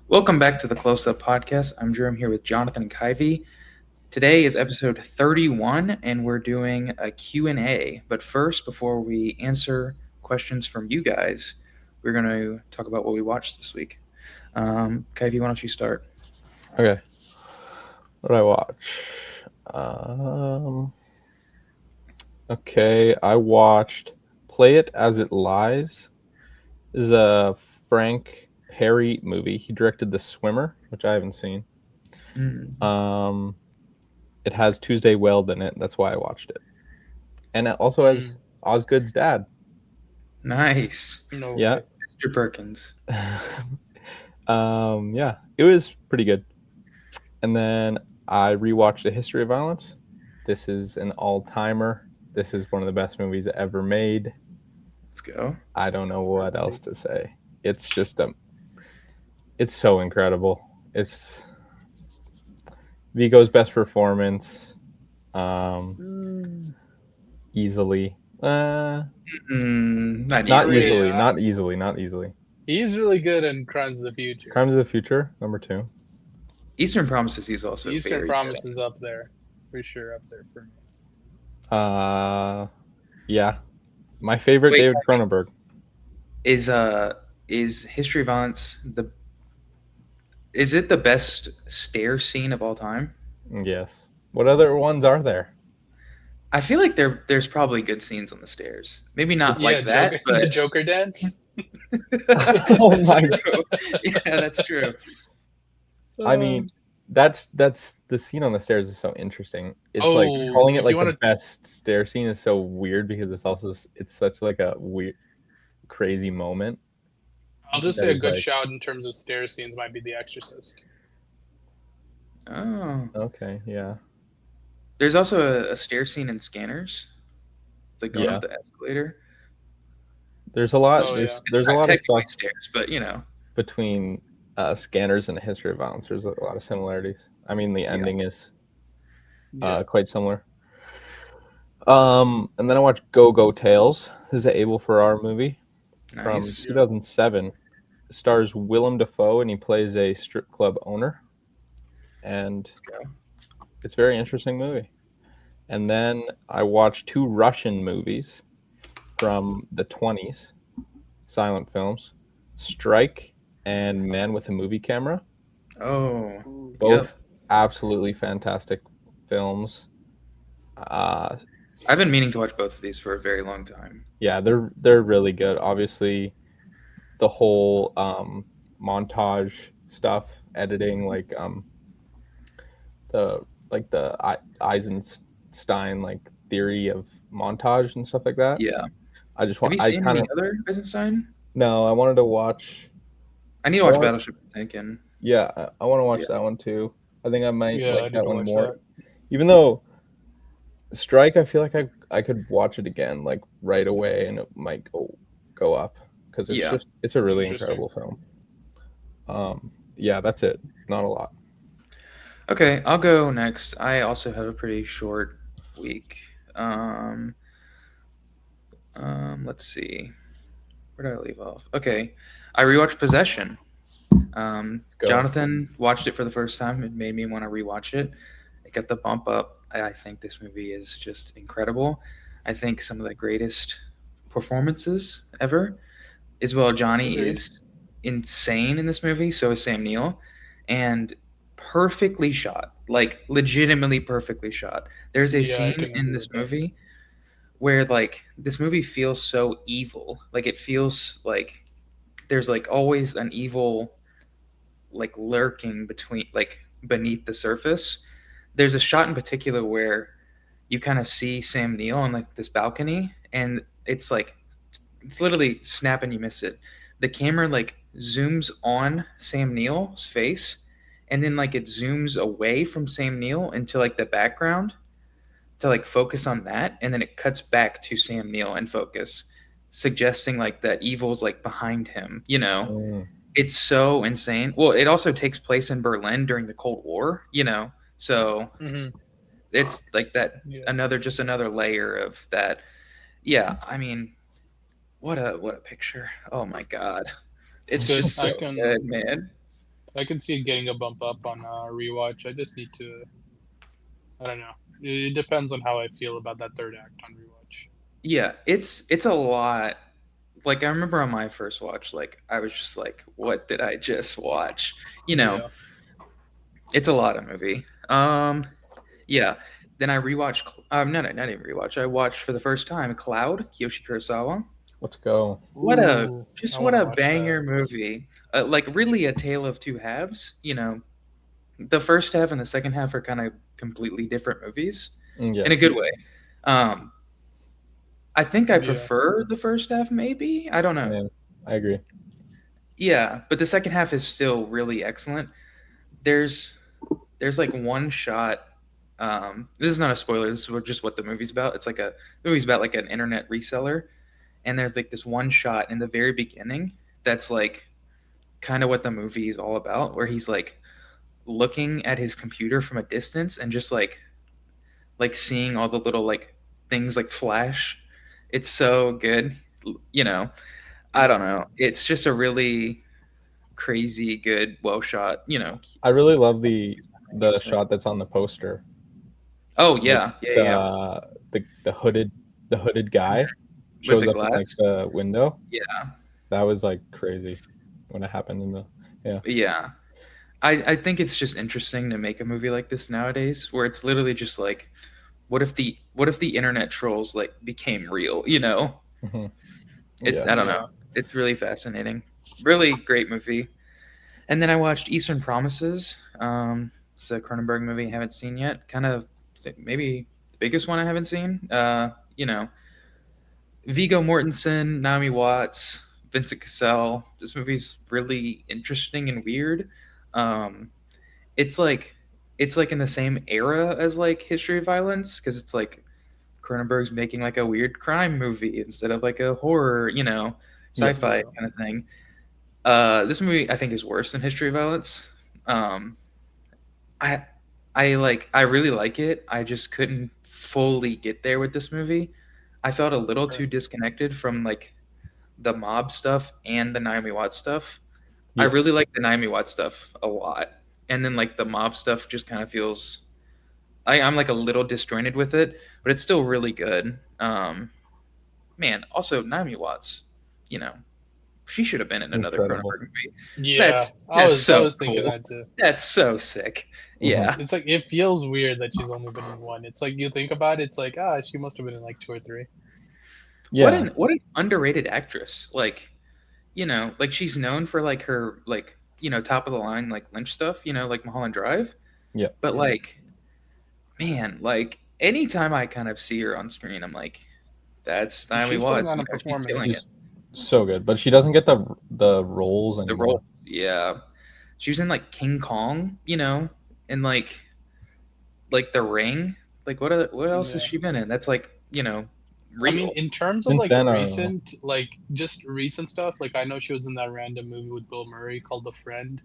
Welcome back to the Close Up Podcast. I'm Drew. I'm here with Jonathan and Kuyve. Today is episode 31, and we're doing a Q&A. But first, before we answer questions from you guys, we're going to talk about what we watched this week. Kuyve, why don't you start? Okay. What did I watch? Um, okay, I watched Play It As It Lies. This is a Frank Perry movie. He directed The Swimmer, which I haven't seen. Mm, Um, it has Tuesday Weld in it. That's why I watched it. And it also has Osgood's dad. nice. No Yeah. way. Mr. Perkins. Yeah, it was pretty good. And then I rewatched A History of Violence. This is an all-timer. This is one of the best movies ever made. Let's go. I don't know what else to say. It's just it's so incredible. It's Vigo's best performance, easily. Not Not easily. easily. Yeah. Not easily. Not easily. He's really good in Crimes of the Future. Crimes of the Future, number 2. Eastern Promises, he's also Eastern very Promise good. is up there. For sure up there for me. Yeah, my favorite Wait, David Cronenberg. Is History of Violence is it the best stair scene of all time? Yes. What other ones are there? I feel like there's probably good scenes on the stairs. Maybe not Yeah, like that, Joker, but the Joker dance. Oh that's my true. Yeah, that's true. I mean, that's the scene on the stairs is so interesting. It's like Oh, calling it if like you the wanna- best stair scene is so weird because it's such like a weird crazy moment. I'll just that say a is good like- shout in terms of stair scenes might be The Exorcist. Oh, Okay, yeah. there's also a stair scene in Scanners. It's like going Yeah. up the escalator. There's a lot Oh, there's yeah. there's a Not lot of technically stuff stairs, but between Scanners and A History of Violence. There's a lot of similarities. I mean, the ending is Yeah. quite similar. And then I watched Go Go Tales. This is an Abel Ferrara movie from nice. 2007. It stars Willem Dafoe, and he plays a strip club owner. And Let's go. it's a very interesting movie. And then I watched 2 Russian movies from the 20s, silent films, Strike and Man with a Movie Camera. Oh, Both absolutely fantastic films. I've been meaning to watch both of these for a very long time. Yeah, they're really good. Obviously, the whole montage stuff, editing, like the Eisenstein like theory of montage and stuff like that. Yeah. I just Have you want. I seen kind any of other Eisenstein? no. I wanted to watch. I need to watch Well, Battleship Potemkin. Yeah, I want to watch Yeah. that one too. I think I might Yeah, I like need that to one watch more. Even though Strike, I feel like I could watch it again like right away, and it might go up because Yeah. it's a really Interesting. incredible film. Yeah, that's it. Not a lot. Okay, I'll go next. I also have a pretty short week. Let's see. Where did I leave off? Okay, I rewatched Possession. Go. Jonathan watched it for the first time. It made me want to rewatch it. It got the bump up. I think this movie is just incredible. I think some of the greatest performances ever. Isabel Johnny Agreed. is insane in this movie. So is Sam Neill, and perfectly shot, like legitimately perfectly shot. There's a Yeah, I scene can in agree this with that. movie where like this movie feels so evil. Like it feels like there's like always an evil like lurking between like beneath the surface. There's a shot in particular where you kind of see Sam Neill on like this balcony, and it's like it's literally snap and you miss it. The camera like zooms on Sam Neill's face, and then like it zooms away from Sam Neill into like the background to like focus on that, and then it cuts back to Sam Neill and focus, suggesting like that evil's like behind him. Mm. It's so insane. Well, it also takes place in Berlin during the Cold War. So Mhm. it's like that Yeah. another layer of that. Yeah, I mean, what a picture. Oh my god. It's just so I can good, man. I can see it getting a bump up on rewatch. I just need to. I don't know. It depends on how I feel about that third act on rewatch. Yeah, it's a lot. Like I remember on my first watch, like I was just like, "What did I just watch?" You know, Yeah. it's a lot of movie. Yeah. Then I rewatched. No, no, not even rewatch. I watched for the first time Cloud, Kiyoshi Kurosawa. Let's go. What a Ooh, I just what want to a watch that. banger movie. Like really a tale of two halves. The first half and the second half are kind of completely different movies Yeah. in a good way. Um, I think I Yeah. prefer the first half, maybe. I don't know. Yeah. I agree. Yeah, but the second half is still really excellent. There's there's like one shot. This is not a spoiler. This is just what the movie's about. It's like the movie's about like an internet reseller, and there's like this one shot in the very beginning that's like kind of what the movie is all about, where he's like looking at his computer from a distance and just like seeing all the little like things like flash. It's so good. You know, I don't know. It's just a really crazy good, well shot. I really love the Interesting. shot that's on the poster. Oh Like yeah, yeah, yeah. the hooded guy With shows the up in like glass. the window. Yeah, That was like crazy when it happened in the yeah. yeah. I think it's just interesting to make a movie like this nowadays, where it's literally just like, what if the internet trolls like became real? Mhm. It's Yeah. I don't know. Yeah. It's really fascinating. Really great movie. And then I watched Eastern Promises. It's a Cronenberg movie I haven't seen yet. Kind of maybe the biggest one I haven't seen. Viggo Mortensen, Naomi Watts, Vincent Cassell. This movie's really interesting and weird. Um, it's like it's like in the same era as like History of Violence because it's like Cronenberg's making like a weird crime movie instead of like a horror, Yeah. sci-fi Yeah. kind of thing. This movie I think is worse than History of Violence. Um, I I really like it. I just couldn't fully get there with this movie. I felt a little too Right. disconnected from like the mob stuff and the Naomi Watts stuff. I Yeah. really like the Naomi Watts stuff a lot. And then like the mob stuff just kind of feels I'm like a little disjointed with it, but it's still really good. Man, also Naomi Watts, you know, she should have been in another Incredible. Cronenberg movie. Yeah. I That's was I so was thinking cool. that too. That's so sick. Hmm. Yeah. It's like it feels weird that she's only been in one. It's like you think about it, it's like she must have been in like two or three. Yeah. What an underrated actress. Like she's known for like her like, top of the line like Lynch stuff, like Mulholland Drive. Yeah. But like, man, like anytime I kind of see her on screen, I'm like, that's Naomi She's putting Watts. on a She's killing it. performance. She's so good, but she doesn't get the roles The role, anymore. yeah. She was in like King Kong, and like The Ring. Like what else has Yeah. she been in? That's like, I mean, real. in terms of Since like then, I don't know. recent, like just recent stuff, like I know she was in that random movie with Bill Murray called The Friend,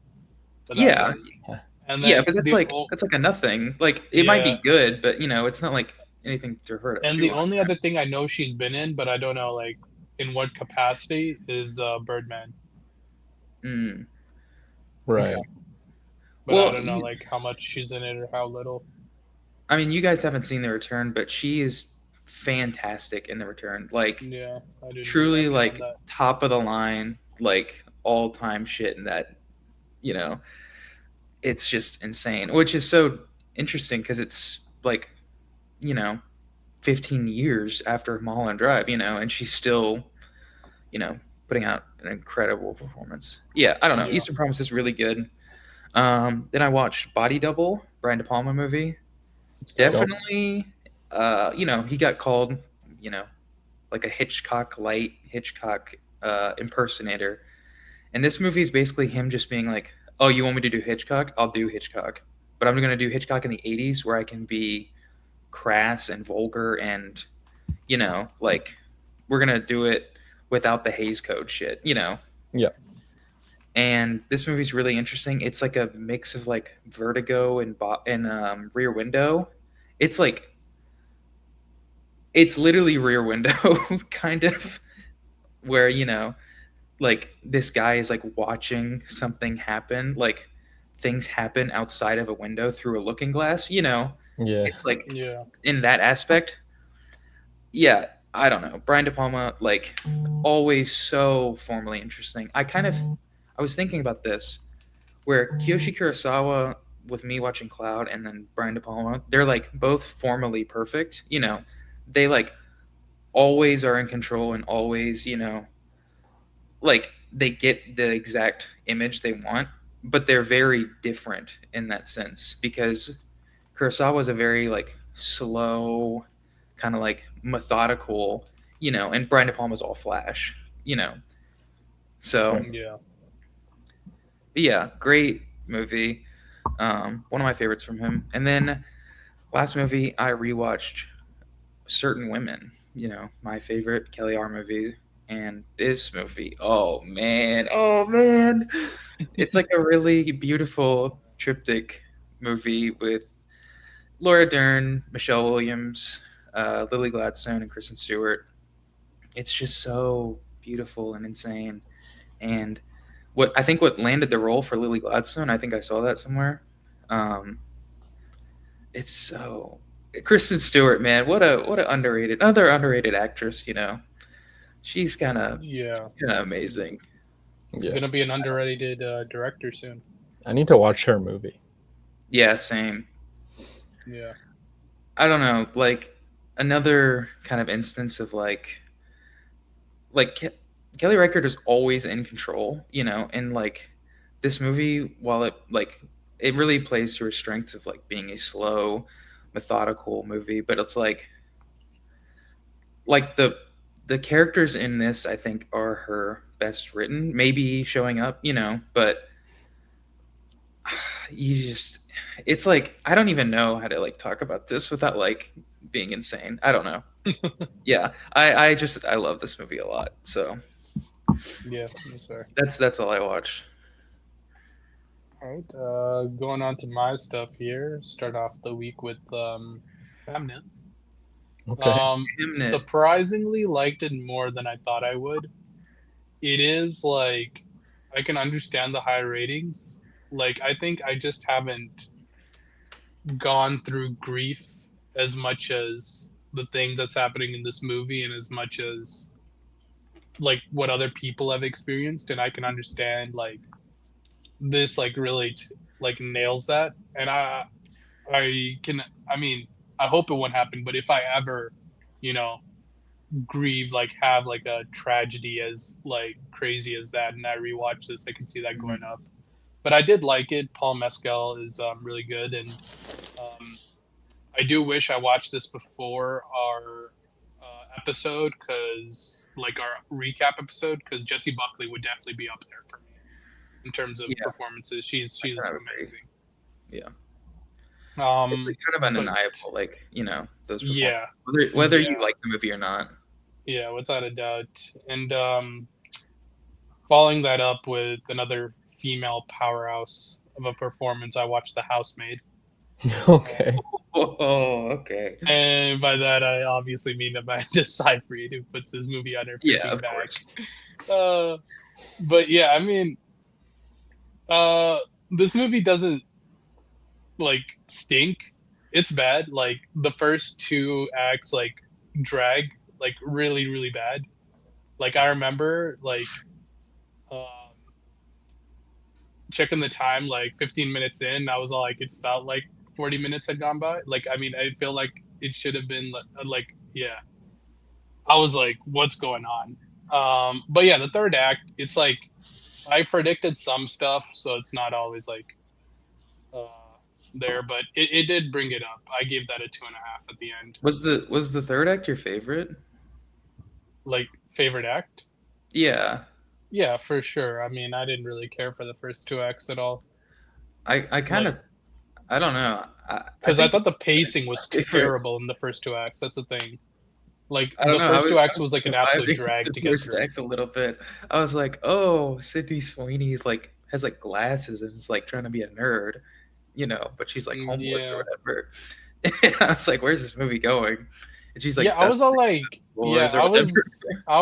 but that's Yeah. it. And Yeah, then but that's the like oh that's like a nothing. Like it might be yeah, good, but it's not like anything to hurt of. and She the won. only other thing I know she's been in, but I don't know like in what capacity is Birdman. Mm, Right. okay. But I Well, don't know like how much she's in it or how little. I mean, you guys haven't seen The Return, but she is fantastic in The Return. Like Yeah, I didn't know truly that beyond like that. top of the line, like all time shit in that, you know, it's just insane. Which is so interesting because it's like, you know, 15 years after Mulholland Drive, and she's still, you know, putting out an incredible performance. Yeah, I don't know. Yeah, Eastern Promise is really good. Then I watched Body Double, Brian De Palma movie. it's Let's good. go. Definitely, he got called, you know, like a Hitchcock light Hitchcock impersonator. And this movie is basically him just being like, "Oh, you want me to do Hitchcock? I'll do Hitchcock, but I'm going to do Hitchcock in the '80s where I can be crass and vulgar and, like we're gonna do it without the Hays Code shit." Yeah. And this movie's really interesting. It's like a mix of like Vertigo and Rear Window. It's like it's literally Rear Window, kind of, where like this guy is like watching something happen. Like things happen outside of a window through a looking glass. Yeah. It's like Yeah. in that aspect. Yeah, I don't know. Brian De Palma, like, always so formally interesting. I was thinking about this, where Kiyoshi Kurosawa, with me watching Cloud, and then Brian De Palma, they're like both formally perfect. They like always are in control and always, like they get the exact image they want, but they're very different in that sense because Kurosawa is a very like slow, kind of like methodical, and Brian De Palma's all flash, you know. So Yeah. yeah, great movie. One of my favorites from him. And then last movie I rewatched Certain Women, my favorite Kelly R movie. And this movie, oh man, it's like a really beautiful triptych movie with Laura Dern, Michelle Williams, Lily Gladstone, and Kristen Stewart. It's just so beautiful and insane. And what landed the role for Lily Gladstone, I think I saw that somewhere. Um, it's so Kristen Stewart, man, what a underrated actress. She's kind of Yeah. amazing. Yeah. Gonna be an underrated director soon. I need to watch her movie. Yeah, same. Yeah. I don't know, like another kind of instance of like Kelly Reichardt is always in control, and like this movie, while it really plays to her strengths of like being a slow, methodical movie, but it's like the characters in this I think are her best written, maybe showing up, but you just it's like I don't even know how to like talk about this without like being insane. I don't know. Yeah, I love this movie a lot. So Yeah. That's fair. that's all I watch. All right. Going on to my stuff here. Start off the week with Hamnet. Okay. Himnet. Surprisingly liked it more than I thought I would. It is like I can understand the high ratings. Like I think I just haven't gone through grief as much as the things that's happening in this movie and as much as like what other people have experienced, and I can understand like this like really like nails that. And I mean I hope it won't happen, but if I ever you know grieve, like have like a tragedy as like crazy as that, and I rewatch this, I can see that going up. But I did like it. Paul Mescal is really good, and um, I do wish I watched this before our episode, because like our recap episode, because Jessie Buckley would definitely be up there for me in terms of Yeah, performances. She's I kind of agree. amazing. Yeah, it's like kind of But undeniable, like those yeah, performances, whether you yeah, like the movie or not. yeah, without a doubt. And following that up with another female powerhouse of a performance, I watched The Housemaid. Okay. Oh, okay. And by that, I obviously mean Amanda Seyfried, who puts this movie on her Yeah, freaking of back. course. But yeah, I mean, uh, this movie doesn't like stink. It's bad. Like the first two acts, like drag, like really, really bad. Like I remember, like um, checking the time, like 15 minutes in, I was all like, it felt like 40 minutes had gone by. Like, I mean, I feel like it should have been like, yeah. I was like, what's going on? But yeah, the third act, it's like I predicted some stuff, so it's not always like uh, there, but it did bring it up. I gave that a 2.5 at the end. Was the third act your favorite? Like favorite act? Yeah, Yeah, for sure. I mean, I didn't really care for the first two acts at all. I kind Like, of I don't know. I because I think thought the pacing was my favorite. terrible in the first two acts. That's the thing. Like I don't the know. first two I acts was was like an absolute surviving drag the to get first through. act a little bit. I was like, oh, Sydney Sweeney's like has like glasses and is like trying to be a nerd, but she's like homeless or Yeah. whatever. And I was like, where's this movie going? And she's Yeah, like I was dusting all like, yeah, floors or whatever. I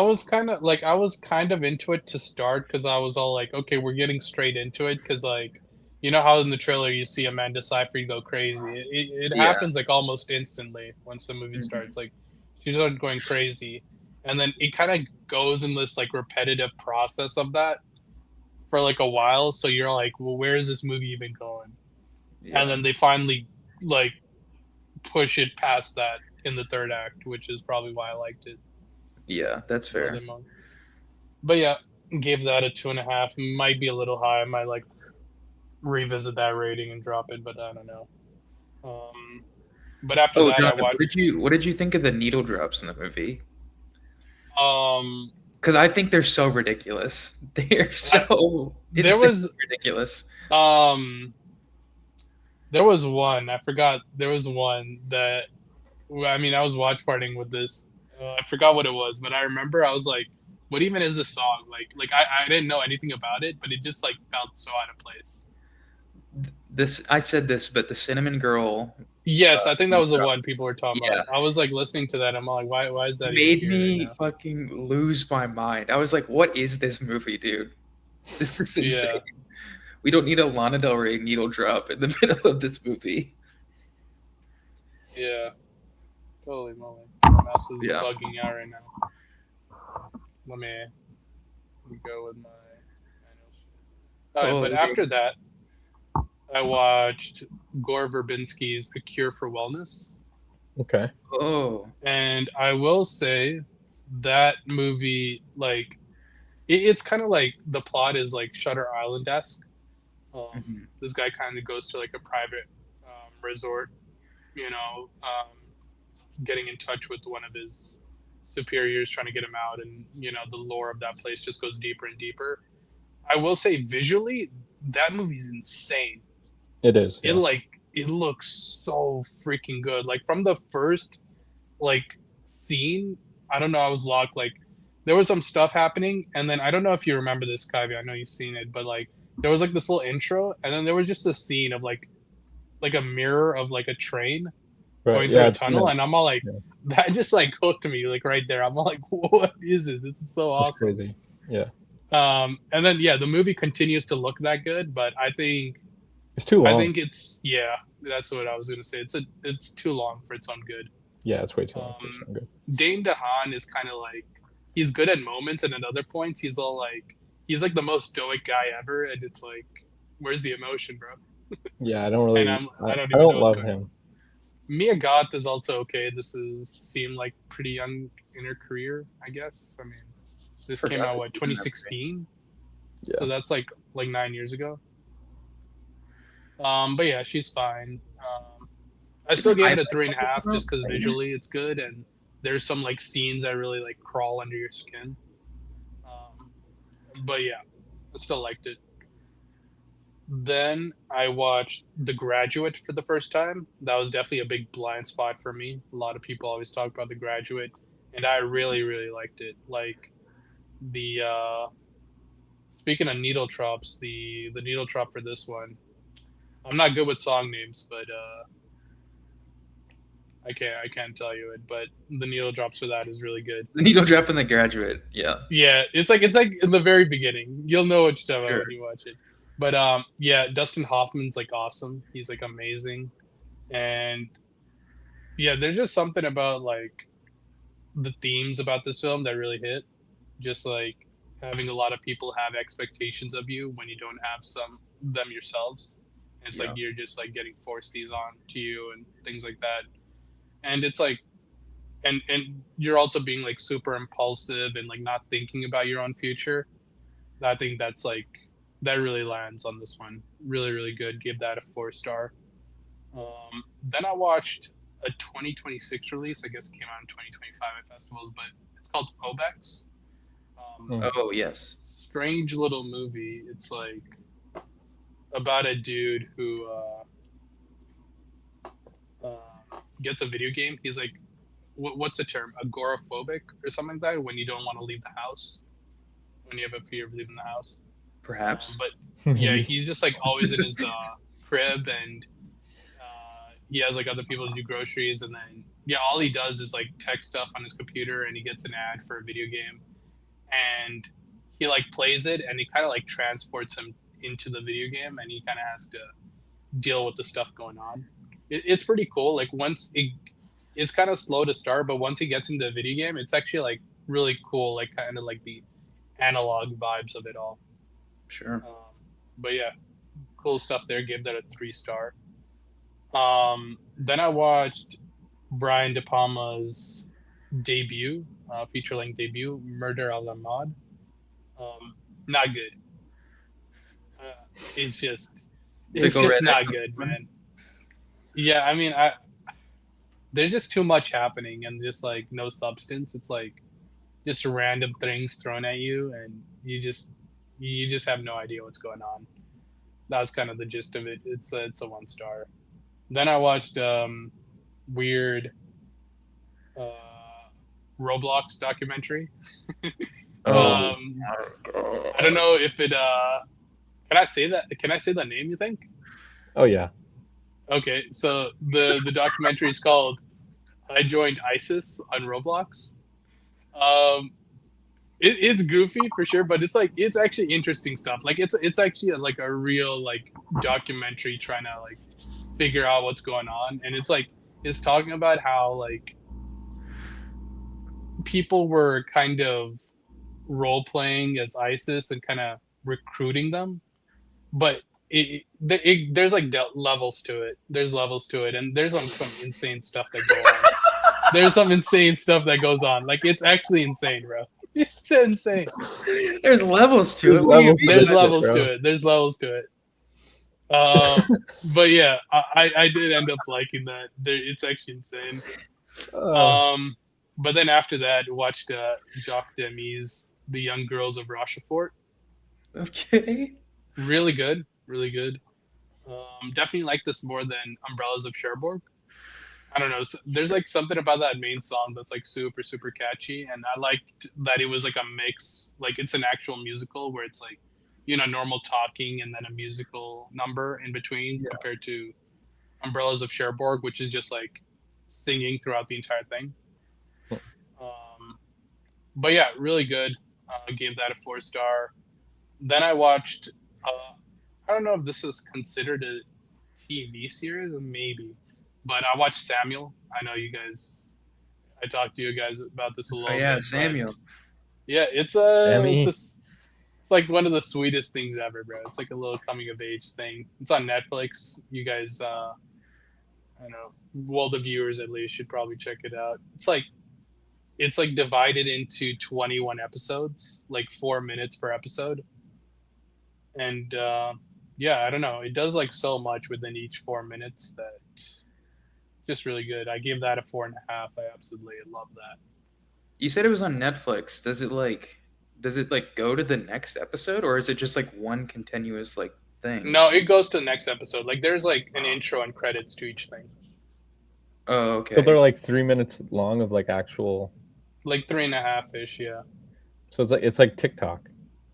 was kind of into it to start, because I was all like, okay, we're getting straight into it, because like you know how in the trailer you see Amanda Seyfried go crazy. It Yeah. happens like almost instantly once the movie Mhm. starts. Like she started going crazy, and then it kind of goes in this like repetitive process of that for like a while. So you're like, well, where is this movie even going? And Yeah. then they finally like push it past that in the third act, which is probably why I liked it Yeah, that's more than fair. most. But yeah, gave that a 2.5. Might be a little high. I might like revisit that rating and drop it, but I don't know. But after Oh, that, I Jonathan, watched. what did you think of the needle drops in the movie? Um, Because I think they're so ridiculous. They're I, so there insanely was ridiculous. um, there was one. I forgot. There was one that I mean, I was watch partying with this. I forgot what it was, but I remember I was like, "What even is this song?" I didn't know anything about it, but it just like felt so out of place. This I said this, but the cinnamon girl Yes, I think that needle was the drop, one people were talking about. yeah, I was like listening to that. I'm like, why is that even made here right me now? fucking lose my mind. I was like, what is this movie, dude? This is insane. Yeah, We don't need a Lana Del Rey needle drop in the middle of this movie. yeah, holy moly, my mouse is Yeah. bugging out right now. Let me go with my manual shit. All right, but Oh, after that, I watched Gore Verbinski's A Cure for Wellness. Okay. oh, And I will say that movie, like, it's kind of like the plot is like Shutter Island esque. mhm. This guy kind of goes to like a private resort, getting in touch with one of his superiors, trying to get him out, and the lore of that place just goes deeper and deeper. I will say visually, that movie's insane. It is. It Yeah. like it looks so freaking good. Like from the first like scene, I don't know, I was locked. Like there was some stuff happening, and then I don't know if you remember this, Kuyve. I know you've seen it, but like there was like this little intro, and then there was just a scene of like a mirror of like a train Right. going through Yeah. a I've seen tunnel, it. and I'm all like, Yeah. that just like hooked me like right there. I'm all like, what is this? This is so That's awesome. crazy. Yeah. And then yeah, the movie continues to look that good, but It's too I long. think it's yeah, that's what I was gonna say. It's too long for its own good. Yeah. It's way too long for Um, something good. Dane DeHaan is kind of like he's good at moments, and at other points he's like the most stoic guy ever, and it's like, where's the emotion, bro? Yeah. I don't And really. I don't I even know don't what's love going on. him. Mia Goth is also okay. This is seemed like pretty young in her career, I guess. I mean, this came Forgot out that what she was in that movie. 2016, so Yeah. that's like 9 years ago. But yeah, she's fine. I still Didn't gave it a three and Eyebrow a come half out just because that year? visually it's good, and there's some like scenes that really like crawl under your skin. Um, but yeah, I still liked it. Then I watched The Graduate for the first time. That was definitely a big blind spot for me. A lot of people always talk about The Graduate, and I really, really liked it. Like the speaking of needle drops, the needle drop for this one. I'm not good with song names, but I can't tell you it. But the needle drops for that is really good. The needle drop in The Graduate. Yeah, Yeah, it's like in the very beginning. You'll know what you're talking about sure. when you watch it. But yeah, Dustin Hoffman's like awesome. He's like amazing, and yeah, there's just something about like the themes about this film that really hit. Just like having a lot of people have expectations of you when you don't have some them yourselves. And it's like Yeah, you're just like getting forced these on to you and things like that. And it's like and you're also being like super impulsive and like not thinking about your own future. I think that's like that really lands on this one. Really, really good. Give that a 4 star. Then I watched a 2026 release. I guess it came out in 2025 at festivals, but it's called Obex. Mm. oh, yes. Strange little movie. It's like about a dude who gets a video game. He's like, what's the term? Agoraphobic or something like that. When you don't want to leave the house, when you have a fear of leaving the house. Perhaps. But yeah, Maybe. he's just like always in his crib, and he has like other people to do groceries, and then yeah, all he does is like text stuff on his computer, and he gets an ad for a video game, and he like plays it, and he kind of like transports him into the video game, and he kind of has to deal with the stuff going on. It's pretty cool. Like it's kind of slow to start, but once he gets into the video game, it's actually like really cool. Like kind of like the analog vibes of it all. Sure. But yeah, cool stuff there. Gave that a 3 star. Then I watched Brian De Palma's debut, feature length debut, Murder a la Mode. Not good. It's just Big it's ol' just redneck not good, man. Yeah, I mean, there's just too much happening and just like no substance. It's like just random things thrown at you, and you just have no idea what's going on. That's kind of the gist of it. It's a 1 star. Then I watched weird uh, Roblox documentary. Oh um, my I don't god. know if it. Can I say that? Can I say the name? You think? Oh yeah. Okay, so the documentary is called "I Joined ISIS on Roblox." Um, it's goofy for sure, but it's like it's actually interesting stuff. Like it's actually like a real like documentary trying to like figure out what's going on, and it's like it's talking about how like people were kind of role playing as ISIS and kind of recruiting them, but there's like levels to it. There's levels to it, and there's some insane stuff that go on. There's some insane stuff that goes on. Like it's actually insane, bro. It's insane. There's levels to There's it. What do you levels to mean? There's this shit, levels bro. to it. There's levels to it. Um, but yeah, I did end up liking that. It's actually insane. Oh, Um, but then after that, watched Jacques Demy's The Young Girls of Rochefort. Okay. Really good, really good. Definitely like this more than Umbrellas of Cherbourg. I don't know. There's like something about that main song that's like super super catchy, and I liked that it was like a mix. Like it's an actual musical where it's like, normal talking and then a musical number in between, Yeah. compared to Umbrellas of Cherbourg, which is just like singing throughout the entire thing. Um, but yeah, really good. I gave that a 4 star. Then I watched. I don't know if this is considered a TV series, maybe, but I watched Samuel. I know you guys. I talked to you guys about this a Oh little yeah, bit, but Samuel. yeah, it's Sammy. like one of the sweetest things ever, bro. It's like a little coming of age thing. It's on Netflix. You guys, I don't know, well, the viewers at least should probably check it out. It's like divided into 21 episodes, like 4 minutes per episode, and yeah, I don't know. It does like so much within each 4 minutes that just really good. I gave that a 4.5. I absolutely love that. You said it was on Netflix. Does it like go to the next episode, or is it just like one continuous like thing? No, it goes to the next episode. Like there's like an intro and credits to each thing. Oh, So okay. they're like 3 minutes long of like actual. Like 3.5 ish, yeah. So it's like TikTok.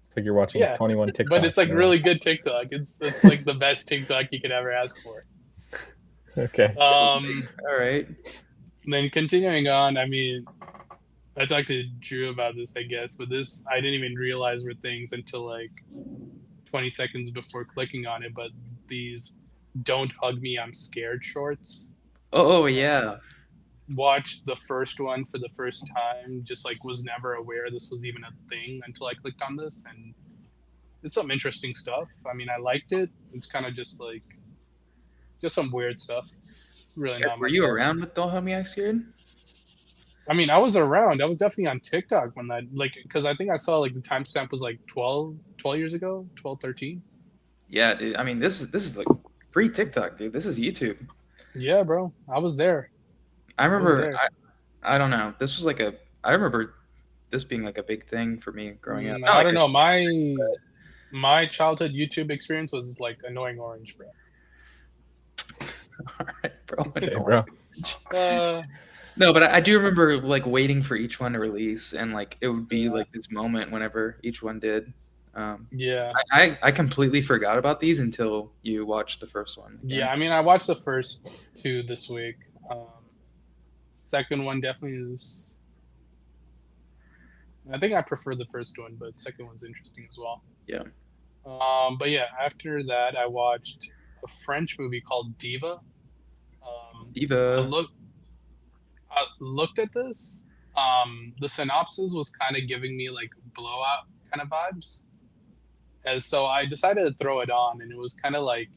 It's like you're watching Yeah, 21 but it's TikToks like in a row. really good TikTok. It's like the best TikTok you could ever ask for. Okay. All right. Then continuing on, I mean, I talked to Drew about this, I guess, but this I didn't even realize were things until like 20 seconds before clicking on it. But these "Don't hug me, I'm scared" shorts. Oh Uh, yeah. Watched the first one for the first time. Just like was never aware this was even a thing until I clicked on this, and it's some interesting stuff. I mean, I liked it. It's kind of just like just some weird stuff. Really, Guys, not were much you else. around with Don't Help Me Act Scared? I mean, I was around. I was definitely on TikTok when that, like, because I think I saw like the timestamp was like 12 years ago, 12, 13. Yeah, dude. I mean, this is like pre TikTok, dude. This is YouTube. Yeah, bro. I was there. I I was remember. there. I don't know. This was like a. I remember this being like a big thing for me growing up. Not I like don't a know. huge thing, My childhood YouTube experience was like Annoying Orange, bro. but all right, bro. Okay, No. bro. No, but I do remember like waiting for each one to release, and like it would be Yeah. like this moment whenever each one did. Um, Yeah. I completely forgot about these until you watched the first one Yeah. again. I mean, I watched the first two this week. Second one definitely is. I think I prefer the first one, but second one's interesting as well. Yeah. But yeah, after that, I watched a French movie called Diva. I Diva. looked at this. The synopsis was kind of giving me like blowout kind of vibes, and so I decided to throw it on, and it was kind of like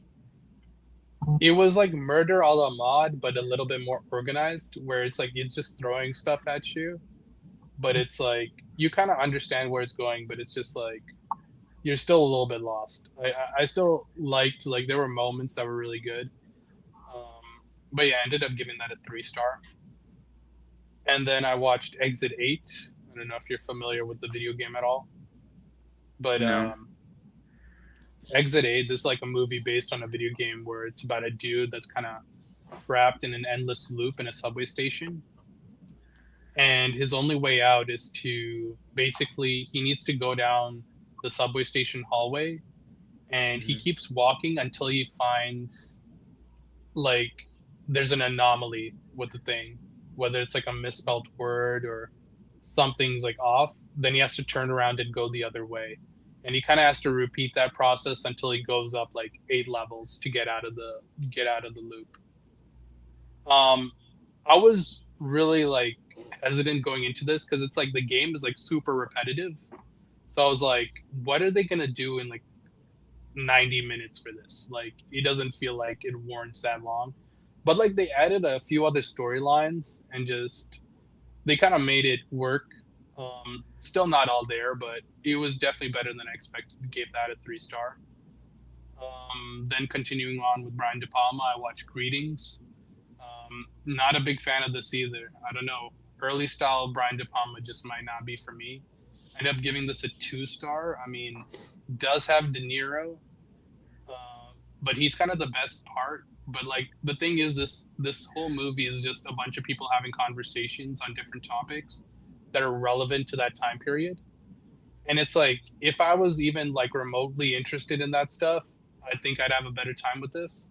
it was like Murder a la Mode, but a little bit more organized, where it's like it's just throwing stuff at you, but it's like you kind of understand where it's going, but it's just like you're still a little bit lost. I still liked like there were moments that were really good, um, but yeah, I ended up giving that a 3 star. And then I watched Exit 8. I don't know if you're familiar with the video game at all, but No. Exit 8, this is like a movie based on a video game where it's about a dude that's kind of trapped in an endless loop in a subway station. And his only way out is to basically, he needs to go down the subway station hallway. And he Mhm. keeps walking until he finds, like, there's an anomaly with the thing, whether it's like a misspelled word or something's like off, then he has to turn around and go the other way. And he kind of has to repeat that process until he goes up like 8 levels to get out of the loop. Um, I was really like hesitant going into this because it's like the game is like super repetitive. So I was like, what are they gonna do in like 90 minutes for this? Like, it doesn't feel like it warrants that long. But like they added a few other storylines and just they kind of made it work. Still not all there, but it was definitely better than I expected. Gave that a 3 star. Then continuing on with Brian De Palma, I watched Greetings. Not a big fan of this either. I don't know. Early style Brian De Palma just might not be for me. I ended up giving this a 2 star. I mean, does have De Niro, but he's kind of the best part. But like the thing is, this whole movie is just a bunch of people having conversations on different topics that are relevant to that time period. And it's like if I was even like remotely interested in that stuff, I think I'd have a better time with this.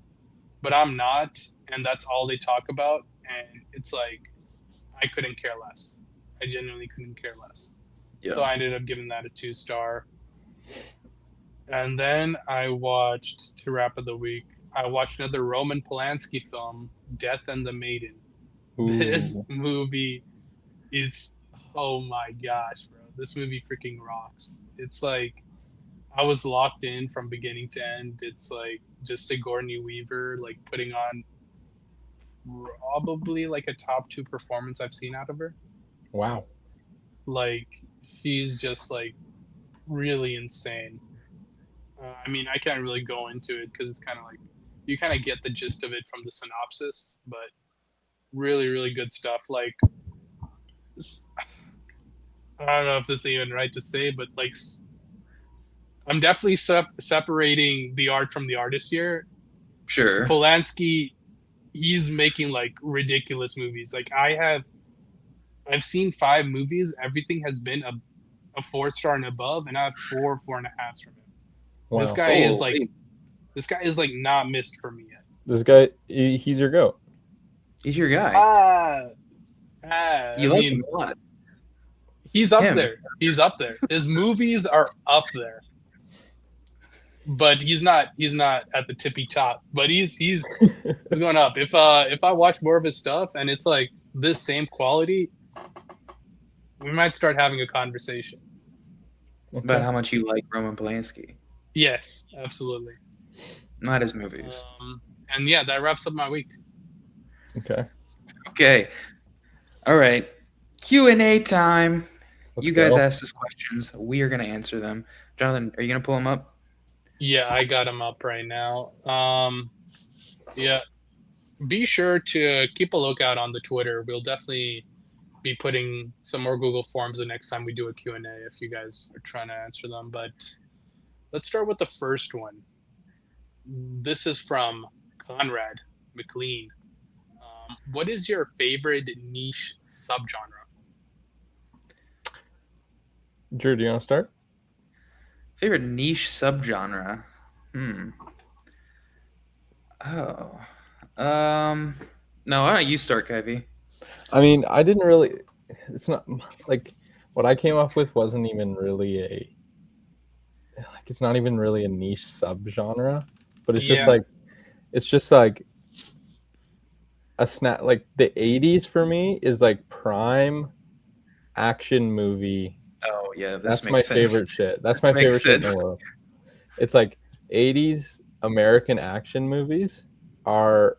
But I'm not, and that's all they talk about. And it's like I couldn't care less. I genuinely couldn't care less. So Yeah. I ended up giving that a 2 star. And then I watched, to wrap up the week, I watched another Roman Polanski film, Death and the Maiden. This Ooh, movie is, oh my gosh, bro. This movie freaking rocks. It's like, I was locked in from beginning to end. It's like just Sigourney Weaver, like putting on probably like a top two performance I've seen out of her. wow. Like, she's just like really insane. I mean, I can't really go into it because it's kind of like you kind of get the gist of it from the synopsis, but really, really good stuff. Like, I don't know if this is even right to say, but like, I'm definitely separating the art from the artist here. Sure. Polanski, he's making like ridiculous movies. Like, I've seen 5 movies. Everything has been a 4 star and above, and I have 4.5s from him. This Wow. guy is like, Holy. this guy is like not missed for me yet. This guy, he's your goat. He's your guy. Ah, I You like him mean, a lot. he's up Him. there. He's up there. His movies are up there, but he's not. He's not at the tippy top. But he's going up. If I watch more of his stuff and it's like this same quality, we might start having a conversation. About Okay. how much you like Roman Polanski, Yes, absolutely. not his movies. And yeah, that wraps up my week. Okay. Okay. All right. Q&A time. Let's You guys go. asked us questions. We are going to answer them. Jonathan, are you going to pull them up? Yeah, I got him up right now. Yeah, be sure to keep a lookout on the Twitter. We'll definitely be putting some more Google Forms the next time we do a Q&A if you guys are trying to answer them. But let's start with the first one. This is from Conrad McLean. What is your favorite niche subgenre? Drew, do you want to start? Favorite niche subgenre? Oh. No, why don't you start, Kuyve? I mean, I didn't really. It's not like what I came up with wasn't even really a like it's not even really a niche subgenre, but Yeah, it's just like a snap. Like the '80s for me is like prime action movie. Oh yeah, this That's my makes sense. favorite shit. That's This my makes favorite shit in the sense. world. It's like '80s American action movies are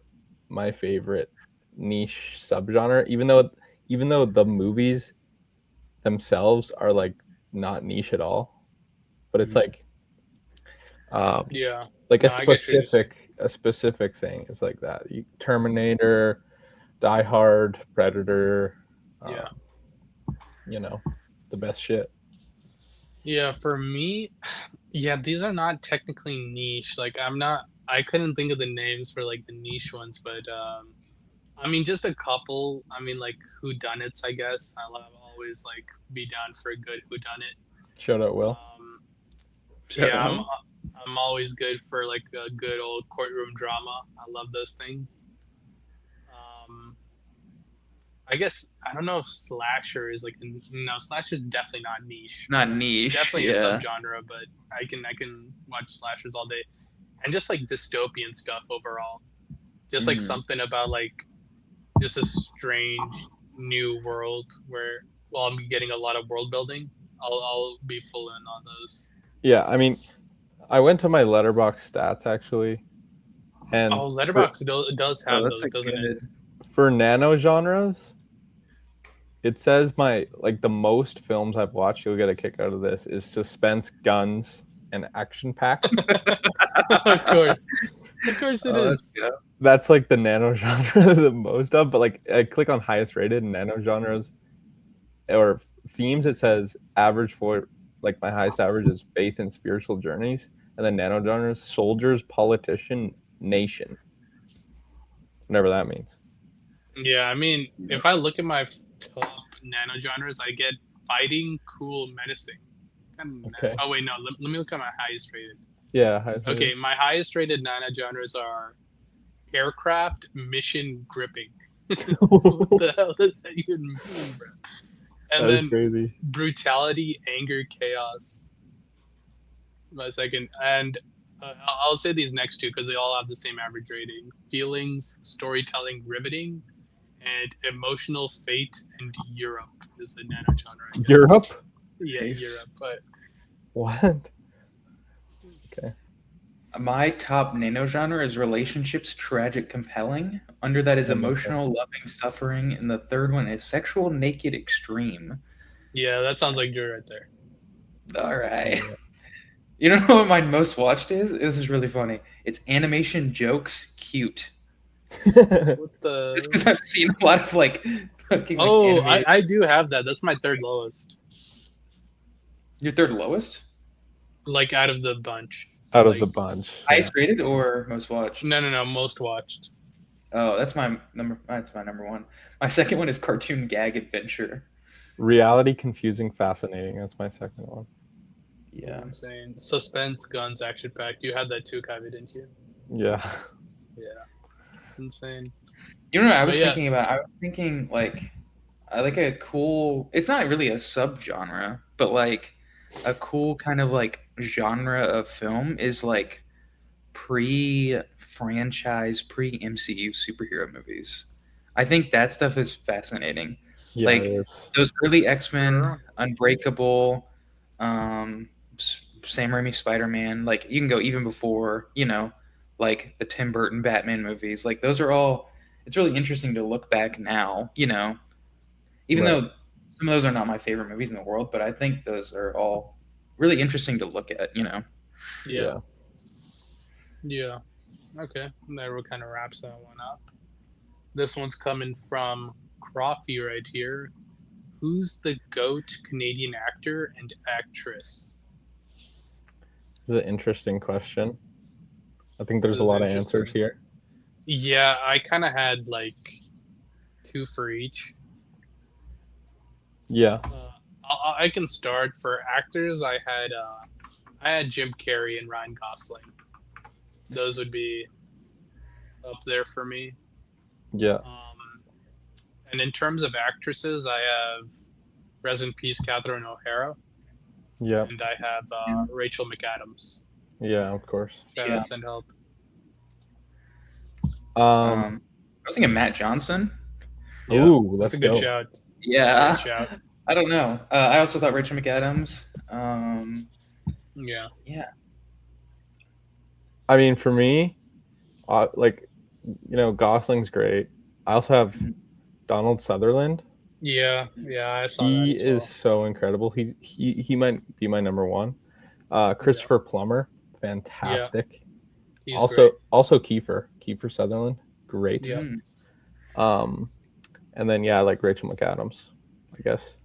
my favorite niche subgenre. Even though the movies themselves are like not niche at all, but it's um, yeah. like No, I get what you're saying. a specific thing is like that. Terminator, Die Hard, Predator, Yeah. um, you know, the best shit. Yeah, for me, yeah, these are not technically niche. Like I'm not I couldn't think of the names for like the niche ones, but I mean just a couple. I mean like whodunits, I guess. I'll always like be down for a good whodunit. Shout out Will. Um Shut yeah, up. I'm always good for like a good old courtroom drama. I love those things. Um I guess I don't know if slasher is like no, slasher is definitely not niche. Not niche, Definitely a yeah. subgenre, but I can watch slashers all day. And just like dystopian stuff overall. Just like Mhm. something about like just a strange new world where while I'm getting a lot of world building, I'll be full in on those. Yeah, I mean, I went to my letterbox stats actually, Oh, and Letterbox does Oh, have that's those, a doesn't it? good. for nano genres, it says my like the most films I've watched. You'll get a kick out of this is suspense, guns, and action packed. Of course it Oh, that's is. good. That's like the nano genre the most of. But like, I click on highest rated nano genres or themes. It says average for like my highest average is faith and spiritual journeys, and then nano genres soldiers, politician, nation, whatever that means. Yeah, I mean, Yeah. if I look at my top nano genres, I get fighting, cool, menacing. Okay. Oh wait, no. Let me look at my highest rated. Yeah, highest rated. Okay, my highest rated nano genres are aircraft, mission, gripping. What the hell does that even mean, bro? And That is then crazy. brutality, anger, chaos. My second, and I'll say these next two because they all have the same average rating: feelings, storytelling, riveting, and emotional fate. And Europe is a nano genre, I guess. Europe? Yeah, Nice. Europe, but What? Okay. My top nano genre is relationships, tragic, compelling. Under that is That makes sense. emotional, loving, suffering, and the third one is sexual, naked, extreme. yeah, that sounds like Drew right there. All right. Yeah. You know what my most watched is? This is really funny. It's animation jokes, cute. What It's the? because I've seen a lot of like fucking like Oh, animated. I do have that. That's my third lowest, Your third lowest, like out of the bunch. Out of the Like bunch. Yeah. highest rated or most watched? no, most watched. Oh, that's my number. That's my number one. My second one is cartoon gag adventure. Reality, confusing, fascinating. That's my second one. Yeah. Insane. Suspense, guns, action packed. You had that too, Kuyve, didn't you? Yeah. Yeah. Insane. You know what I But was yeah, thinking about? I was thinking like I like a cool. It's not really a subgenre, but like a cool kind of like genre of film is like pre-franchise, pre-MCU superhero movies. I think that stuff is fascinating. Yeah, it Like is. those early X-Men, sure. Unbreakable, Sam Raimi Spider-Man, like you can go even before, like the Tim Burton Batman movies. Like those are all it's really interesting to look back now, even Right. though some of those are not my favorite movies in the world, but I think those are all really interesting to look at. Yeah. Yeah. Yeah. Okay. And that kind of wraps that one up. This one's coming from Croffy right here. Who's the GOAT Canadian actor and actress? This is an interesting question. I think there's That a is lot of answers interesting. here. Yeah, I kind of had like two for each. Yeah. I can start for actors. I had Jim Carrey and Ryan Gosling. Those would be up there for me. Yeah. Um, and in terms of actresses, I have Rest in Peace Catherine O'Hara. Yeah. and I have Yeah. Rachel McAdams. Yeah, of course. Shout Yeah. out Send Help. Um, I was thinking Matt Johnson. Yeah, ooh, that's let's a good go. shout. Great Yeah. shout. I don't know. I also thought Rachel McAdams. Yeah. Yeah. I mean, for me, like, Gosling's great. I also have Mhm. Donald Sutherland. Yeah, yeah, I saw that He as is well. so incredible. He might be my number one. Yeah, Christopher Plummer, yeah, fantastic. he's great. Also Kiefer Sutherland, great. Yeah, Mm. Um, and then yeah, like Rachel McAdams, I guess.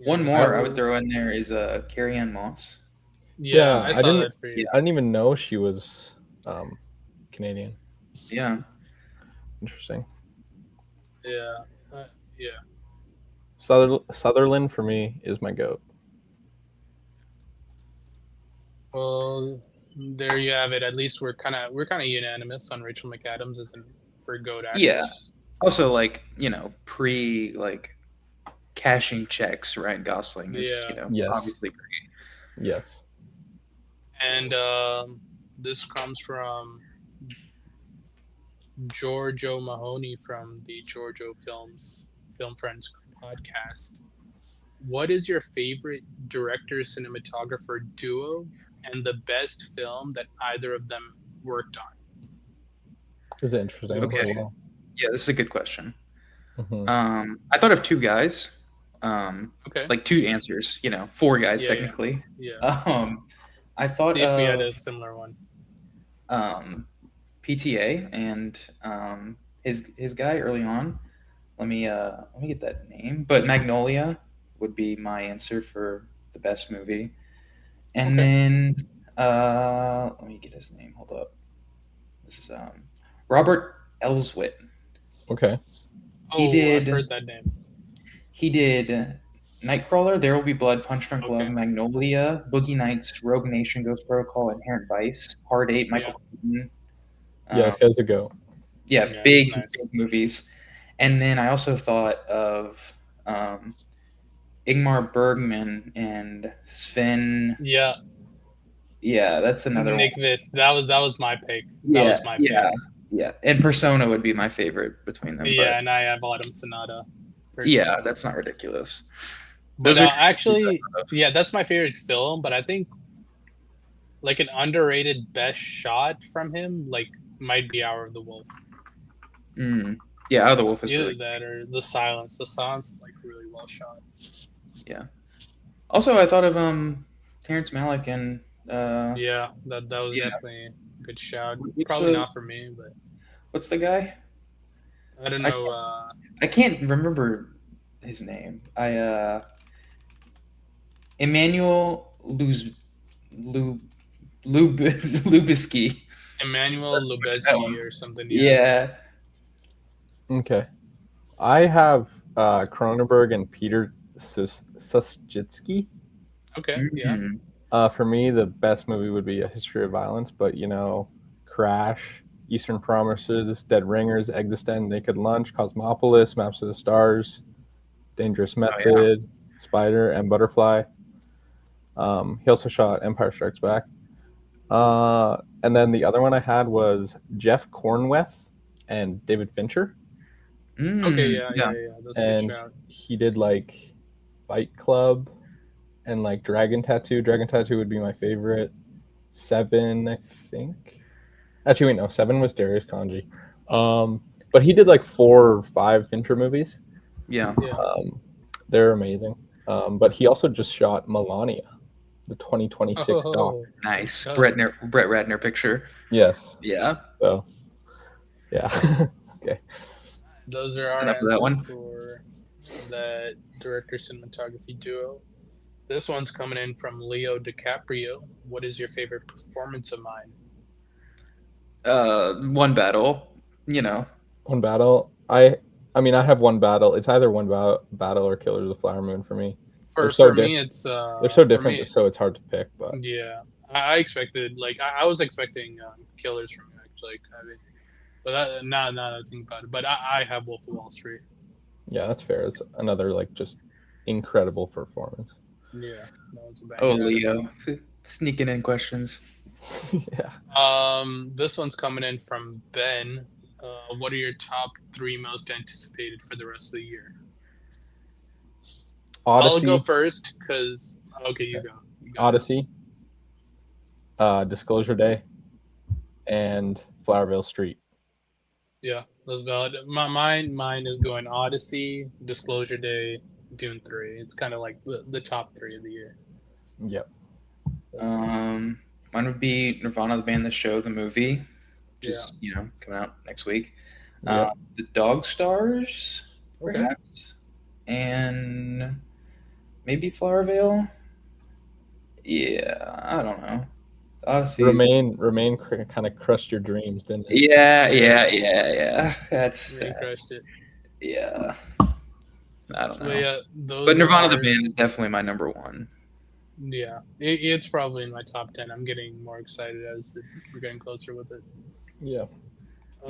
yeah. One more I would So throw in there is Carrie Ann Moss. yeah, Yeah, I saw that for Yeah. you. I didn't even know she was Canadian. Yeah. Interesting. Yeah, yeah. Sutherland for me is my goat. Well, there you have it. At least we're kind of unanimous on Rachel McAdams as an for goat Yeah. actress. Also, like, pre like cashing checks, Ryan Gosling is, Yeah, Yes. obviously great. Yes. and this comes from Giorgio Mahoney from the Giorgio Film Friends podcast. What is your favorite director cinematographer duo and the best film that either of them worked on? Is interesting Good as Okay. question. well. Yeah, this is a good question. Hmm. I thought of two guys, um, Okay. like two answers, four guys Yeah, yeah, technically. yeah. I thought See if we had of a similar one. PTA and his guy early on. Let me get that name. But Magnolia would be my answer for the best movie. And Okay. then let me get his name. Hold up. This is Robert Elswit. Okay. He Oh, I've did heard that name. he did Nightcrawler, There Will Be Blood, Punch Drunk Love, Okay. Magnolia, Boogie Nights, Rogue Nation, Ghost Protocol, Inherent Vice, Hard Eight, Yeah. Michael Keaton. Yeah, Um, this guy's a goat. yeah, Yeah, he's big nice. movies. And then I also thought of Ingmar Bergman and Sven. Yeah, Yeah, that's another one. Nick Vis. That was my pick. That Yeah, was my pick. yeah, yeah. And Persona would be my favorite between them. But Yeah, and I have Autumn Sonata. yeah, Personally. that's not ridiculous. But Those are actually, yeah, that's my favorite film. But I think like an underrated best shot from him, like might be Hour of the Wolf. mm, yeah. Oh, the Wolf is Either really that or The Silence. The Silence is like really well shot. yeah. Also, I thought of Terrence Malick and Yeah, that was yeah. definitely a good shout. What's Probably the not for me, but what's the guy? I don't I know. can't, I can't remember his name. Emmanuel Lub Lubisky. Emmanuel That one. Lubezki or something. Yeah. Yeah. Okay. I have Cronenberg and Peter Suschitsky. Okay. Yeah. Mhm. For me, the best movie would be A History of Violence, but Crash, Eastern Promises, Dead Ringers, Existent, Naked Lunch, Cosmopolis, Maps to the Stars, Dangerous Oh yeah. Method, Spider, and Butterfly. He also shot Empire Strikes Back. And then the other one I had was Jeff Cornweth and David Fincher, Okay. Mm, Yeah. yeah. Yeah. Yeah. That's a good and shout. he did like Fight Club and like Dragon Tattoo. Dragon Tattoo would be my favorite. Seven, I think. Actually, wait, no, Seven was Darius Kanji. But he did like 4 or 5 Fincher movies. Yeah. Yeah. They're amazing. But he also just shot Melania, the 2026 doc. Oh, let's Nice. go. Brett Ratner picture. Yes. Yeah. So, yeah. Okay. Those are That's our enough of that answers one. for that director cinematography duo. This one's coming in from Leo DiCaprio. What is your favorite performance of mine? One battle. You know. One battle. I mean, I have one battle. It's either one battle or Killers of the Flower Moon for me. They're For so for me, it's they're so for different, me. so it's hard to pick. But Yeah, I expected like I was expecting Killers from you actually. I mean, but now that I think about it, but I have Wolf of Wall Street. yeah, that's fair. It's another like just incredible performance. Yeah, that one's a Oh, banger. Leo, sneaking in questions. Yeah. This one's coming in from Ben. What are your top three most anticipated for the rest of the year? I'll go Odyssey. first because okay, you Okay. go. You got it. Odyssey. Disclosure Day, and Flowerville Street. Yeah, that's valid. Mine is going Odyssey, Disclosure Day, Dune 3. It's kind of like the top three of the year. Yep. It's, Mine would be Nirvana, the band, the show, the movie, yeah. just coming out next week. Yep. The Dog Stars, Okay. perhaps, and maybe Flowervale. Yeah, I don't know. Odyssey. Remain kind of crushed your dreams, didn't it? Yeah, Yeah. yeah, yeah, yeah. That's Yeah, you crushed it. yeah. I don't But know. yeah, But those Nirvana, the are band, is definitely my number one. yeah. It's probably in my top 10. I'm getting more excited as we're getting closer with it. Yeah.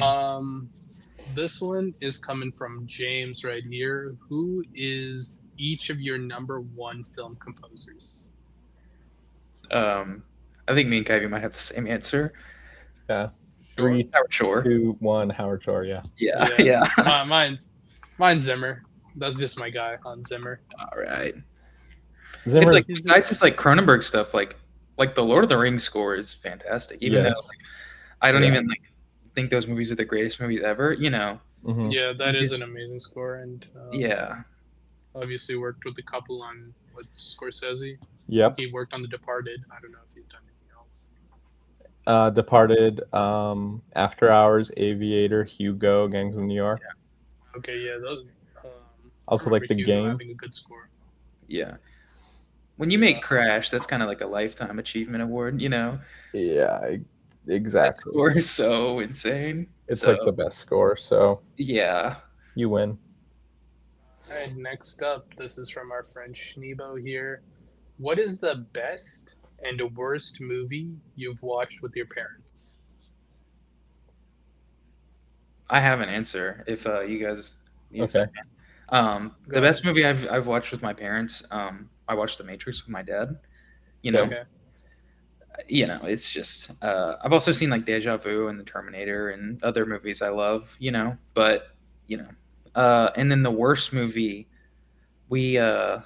Um, this one is coming from James right here. Who is each of your number one film composers? I think me and Kuyve might have the same answer. Yeah. Sure. 3, Howard Shore. 2, 1. Howard Shore. Yeah. Yeah, Yeah, yeah. mine's Zimmer. That's just my guy on Zimmer. All right. It's Zimmer's. like besides this like Cronenberg stuff, like the Lord of the Rings score is fantastic. Even though Yes. I don't Yeah. even like think those movies are the greatest movies ever. Mhm. Yeah, that is an Just- amazing score, and Yeah, obviously worked with the couple on with Scorsese. Yep. He worked on The Departed. I don't know if he's done anything else. Departed. After Hours, Aviator, Hugo, Gangs of New York. Okay, yeah, those. Also I like remember The Hugo Game. having a good score. yeah. When you make Crash, that's kind of like a lifetime achievement award. Yeah. That Exactly. score is so insane. It's So, like the best score, so yeah. you win. All right, next up, this is from our friend Schneebo here. What is the best and worst movie you've watched with your parents? I have an answer if you guys need a Okay. second. Go The ahead. best movie I've watched with my parents, I watched The Matrix with my dad. Okay. It's just I've also seen like Deja Vu and The Terminator and other movies I love, but and then the worst movie we I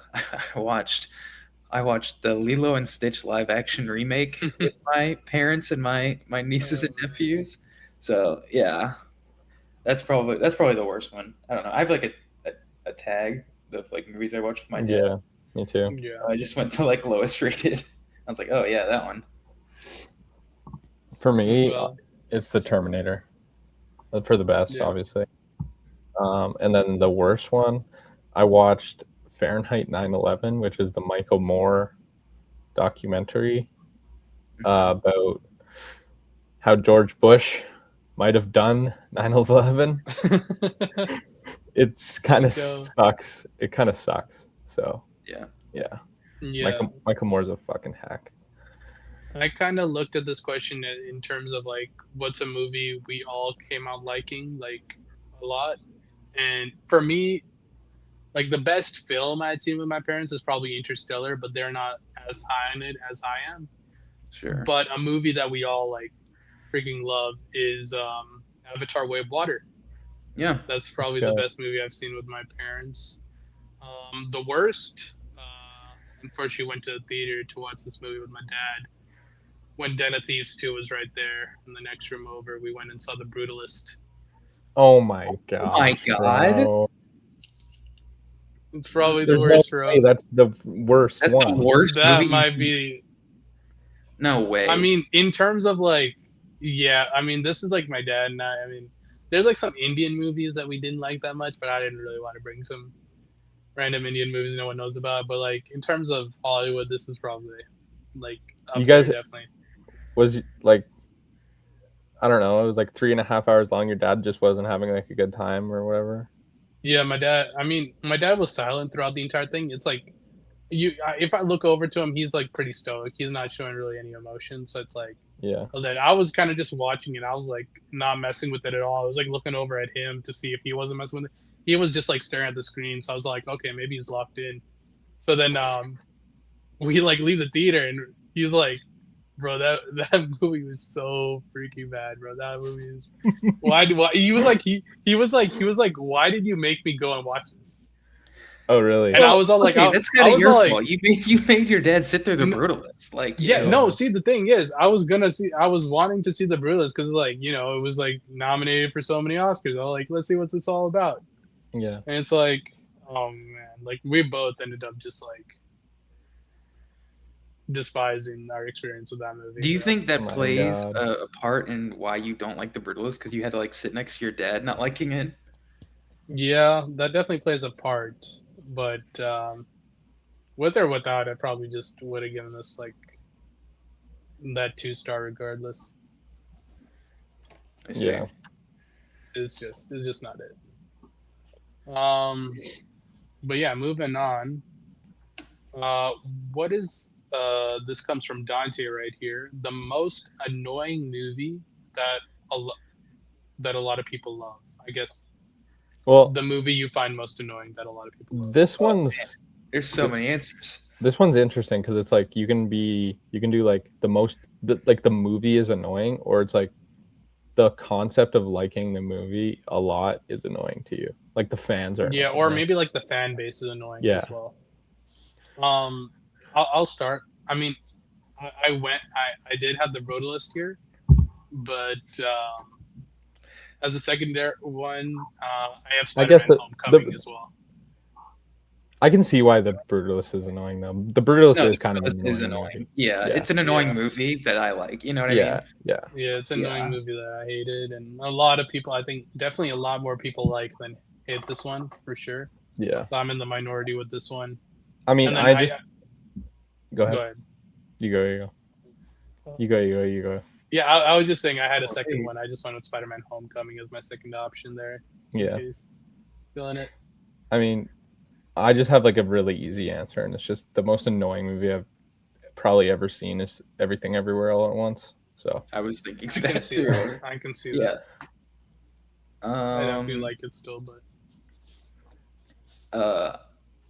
watched the Lilo and Stitch live action remake with my parents and my nieces and nephews. So yeah, that's probably the worst one. I don't know. I have like a tag of like movies I watched with my dad. Yeah, me too. Yeah. So I just went to like lowest rated. I was like, oh yeah, that one. For me, Well, it's The Terminator. For the best, Yeah. obviously. And then the worst one, I watched Fahrenheit 9/11, which is the Michael Moore documentary about how George Bush might have done 9/11. It's kind of Let's go. sucks. It kind of sucks. So Yeah. yeah, yeah. Michael Moore's a fucking hack. I kind of looked at this question in terms of like, what's a movie we all came out liking like a lot, and for me, like the best film I had seen with my parents is probably Interstellar, but they're not as high on it as I am. Sure. But a movie that we all like freaking love is Avatar: Way of Water. Yeah. That's probably Let's the go. best movie I've seen with my parents. The worst, unfortunately, went to the theater to watch this movie with my dad. When Den of Thieves 2 was right there in the next room over, we went and saw The Brutalist. Oh my god! my God. It's probably There's the no worst, way bro. that's the worst That's one. the worst That movie. might be. No way. I mean, in terms of like, yeah, I mean, this is like my dad and I mean, there's like some Indian movies that we didn't like that much, but I didn't really want to bring some random Indian movies no one knows about. But like, in terms of Hollywood, this is probably like up You guys- there, definitely. Was like, I don't know. It was like 3.5 hours long. Your dad just wasn't having like a good time or whatever. Yeah, my dad. I mean, my dad was silent throughout the entire thing. It's like if I look over to him, he's like pretty stoic. He's not showing really any emotion. So it's like Yeah. I was kind of just watching it. I was like not messing with it at all. I was like looking over at him to see if he wasn't messing with it. He was just like staring at the screen. So I was like, okay, maybe he's locked in. So then we like leave the theater, and he's like, bro, that movie was so freaking bad, bro. That movie is why he was like he was like, why did you make me go and watch this? Oh, really? And I Well, was all like, okay, that's I kind of was your all like, fault. You made your dad sit through The Brutalist, like yeah, no. Yeah. See, the thing is, I was wanting to see the Brutalist because like it was like nominated for so many Oscars. I was like, let's see what's this all about. Yeah. And it's like, oh man, like we both ended up just like despising our experience with that movie, Do you bro. think Oh that my plays God. a part in why you don't like The Brutalist? Because you had to like sit next to your dad not liking it. Yeah, that definitely plays a part. But with or without, I probably just would have given this like that 2-star regardless. I see. Yeah. It's just not it. But yeah, moving on. Uh, what is this comes from Dante right here. The most annoying movie that that a lot of people love. I guess Well, the movie you find most annoying that a lot of people love. this Oh, one's there's so many answers. this one's interesting because it's like you can do like like the movie is annoying, or it's like the concept of liking the movie a lot is annoying to you. Like the fans are Yeah, annoying. or Like, maybe like the fan base is annoying yeah. as well. I'll start. I mean, I did have the Rotalist here, but as a secondary one, I have I guess Spider-Man: Homecoming as well. I can see why the Brutalist is annoying though. The Brutalist No, is kind of this is annoying annoying. movie. Yeah, Yeah. it's an annoying Yeah. movie that I like. You know what I Yeah, mean? yeah, Yeah, it's an annoying Yeah. movie that I hated, and a lot of people, I think, definitely a lot more people like than hate this one for sure. yeah. So I'm in the minority with this one. I mean, And then I just go ahead. go ahead. You go. You go. Yeah, I was just saying I had a Oh, second hey. one. I just went with Spider-Man: Homecoming as my second option there. Yeah. Feeling it. I mean, I just have like a really easy answer, and it's just the most annoying movie I've probably ever seen is Everything Everywhere All at Once. So I was thinking I can that see too. that. I can see Yeah. that. I definitely like it still, but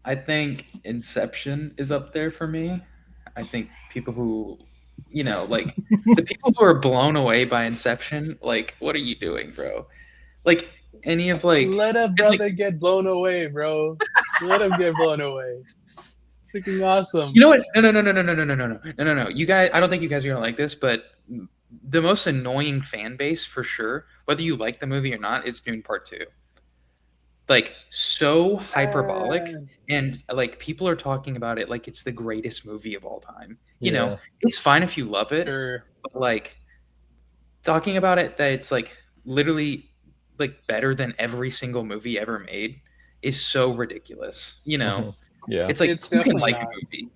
I think Inception is up there for me. I think people who, like the people who are blown away by Inception, like, what are you doing, bro? Like any of like, let a and, brother get blown away, bro. Let him get blown away. Freaking awesome. you know what? No. You guys, I don't think you guys are gonna like this, but the most annoying fan base for sure, whether you like the movie or not, is Dune Part Two. Like so hyperbolic, and like people are talking about it like it's the greatest movie of all time. yeah, It's fine if you love it, Sure. but like talking about it that it's like literally like better than every single movie ever made is so ridiculous. yeah, It's like It's who can definitely like not. a movie.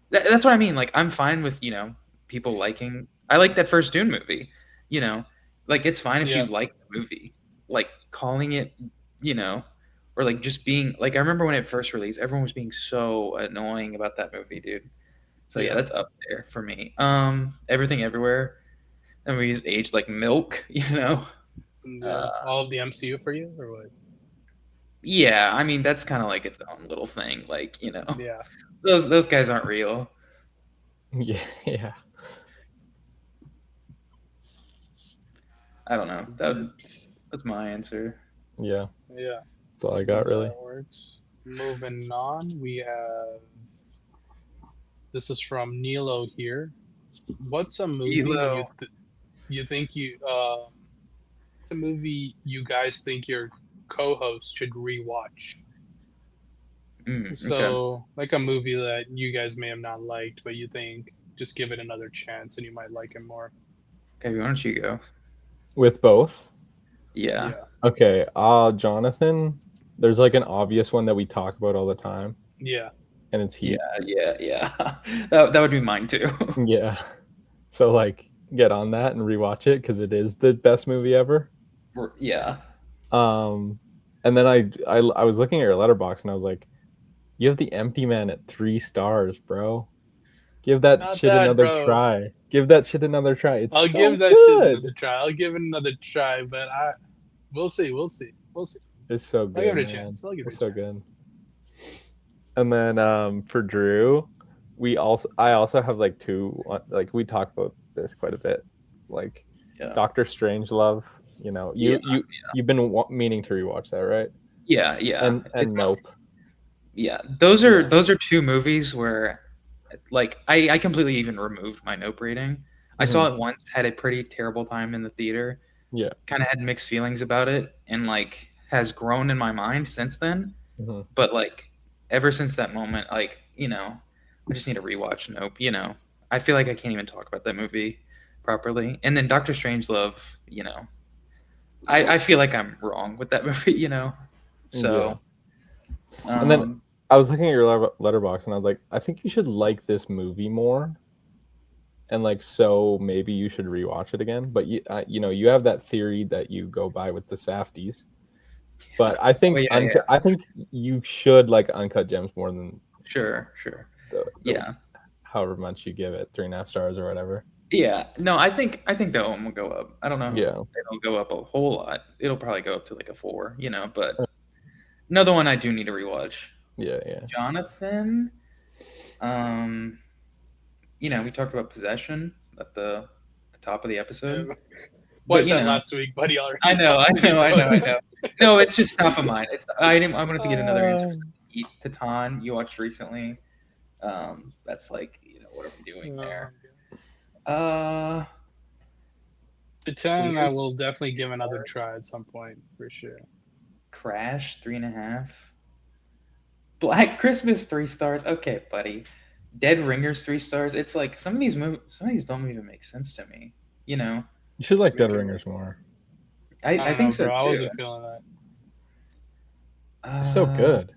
That's what I mean. Like I'm fine with people liking. I like that first Dune movie. Like it's fine if you Yeah. like the movie. Like calling it, you know, or like just being like I remember when it first released, everyone was being so annoying about that movie, dude. So yeah, Yeah. that's up there for me. Everything Everywhere. That movie's aged like milk. Yeah. All of the MCU for you, or what? Yeah, I mean that's kind of like its own little thing. Like Yeah. those guys aren't real. yeah. I don't know. That's my answer. Yeah. Yeah. That's all I got, really. That works. Moving on, we have. This is from Nilo here. What's a movie Nilo. you think you it's a movie you guys think your co-host should rewatch? Okay. So like a movie that you guys may have not liked, but you think just give it another chance and you might like it more. Okay, why don't you go? With both? Yeah. Okay. Jonathan, there's like an obvious one that we talk about all the time, Yeah. and it's Heat. Yeah. That would be mine too. Yeah. So like get on that and rewatch it because it is the best movie ever. Yeah. And then I was looking at your letterbox and I was like, you have The Empty Man at 3 stars, bro. Give that Not shit that, another bro. try. Give that shit another try. It's I'll so give that good. shit another try. I'll give it another try, but we'll see. It's so good. I'll give it a man. chance. I'll give it It's a so chance. good. And then for Drew, I also have like two, like we talk about this quite a bit, like Yeah. Doctor Strangelove. You know, Yeah. you've been meaning to rewatch that, right? Yeah. Yeah. And Nope. Yeah. Yeah. Those are two movies where, like, I completely even removed my Nope rating. I Mhm. saw it once, had a pretty terrible time in the theater. Yeah. Kind of had mixed feelings about it, and like has grown in my mind since then. Mhm. But like ever since that moment, like I just need to rewatch Nope. I feel like I can't even talk about that movie properly. And then Doctor Strangelove, I feel like I'm wrong with that movie. Yeah. So And then um, I was looking at your letterbox, and I was like, I think you should like this movie more, and like so maybe you should rewatch it again. But you have that theory that you go by with the Safties. But I oh think yeah, yeah, I think you should like Uncut Gems more than sure, the yeah, however much you give it, 3.5 stars or whatever. yeah. No, I think that one will go up. I don't know. Yeah. It'll go up a whole lot. It'll probably go up to like a 4. But another one I do need to rewatch. Yeah, yeah. Jonathan. Um, we talked about Possession at the top of the Yeah. episode, but Watched that last week, buddy. I Already know, I busted know, I know, I into know. No, it's just top of mind. I wanted to get another answer Uh, for Titan you watched recently. That's like, what are we doing it. there? Uh, The 10, I Weird will definitely give another Star, try at some point for sure. Crash 3.5, Black Christmas 3 stars. Okay, buddy. Dead Ringers 3 stars. It's like some of these don't even make sense to me. You know, you should like Dead Make it Ringers work. more. I I don't think know, so bro. I too. wasn't feeling that. It's so Uh, good.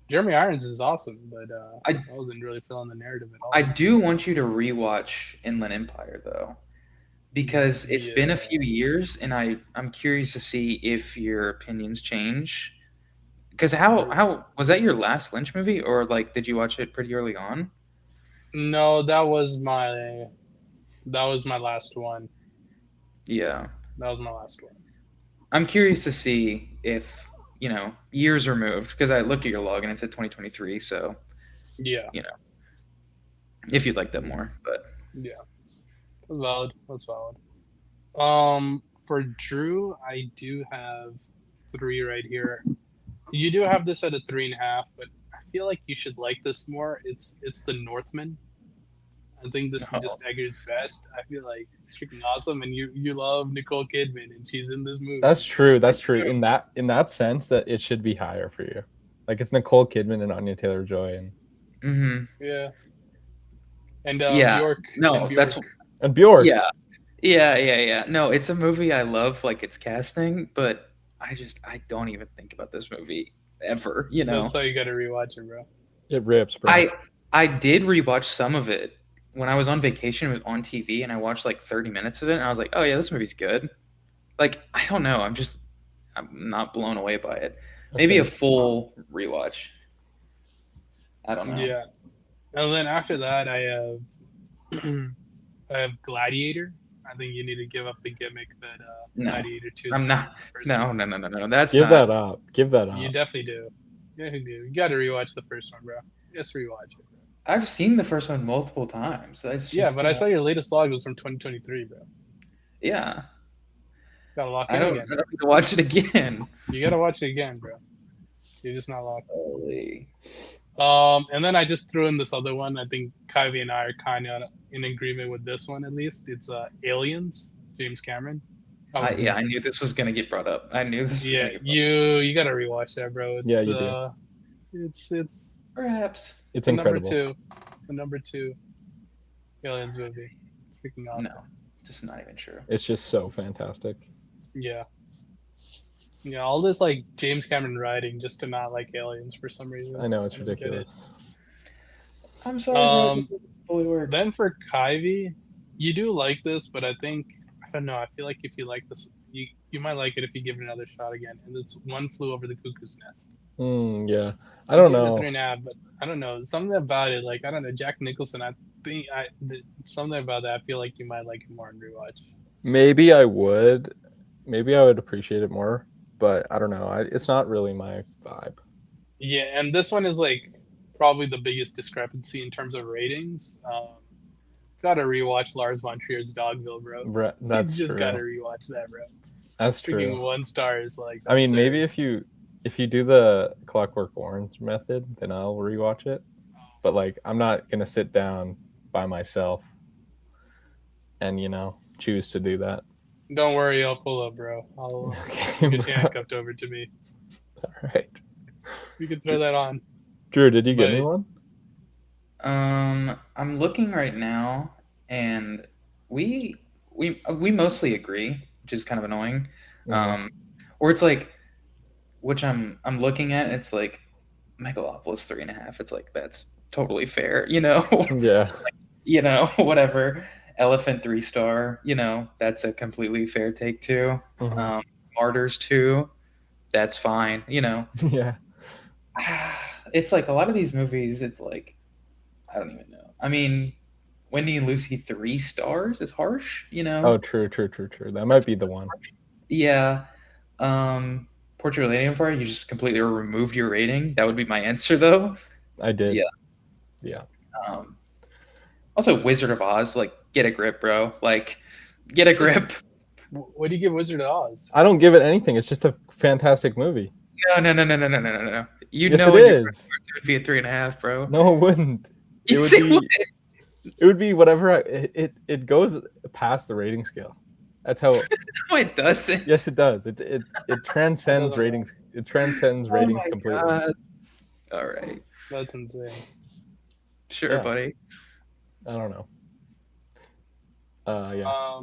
Jeremy Irons is awesome, but I I wasn't really feeling the narrative at I all. do want you to rewatch Inland Empire though, because it's been a Yeah. few years, and I'm curious to see if your opinions change. Because how was that your last Lynch movie, or like did you watch it pretty early on? No, that was my last one. Yeah, That was my last one. I'm curious to see if years removed, because I looked at your log and it said 2023. So Yeah. if you'd like that more, but Yeah. That's valid. That's valid. For Drew, I do have 3 right here. You do have this at a 3.5, but I feel like you should like this more. It's the Northman. I think this is no, just Eggers' best. I feel like it's freaking awesome, and you love Nicole Kidman, and she's in this movie. That's true. I That's true. do. In that sense, that it should be higher for you. Like it's Nicole Kidman and Anya Taylor Joy Mm-hmm. Yeah, and Yeah, Bjork and no, Bjork. and Bjork. yeah, yeah. No, it's a movie I love, like its casting, but I don't even think about this movie ever. That's why you got to rewatch it, bro. It rips, bro. I did rewatch some of it when I was on vacation. It was on TV, and I watched like 30 minutes of it, and I was like, oh yeah, this movie's good. Like I don't know, I'm not blown away by it. Maybe a Okay. full rewatch. I don't know. Yeah, and then after that, I have I have Gladiator. I think you need to give up the gimmick that No, Gladiator 2 is I'm better than not. the first No, one. no. That's Give not. that up. Give that up. You definitely do. Yeah, you do. You got to rewatch the first one, bro. Just rewatch it. I've seen the first one multiple times. That's just, Yeah, but I saw your latest log was from 2023, bro. Yeah, Gotta lock I in don't again. need to watch it again. You gotta watch it again, bro. You're just not locked. Holy. And then I just threw in this other one. I think Kuyve and I are kind of in agreement with this one at least. It's Aliens, James Cameron. Oh, Yeah, I knew this was gonna get brought up. I knew this was yeah, gonna get brought up. you gotta rewatch that, bro. It's Yeah, you do. it's Perhaps. It's the number incredible. 2. The number 2 Aliens movie. Freaking awesome. No, just not even true. It's just so fantastic. Yeah. Yeah, all this like James Cameron writing just to not like Aliens for some reason. I know it's I don't get it. ridiculous. I'm sorry, bro. Um, This doesn't fully work. Then for Kuyve, you do like this, but I don't know. I feel like if you like this, you might like it if you give it another shot again. And it's One Flew Over the Cuckoo's Nest. Yeah. I don't Give it a know. 3.5, but I don't know. Something about it, like I don't know, Jack Nicholson. Something about that. I feel like you might like it more in rewatch. Maybe I would. Maybe I would appreciate it more, but I don't know. It's not really my vibe. Yeah, and this one is like probably the biggest discrepancy in terms of ratings. Gotta rewatch Lars von Trier's Dogville, bro. You That's just gotta true. rewatch that, bro. That's Freaking true. 1 star is like I mean, absurd. maybe if you do the Clockwork Orange method, then I'll rewatch it. But like, I'm not gonna sit down by myself and choose to do that. Don't worry, I'll pull up, bro. I'll Okay, get you bro. handcuffed over to me. All right. We can throw that on. Drew, did you get But me one? I'm looking right now, and we mostly agree, which is kind of annoying. Um, or it's like, which I'm looking at, it's like Megalopolis 3.5. It's like that's totally fair, Yeah. whatever. Elephant 3 star, that's a completely fair take too. Mhm. Martyrs 2, that's fine, Yeah. It's like a lot of these movies, it's like I don't even know. I mean, Wendy and Lucy 3 stars is harsh, Oh, true. That might be the one. Yeah. Portrait of a Lady on Fire, you just completely removed your rating. That would be my answer though. I did. Yeah. Yeah. Um, Also Wizard of Oz, like get a grip, bro. Like get a grip. what do you give Wizard of Oz? I don't give it anything. It's just a fantastic movie. No. Yes, it In your is. heart it would be a 3.5, bro. No, it wouldn't. It Yes, would it be. would. It would be whatever. It goes past the rating scale. That's how. No, it doesn't. Yes, it does. It transcends doesn't ratings. It transcends Oh ratings my completely. God. All right. That's insane. Sure, Yeah. buddy. I don't know. Yeah.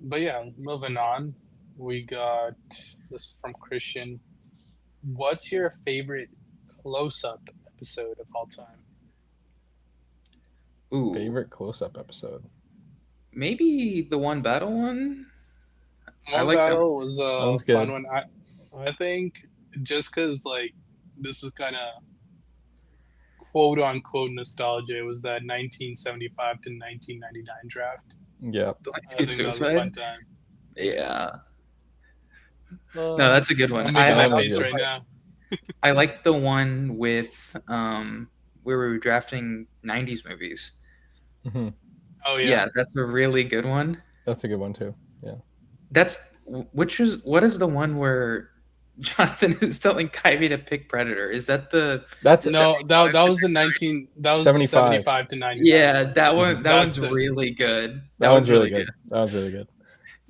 But yeah, moving on. We got this from Christian. What's your favorite close-up episode of all time? Ooh. Favorite close-up episode. Maybe the One Battle one? I One like that. Battle was a One's fun good. one. I think just because like this is kind of quote unquote nostalgia. It was that 1975 to 1999 draft. Yeah. The I Landscape think that was a fun Suicide? time. Yeah. No, that's a good one. I'm making that that was face good. right now. I like the one with where we were drafting 90s movies. Hmm. Oh Yeah, yeah. that's a really good one. That's a good one too. Yeah. What is the one where Jonathan is telling Kuyve to pick Predator? Is that That's No, that was the 75. 75 to 99. Yeah, that one That's one's really good. That one's really good. That one's really good.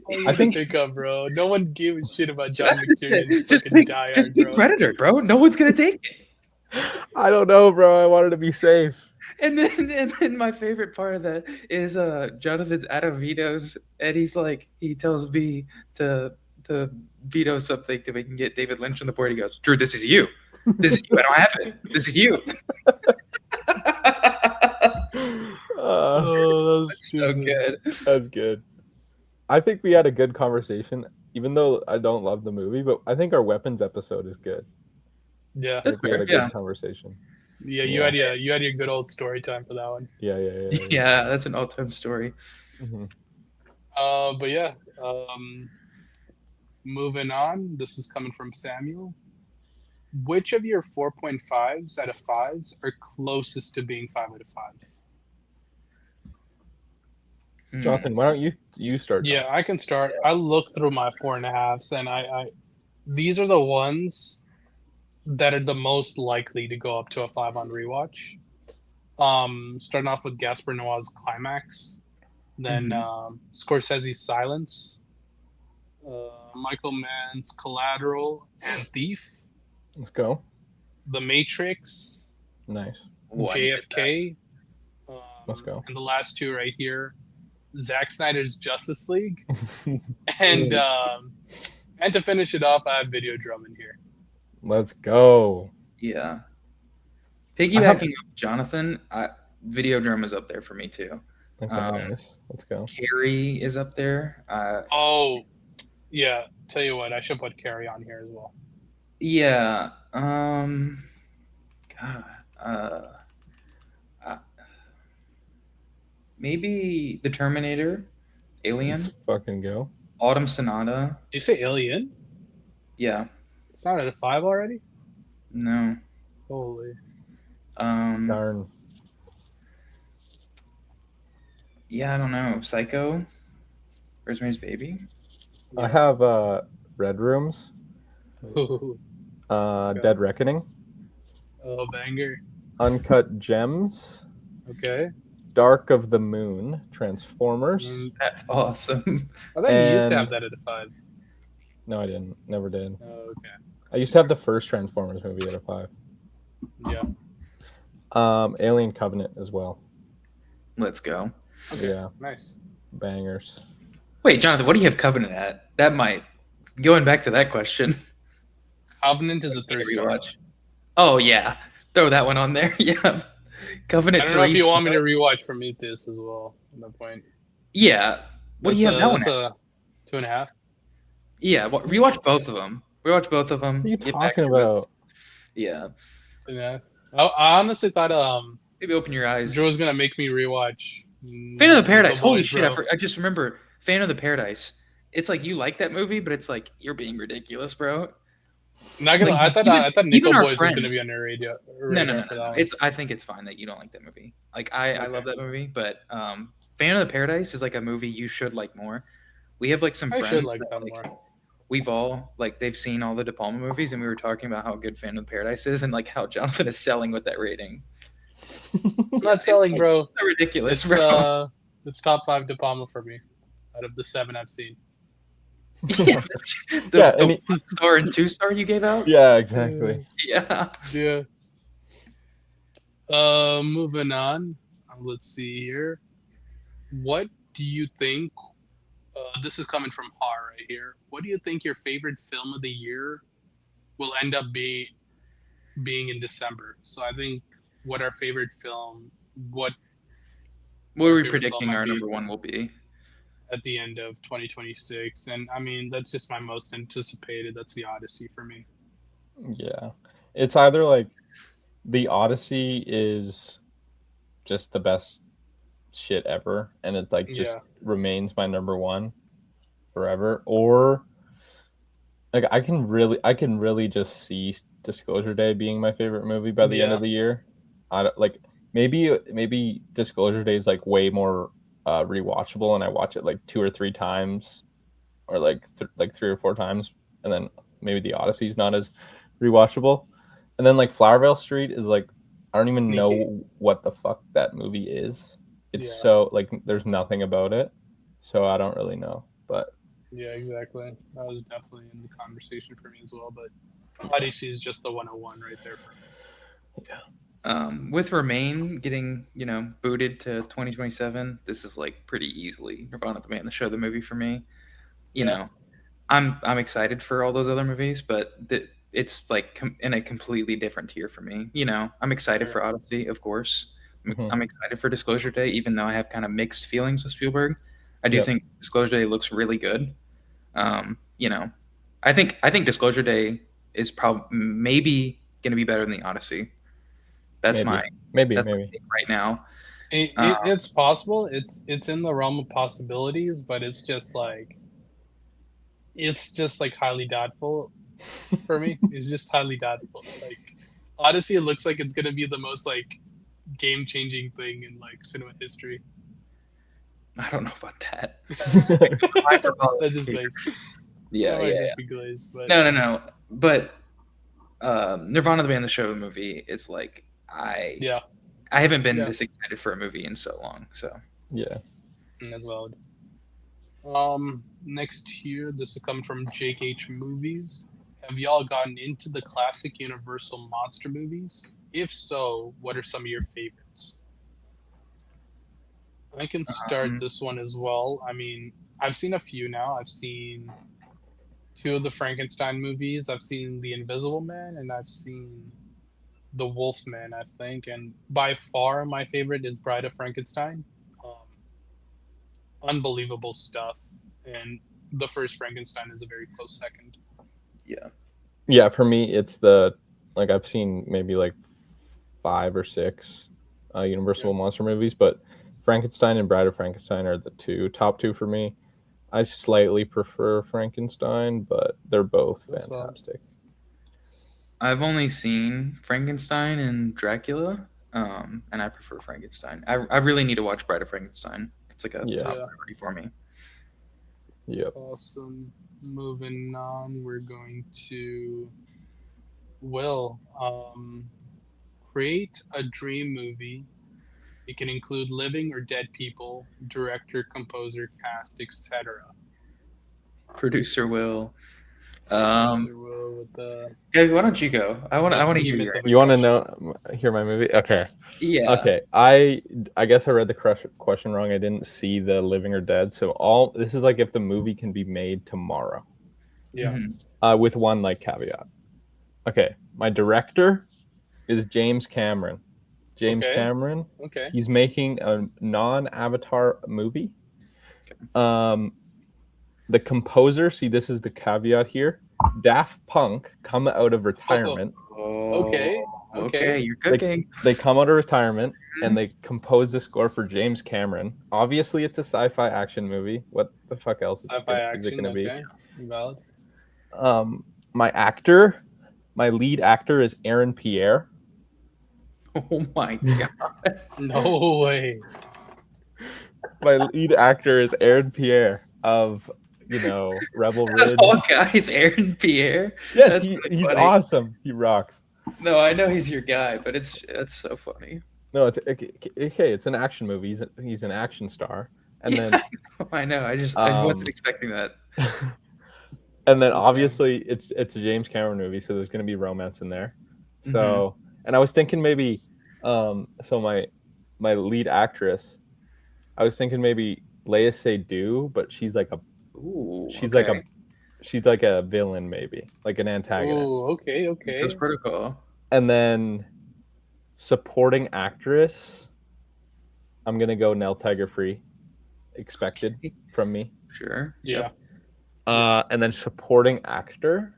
I think- think pick up, bro. No one gave a shit about John McTiernan's just fucking pick, Die just Hard, pick bro. Predator, bro. No one's gonna take it. I don't know, bro. I wanted to be safe. And then my favorite part of that is Jonathan's out of vetoes, and he tells V to veto something to make him get David Lynch on the board. He goes, Drew, this is you. This is you. I don't have it. This is you. Oh, that's So good. That's good. I think we had a good conversation, even though I don't love the movie, but I think our weapons episode is good. Yeah. I That's think we had a fair, good yeah. conversation. Yeah, you had your good old story time for that one. Yeah. Yeah, that's an all-time story. Mhm. But yeah, moving on. This is coming from Samuel. Which of your 4.5s out of 5s are closest to being 5 out of 5? Jonathan, why don't you start? Yeah, I can start. I looked through my 4.5s, and I these are the ones that are the most likely to go up to a 5 on rewatch. Starting off with Gaspar Noé's Climax, then Scorsese's Silence, Michael Mann's Collateral and Thief, Let's go. The Matrix, Nice. JFK, Let's go. and the last two right here, Zack Snyder's Justice League, and to finish it off, I have Videodrome in here. Let's go. Yeah. Piggybacking off Jonathan, Videodrome is up there for me too. Okay, nice. Let's go. Carrie is up there. Oh, yeah. Tell you what, I should put Carrie on here as well. Yeah. Maybe The Terminator, Alien, Let's fucking go. Autumn Sonata. Did you say Alien? Yeah. It's not at a 5 already? No. Holy. Darn. Yeah, I don't know. Psycho, Rosemary's Baby. I Yeah. have Red Rooms, Oh, Dead Reckoning, banger. Uncut Gems, Okay. Dark of the Moon, Transformers, Mm, That's awesome. I thought you used to have and that at a 5. no, I didn't. Never did. Oh, okay. I used to have the first Transformers movie at a 5. Yeah. Alien Covenant as well. Let's go. Okay. Yeah, Nice. bangers. Wait, Jonathan, what do you have Covenant at? That might going back to that question. Covenant is a Like, 3-star. rewatch. Oh yeah, throw that one on there. Yeah, I Covenant don't know if three. you want me to rewatch Prometheus as well. At that point, Yeah. What do you have that one that's at? a 2.5. Yeah, rewatch both of them. Rewatch both of them. What are you Get back talking to it. about? Yeah. Yeah. I honestly thought Maybe open your eyes. Drew was gonna make me rewatch Fan of the Paradise. Nickel Holy Boys, shit! bro. I just remember Fan of the Paradise. It's like you like that movie, but it's like you're being ridiculous, bro. Not gonna. Like, I thought even Nickel our Boys was gonna friends. be on your No, radar for that one. It's. I think it's fine that you don't like that movie. Like I love that movie, but Fan of the Paradise is like a movie you should like more. We have like some I should friends like that that like more. we've all like they've seen all the De Palma movies, and we were talking about how good Fan of the Paradise is, and like how Jonathan is selling with that rating. I'm not selling, bro. It's so ridiculous, It's bro. it's top 5 De Palma for me out of the 7 I've seen. Yeah, Yeah, the and 1-star and 2-star you gave out. Yeah, exactly. Yeah. Yeah. Moving on. Let's see here. What do you think? This is coming from Har right here. What do you think your favorite film of the year will end up being in December? So I think what our favorite film, what What are our we favorite film predicting might our be number one will be? at the end of 2026, and I mean that's just my most anticipated. That's the Odyssey for me. Yeah. It's either like the Odyssey is just the best shit ever and it like just Yeah. remains my number one forever, or like I can really just see Disclosure Day being my favorite movie by the end Yeah. of the year. I don't, like maybe Disclosure Day is like way more rewatchable and I watch it like 2 or 3 times or like 3 or 4 times, and then maybe the Odyssey is not as rewatchable. And then like Flowervale Street is like I don't even Sneaky. know what the fuck that movie is. It's Yeah. so like there's nothing about it, so I don't really know. But Yeah, exactly. That was definitely in the conversation for me as well. But Odyssey is just the 101 right there for me. With Remain getting, booted to 2027, this is like pretty easily Nirvana the Man, the show, the movie for me. You Yeah. know, I'm excited for all those other movies, but it's like in a completely different tier for me. I'm excited Sure. for Odyssey, of course. Mhm. I'm excited for Disclosure Day, even though I have kind of mixed feelings with Spielberg. I do Yep. think Disclosure Day looks really good. You know, I think Disclosure Day is probably maybe going to be better than the Odyssey. That's my maybe take right now. It's possible. It's in the realm of possibilities, but it's just like highly doubtful for me. It's just highly doubtful. Like Odyssey, it looks like it's gonna be the most like game changing thing in like cinema history. I don't know about that. That's just glazed. Yeah, That might yeah. just be glazed, but No. But Nirvana the Band, the show, the movie, it's like I yeah, haven't been Yeah. this excited for a movie in so long. So Yeah. that's valid. Next here, this is coming from Jake H Movies. Have y'all gotten into the classic Universal monster movies? If so, what are some of your favorites? I can start this one as well. I mean, I've seen a few now. I've seen 2 of the Frankenstein movies. I've seen The Invisible Man and I've seen The Wolf Man, I think. And by far, my favorite is Bride of Frankenstein. Unbelievable stuff. And the first Frankenstein is a very close second. Yeah, for me it's the like I've seen maybe like 5 or 6 Universal monster movies, but Frankenstein and Bride of Frankenstein are the top two for me. I slightly prefer Frankenstein, but they're both That's fantastic. I've only seen Frankenstein and Dracula, and I prefer Frankenstein. I really need to watch Bride of Frankenstein. It's like a Yeah. top Yeah. priority for me. Yep. Awesome. Moving on, we're going to Will. Create a dream movie. It can include living or dead people, director, composer, cast, etc. Producer Will. Um, Producer Will with Gabe, why don't you go? I the want to hear behemoth your of a You want to question. know? Hear my movie? Okay. Yeah. Okay. I guess I read the question wrong. I didn't see the living or dead. So all this is like if the movie can be made tomorrow. Yeah. Mhm. With one like caveat. Okay. My director is James Cameron. James Okay. Cameron. Okay. He's making a non-Avatar movie. The composer, see, this is the caveat here. Daft Punk come out of retirement. Okay. Oh, Okay. okay. You're They, cooking. they come out of retirement and they compose the score for James Cameron. Obviously, it's a sci-fi action movie. What the fuck else Sci-fi is it action. going to be? Okay. Valid. My lead actor is Aaron Pierre. Oh my god. No way. My lead actor is Aaron Pierre of, Rebel Ridge. Oh, guys, Aaron Pierre. Yes, That's really he's funny. awesome. He rocks. No, I know he's your guy, but that's so funny. No, it's okay. It's an action movie. He's an action star, and Yeah, then I know. I wasn't um, expecting that. and then That's insane. obviously it's a James Cameron movie, so there's going to be romance in there. Mhm. So, and I was thinking maybe, so my lead actress, I was thinking maybe Lea Seydoux, but she's like Ooh, she's okay. like a villain, maybe like an antagonist. Oh, okay. Okay. Ghost Protocol. And then supporting actress, I'm gonna go Nell Tiger Free, expected from me. Sure. Yeah. Yep. And then supporting actor,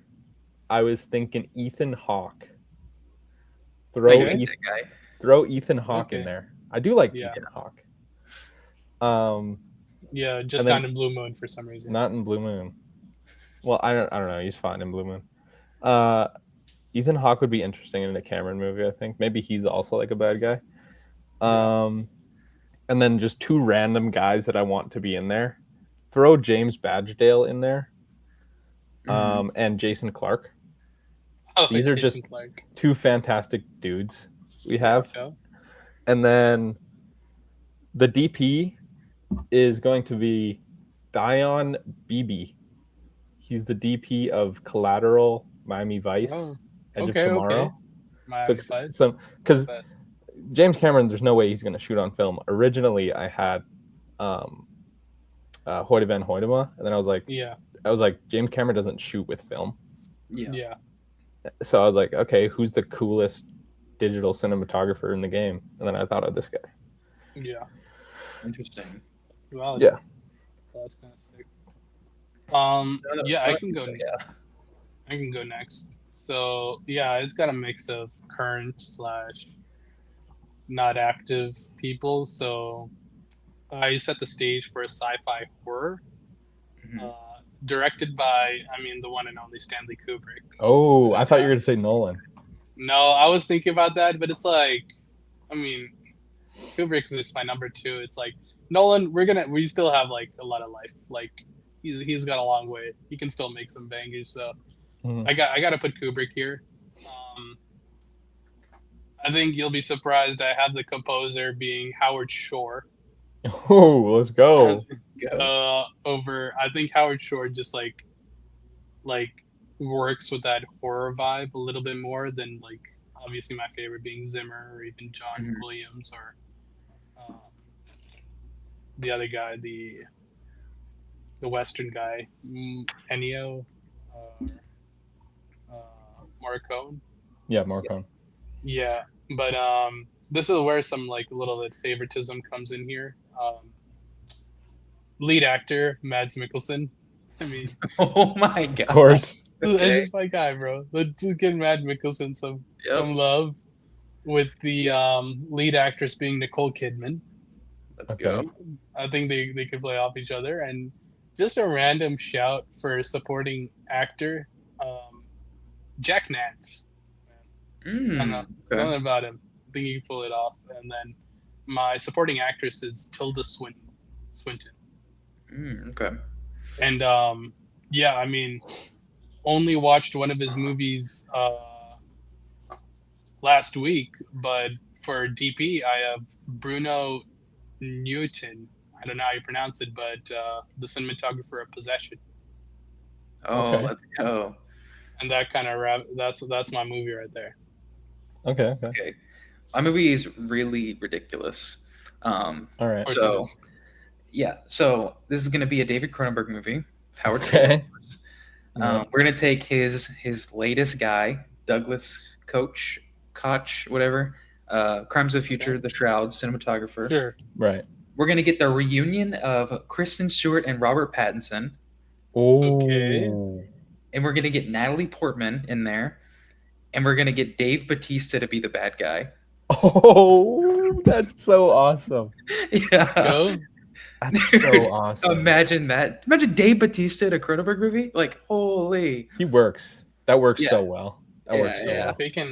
I was thinking Ethan Hawke. Throw Okay. Ethan, That guy. throw Ethan Hawke in Okay. there. I do like Yeah. Ethan Hawke. Um, Yeah. Just then- not in Blue Moon for some reason. not in Blue Moon. Well, I don't know. He's fine in Blue Moon. Ethan Hawke would be interesting in a Cameron movie. I think maybe he's also like a bad guy. And then just two random guys that I want to be in there. Throw James Badgedale in there. Mhm. And Jason Clarke. Oh, These are Jason just Clarke. two fantastic dudes we have. Yeah. And then the DP is going to be Dion Beebe. He's the DP of Collateral, Miami Vice, Oh, Edge okay, of Tomorrow. okay. Miami Vice. Because But- James Cameron, there's no way he's going to shoot on film. Originally, I had Hoyte van Hoytema, and then I was like, Yeah. James Cameron doesn't shoot with film. Yeah. Yeah. So I was like, okay, who's the coolest digital cinematographer in the game? And then I thought of this guy. Yeah. Interesting. Well, Yeah. that's kind of sick. No, Yeah, I can go. Yeah. I can go next. So yeah, it's got a mix of current slash not active people. So I set the stage for a sci-fi horror, Mhm. directed by, I mean, the one and only Stanley Kubrick. Oh, I thought you were going to say Nolan. No, I was thinking about that, but it's like, I mean, Kubrick is my number two. It's like Nolan, we still have like a lot of life. Like he's got a long way. He can still make some bangers. So Mhm. I got to put Kubrick here. I think you'll be surprised. I have the composer being Howard Shore. Oh, let's go. Go. I think Howard Shore just like works with that horror vibe a little bit more than like obviously my favorite being Zimmer or even John Mhm. Williams or the other guy, the Western guy, Ennio Morricone. Yeah, Morricone. Yeah, but this is where some like little bit favoritism comes in here. Lead actor Mads Mikkelsen. I mean, Oh my god. Of course. that's Okay. just my guy, bro. Let's just give Mads Mikkelsen some Yep. love. With the lead actress being Nicole Kidman. Let's Okay. go. I think they could play off each other. And just a random shout for supporting actor, Jack Nance. I don't know, Okay. something about him. I think he can pull it off. And then my supporting actress is Tilda Swinton. Okay. And yeah, I mean, only watched one of his movies last week, but for DP, I have Bruno Newton. I don't know how you pronounce it, but the cinematographer of Possession, Oh, Okay. let's go. and that kind of that's my movie right there. Okay. Okay. Okay. My movie is really ridiculous. Um, All Of right. course it so is. yeah, so this is going to be a David Cronenberg movie. Howard Shore, of Okay. course. Yeah. We're going to take his latest guy, Douglas Koch, whatever. Crimes of the Okay. Future, The Shroud, cinematographer. Sure. Right. We're going to get the reunion of Kristen Stewart and Robert Pattinson, Okay. Oh. and we're going to get Natalie Portman in there, and we're going to get Dave Bautista to be the bad guy. Oh, that's so awesome. Let's Yeah. go. That's so awesome. Imagine that. Imagine Dave Bautista in a Cronenberg movie. Like, holy. He works. That works Yeah. so well. That works Yeah, so yeah. Yeah, well.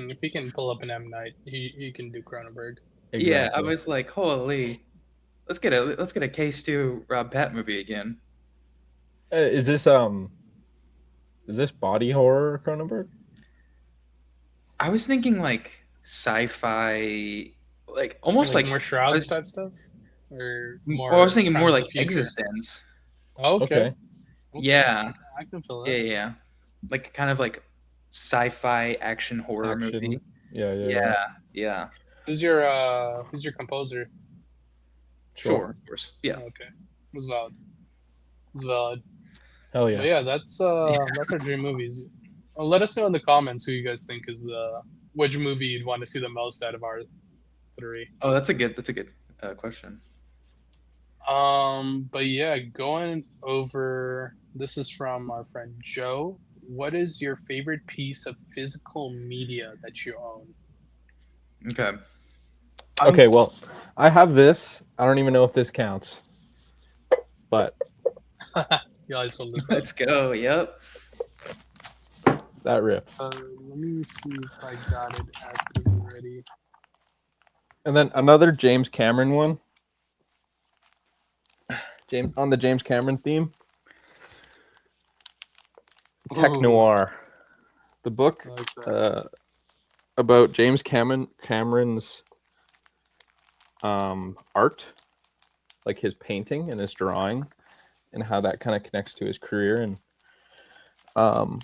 if he can pull up an M Night, he can do Cronenberg. Yeah, I Exactly. was like, holy. Let's get a Case 2 Rob Pat movie again. Is this body horror Cronenberg? I was thinking like sci-fi, like almost Like like more I Shrouds was, type stuff, or or I was more thinking more Crimes of like the Future. Existence. Okay, Okay. okay, Yeah, I can feel yeah, that. yeah. Like kind of like sci-fi action horror movie. Action. Yeah, yeah, yeah. Yeah, yeah. Who's your composer? Sure. Sure, of course. Yeah. Okay, was valid. Was valid. Hell But yeah. yeah, that's our dream movies. Let us know in the comments who you guys think is the which movie you'd want to see the most out of our three. Oh, that's a good question. But yeah, going over this is from our friend Joe. What is your favorite piece of physical media that you own? Okay. I'm Okay, well, I have this. I don't even know if this counts, but Yeah, I told this up. let's go. Yep. that rips. Let me see if I got it active and ready. And then another James Cameron one. James on the James Cameron theme. Tech Ooh, Noir. The book I like that. about James Cameron's art, like his painting and his drawing, and how that kind of connects to his career, and um,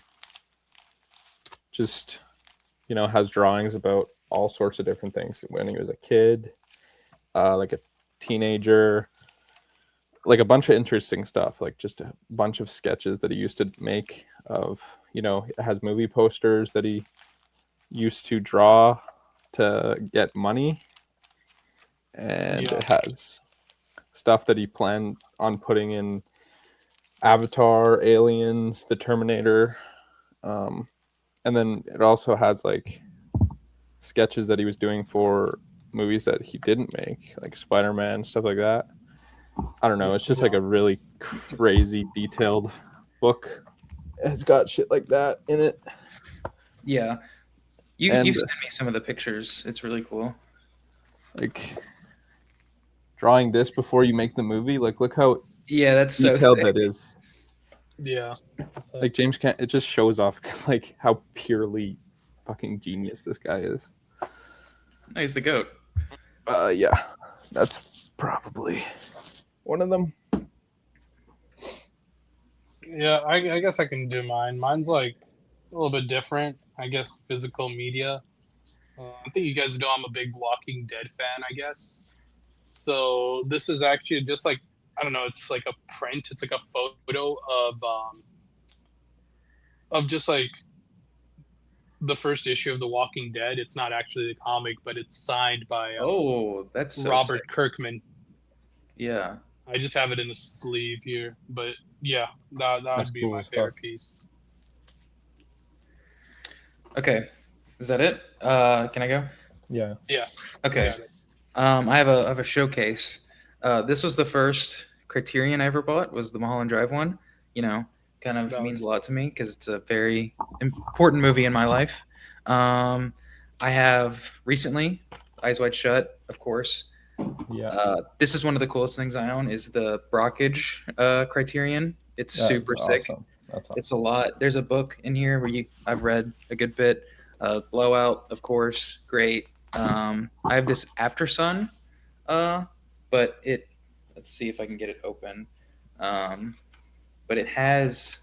just has drawings about all sorts of different things when he was a kid, like a teenager, like a bunch of interesting stuff, like just a bunch of sketches that he used to make of, it has movie posters that he used to draw to get money, and Yeah, it has stuff that he planned on putting in Avatar, Aliens, The Terminator, and then it also has like sketches that he was doing for movies that he didn't make, like Spider-Man, stuff like that. I don't know. It's just like a really crazy detailed book. It's got shit like that in it. Yeah. You And sent me some of the pictures. It's really cool. like drawing this before you make the movie, like look how Yeah, that's so detailed sick. that is. yeah. Like James Can it just shows off like how purely fucking genius this guy is. No, he's the goat. Yeah. That's probably one of them. Yeah, I guess I can do mine. Mine's like a little bit different. I guess physical media. I think you guys know I'm a big Walking Dead fan, I guess. So this is actually just like I don't know. It's like a print. It's like a photo of just like the first issue of The Walking Dead. It's not actually the comic, but it's signed by Oh, that's so Robert sick. Kirkman. Yeah. I just have it in a sleeve here, but yeah, that That's would be cool my as fuck. favorite piece. Okay. Is that it? Can I go? Yeah. Yeah. Okay. Got it. I have a showcase. This was the first Criterion I ever bought. Was the Mulholland Drive one. Kind of Valid. means a lot to me because it's a very important movie in my life. Um, I have recently Eyes Wide Shut, of course. Yeah, This is one of the coolest things I own is the Brockage Criterion. It's that's super sick. awesome. That's It's a awesome. lot. There's a book in here where I've read a good bit. Blowout, of course, great. I have this After Sun, uh, but it. Let's see if I can get it open. Um, but it has,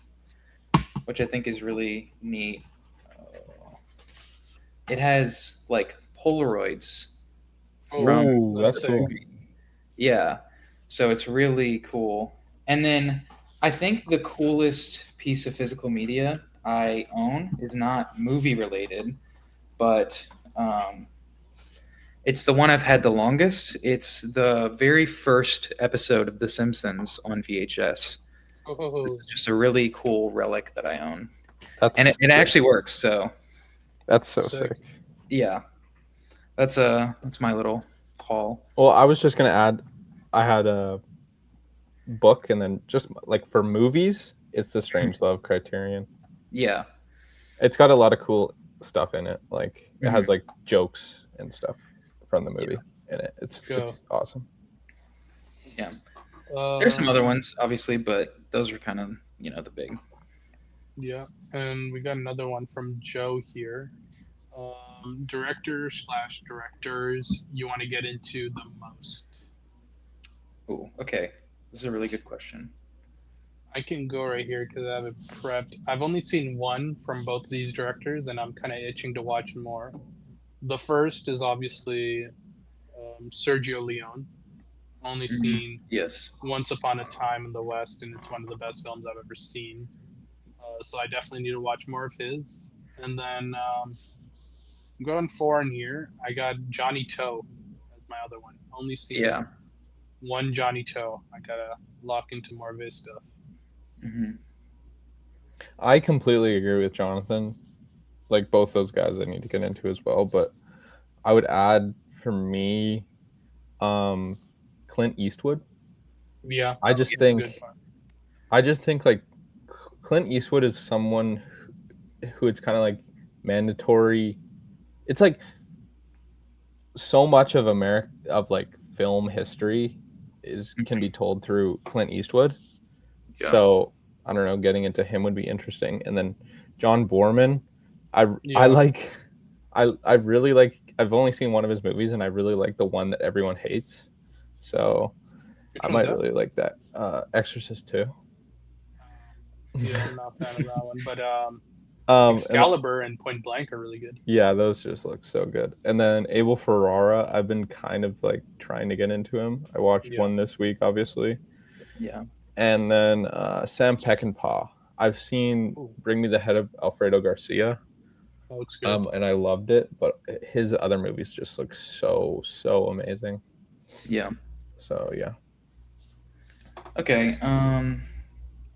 which I think is really neat. It has like Polaroids Oh, from Ooh, that's that's the sick. cool. movie. Yeah, so it's really cool. And then I think the coolest piece of physical media I own is not movie related, but um, it's the one I've had the longest. It's the very first episode of The Simpsons on VHS. This Oh, is just a really cool relic that I own, and it, That's it sick. actually works. So That's so sick. sick. yeah, that's my little haul. Well, I was just gonna add, I had a book, and then just like for movies, it's the Strange Love Criterion. Yeah. It's got a lot of cool stuff in it. Like it has Mhm. like jokes and stuff from the Yeah. movie in it. Let's It's go. it's awesome. Yeah. There's some other Um, ones, obviously, but those are kind of the big. yeah, and we got another one from Joe here. Director slash directors you want to get into the most? Ooh, okay. This is a really good question. I can go right here because I have it prepped. I've only seen one from both of these directors, and I'm kind of itching to watch more. The first is obviously Sergio Leone. Only Hmm. seen Yes. Once Upon a Time in the West, and it's one of the best films I've ever seen. So I definitely need to watch more of his. And then going foreign here, I got Johnny Toe as my other one. Only seen Yeah. one Johnny Toe. I gotta lock into more of his stuff. Hmm. I completely agree with Jonathan. Like both those guys, I need to get into as well. But I would add for me, um, Clint Eastwood. Yeah, I just that's a good think, one. I just think like Clint Eastwood is someone who it's kind of like mandatory. It's like so much of America of like film history is can be told through Clint Eastwood. Yeah. So I don't know, getting into him would be interesting. And then John Borman, I Yeah, like I really like. I've only seen one of his movies, and I really like the one that everyone hates. So which I one's might that? really like that. Exorcist too. Yeah, I'm not a fan of that one, but And Excalibur and Point Blank are really good. yeah, those just look so good. And then Abel Ferrara, I've been kind of like trying to get into him. I watched Yeah, one this week, obviously. Yeah. And then Sam Peckinpah. I've seen ooh, Bring Me the Head of Alfredo Garcia, that looks good. and I loved it. But his other movies just look so amazing. Yeah. So yeah, Okay.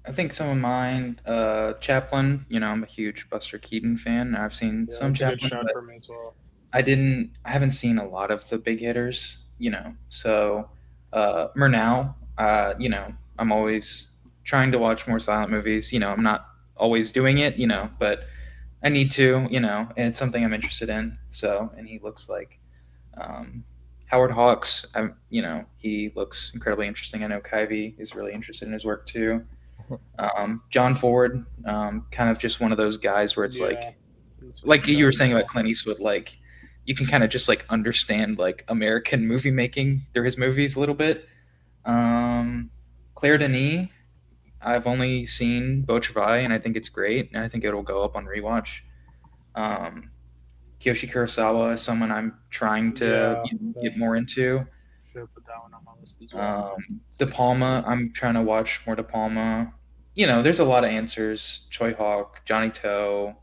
I think some of mine, Chaplin. I'm a huge Buster Keaton fan. I've seen Yeah, some that's a good Chaplin, shot but for me as well. I haven't seen a lot of the big hitters. So Murnau. I'm always trying to watch more silent movies. I'm not always doing it. But I need to. And it's something I'm interested in. So, and he looks like um, Howard Hawks. He looks incredibly interesting. I know Kuyve is really interested in his work too. John Ford, kind of just one of those guys where it's Yeah, that's a good like you shot were as saying about well. Clint Eastwood, like you can kind of just like understand like American movie making through his movies a little bit. Um, Claire Denis, I've only seen Beau Travail, and I think it's great, and I think it'll go up on rewatch. Um, Kiyoshi Kurosawa is someone I'm trying to Yeah, get more into. should have put that one on my list as well. De Good shot. Palma, I'm trying to watch more De Palma. There's a lot of answers. Choi Hawk, Johnny Toe.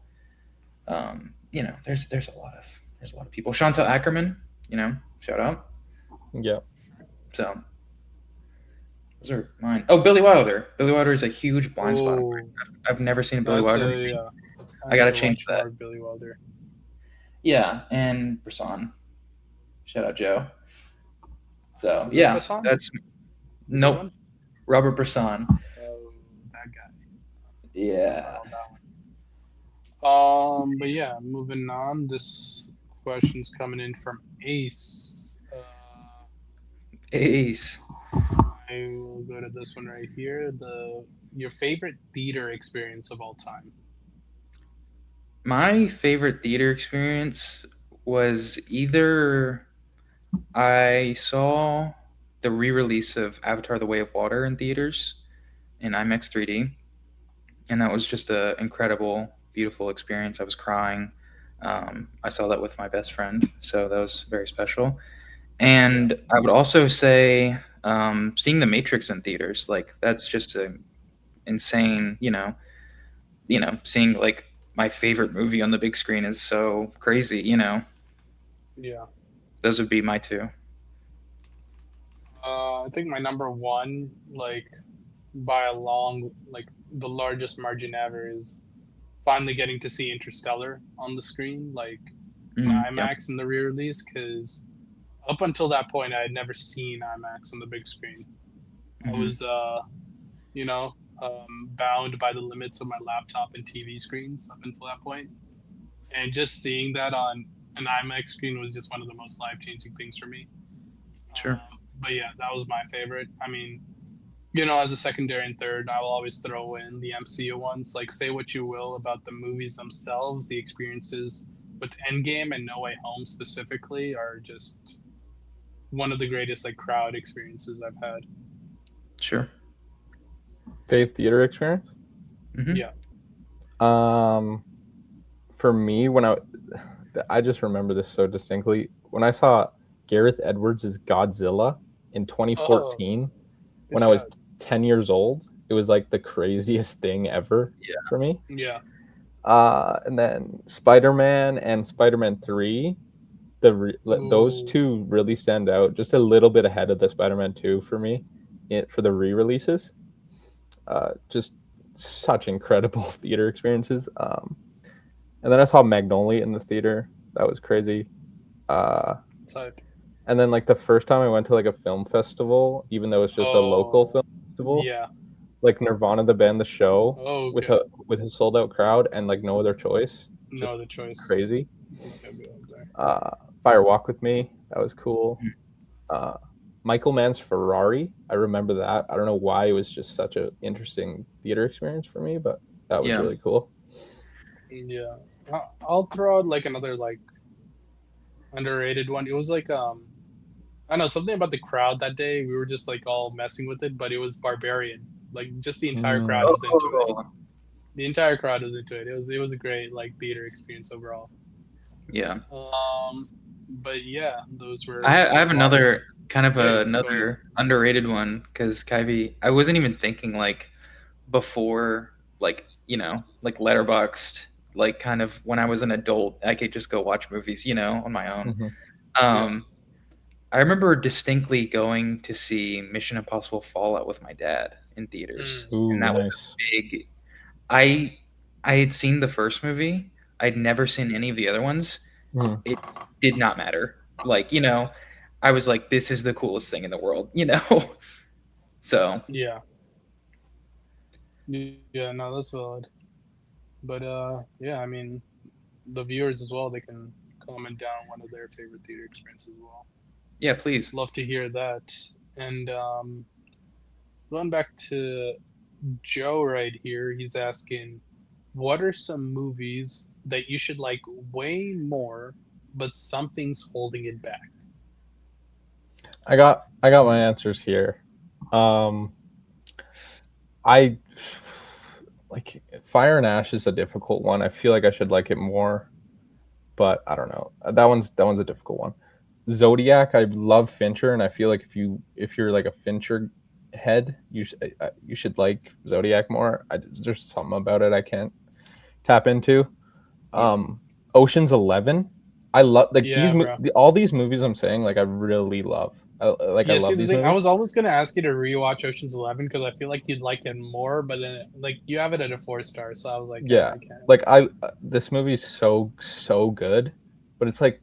There's a lot of people. Chantal Ackerman, shout out. yeah, So those are mine. Oh, Billy Wilder. Billy Wilder is a huge blind spot of Oh, mine. I've never seen a Billy that's Wilder a movie. yeah. I I got need to to change watch that. more of Billy Wilder. Yeah, and Bresson. Shout out Joe. So Is that yeah, Bassan? that's The good nope. one? Robert Bresson. Oh, that guy. I don't Yeah. know that one. But yeah, moving on. This questions coming in from Ace. Ace. I will go to this one right here. The Your favorite theater experience of all time. My favorite theater experience was either I saw the re-release of Avatar: The Way of Water in theaters in IMAX 3D, and that was just a incredible, beautiful experience. I was crying. I saw that with my best friend, so that was very special. Yeah. And I would also say seeing The Matrix in theaters, like that's just a insane, seeing like my favorite movie on the big screen is so crazy, Yeah. Those would be my two. I think my number one, like by a long, like the largest margin ever, is finally getting to see Interstellar on the screen, like in Yep. IMAX in the re-release. Because up until that point, I had never seen IMAX on the big screen. I Hmm. was, you know, bound by the limits of my laptop and TV screens up until that point, and just seeing that on an IMAX screen was just one of the most life-changing things for me. Sure. But yeah, that was my favorite. I mean, as a secondary and third, I will always throw in the MCU ones. Like, say what you will about the movies themselves, the experiences with Endgame and No Way Home specifically are just one of the greatest like crowd experiences I've had. Sure. Faith theater experience. Hmm. Yeah. Um, for me, I just remember this so distinctly when I saw Gareth Edwards' Godzilla in Oh, 2014 good when I was shot. 10 years old. It was like the craziest thing ever Yeah. for me. Yeah. And then Spider-Man and Spider-Man 3, those Ooh. two really stand out just a little bit ahead of the Spider-Man 2 for me for the re-releases. Just such incredible theater experiences. And then I saw Magnolia in the theater. That was crazy. Uh, Type. and then like the first time I went to like a film festival, even though it's just a local Oh. film festival, Yeah. like Nirvana the band, the show Oh, with okay. a sold out crowd and like no other choice, No just other choice. crazy. It's gonna be up there. Uh, Fire Walk with Me, that was cool. Uh, Michael Mann's Ferrari, I remember that. I don't know why it was just such an interesting theater experience for me, but that was Yeah. really cool. Yeah. I'll throw out like another like underrated one. It was like I don't know, something about the crowd that day. We were just like all messing with it, but it was Barbarian. Like just the entire crowd Mm, was into it. Oh, The entire crowd was into it. It was a great like theater experience overall. yeah. But yeah, those I, were I some have of our. another kind of Yeah, go ahead. another underrated one because Kyvie, I wasn't even thinking like before, like like Letterboxd, like kind of when I was an adult, I could just go watch movies, on my own. mhm. Yeah. Um, I remember distinctly going to see Mission Impossible Fallout with my dad in theaters, Mm, and Ooh, that was nice. a big. I I had seen the first movie. I'd never seen any of the other ones. Mhm. It did not matter. Like, I was like, this is the coolest thing in the world, So, yeah. Yeah. No, that's valid. But yeah. I mean, the viewers as well. They can comment down one of their favorite theater experiences as well. yeah, please. Love to hear that. And going back to Joe right here, he's asking, what are some movies that you should like way more, but something's holding it back? I got my answers here. Um, I like Fire and Ash is a difficult one. I feel like I should like it more, but I don't know. That one's a difficult one. Zodiac, I love Fincher, and I feel like if you're like a Fincher head, you should like Zodiac more. There's something about it I can't tap into. Um, Ocean's 11, I love like Yeah, bro. all these movies I'm saying like I really love. I Yeah, see love the these thing, I movies. was always gonna ask you to rewatch Ocean's 11 because I feel like you'd like it more, but then like you have it at a 4 star, so I was like, Yeah, I can't. like I this movie's so good, but it's like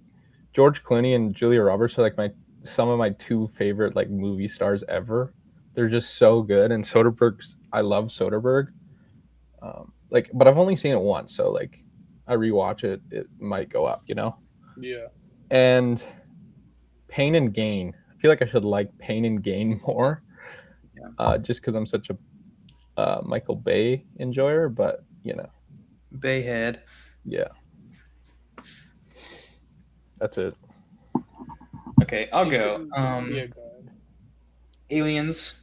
George Clooney and Julia Roberts are like my some of my two favorite like movie stars ever. They're just so good, and Soderbergh's I love Soderbergh. Like, but I've only seen it once, so like I rewatch it, it might go up. Yeah. And Pain and Gain. I feel like I should like Pain and Gain more, Yeah. just because I'm such a Michael Bay enjoyer. But Bayhead. yeah, that's it. Okay, I'll It's go. yeah, go ahead. Aliens.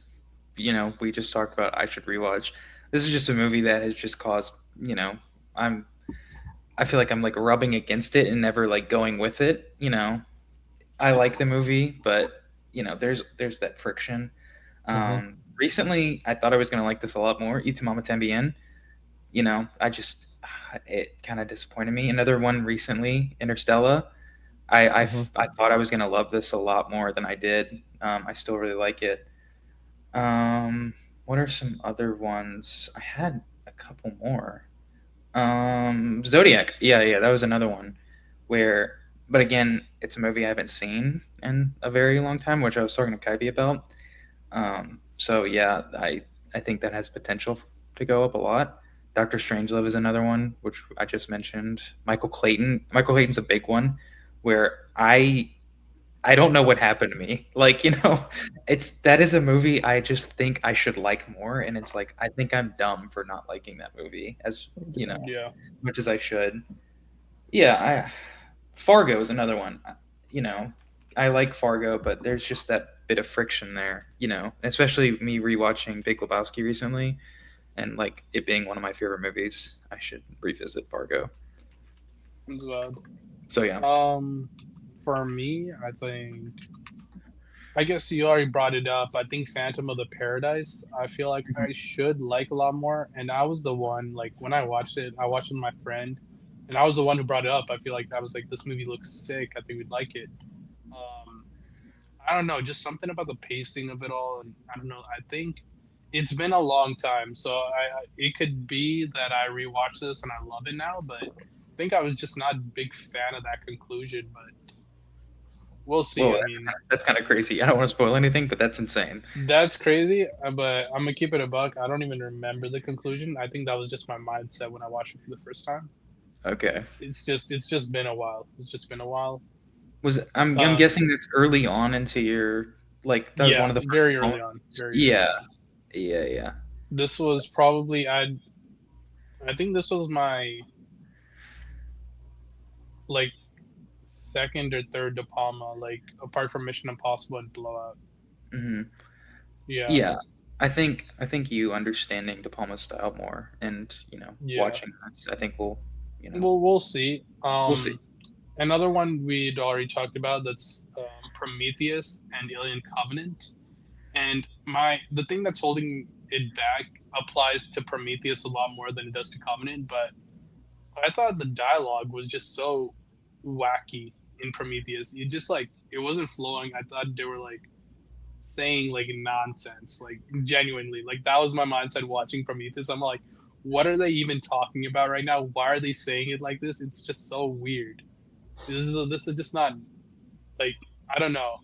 We just talked about. I should rewatch. This is just a movie that has just caused. I'm. I feel like I'm like rubbing against it and never like going with it. I like the movie, but there's that friction. Mm-hmm. Recently, I thought I was gonna like this a lot more. Y Tu Mama Tambien. I just it kind of disappointed me. Another one recently, Interstellar. Mm-hmm. I thought I was gonna love this a lot more than I did. I still really like it. Um, what are some other ones? I had a couple more. Zodiac. Yeah, yeah, that was another one where, but again, it's a movie I haven't seen in a very long time, which I was talking to Kuyve about. So yeah, I think that has potential to go up a lot. Doctor Strangelove is another one, which I just mentioned. Michael Clayton. Michael Clayton's a big one, where I don't know what happened to me. Like it's that is a movie I just think I should like more, and it's like I think I'm dumb for not liking that movie as Yeah. much as I should. Yeah, I Fargo is another one. You know, I like Fargo, but there's just that bit of friction there. Especially me rewatching Big Lebowski recently, and like it being one of my favorite movies. I should revisit Fargo. It's bad. So yeah. For me, I think I guess you already brought it up. I think Phantom of the Paradise, I feel like I should like a lot more. And I was the one, like, when I watched it, I watched it with my friend, and I was the one who brought it up. I feel like I was like, this movie looks sick. I think we'd like it. Um, I don't know, just something about the pacing of it all. And I don't know, I think it's been a long time. So it could be that I rewatch this and I love it now, but I think I was just not a big fan of that conclusion. But we'll see. Whoa, I that's mean, that's kind of crazy. I don't want to spoil anything, but that's insane. that's crazy, but I'm gonna keep it a buck. I don't even remember the conclusion. I think that was just my mindset when I watched it for the first time. Okay. It's just been a while. It's just been a while. Was I'm Uh, guessing that's early on into your like that was one yeah, of the first very early on. moments. Very early Yeah, on. yeah, yeah. This was probably I think this was my like second or third De Palma, like apart from Mission Impossible and Blowout. Hmm. Yeah, Yeah, I think you understanding De Palma's style more, and yeah. watching this, I think We'll see. we'll see. Another one we'd already talked about that's Prometheus and Alien Covenant. And the thing that's holding it back applies to Prometheus a lot more than it does to Covenant, but I thought the dialogue was just so wacky in Prometheus. It just like it wasn't flowing. I thought they were like saying like nonsense, like genuinely. Like that was my mindset watching Prometheus. I'm like, what are they even talking about right now? Why are they saying it like this? It's just so weird. This is just not like I don't know.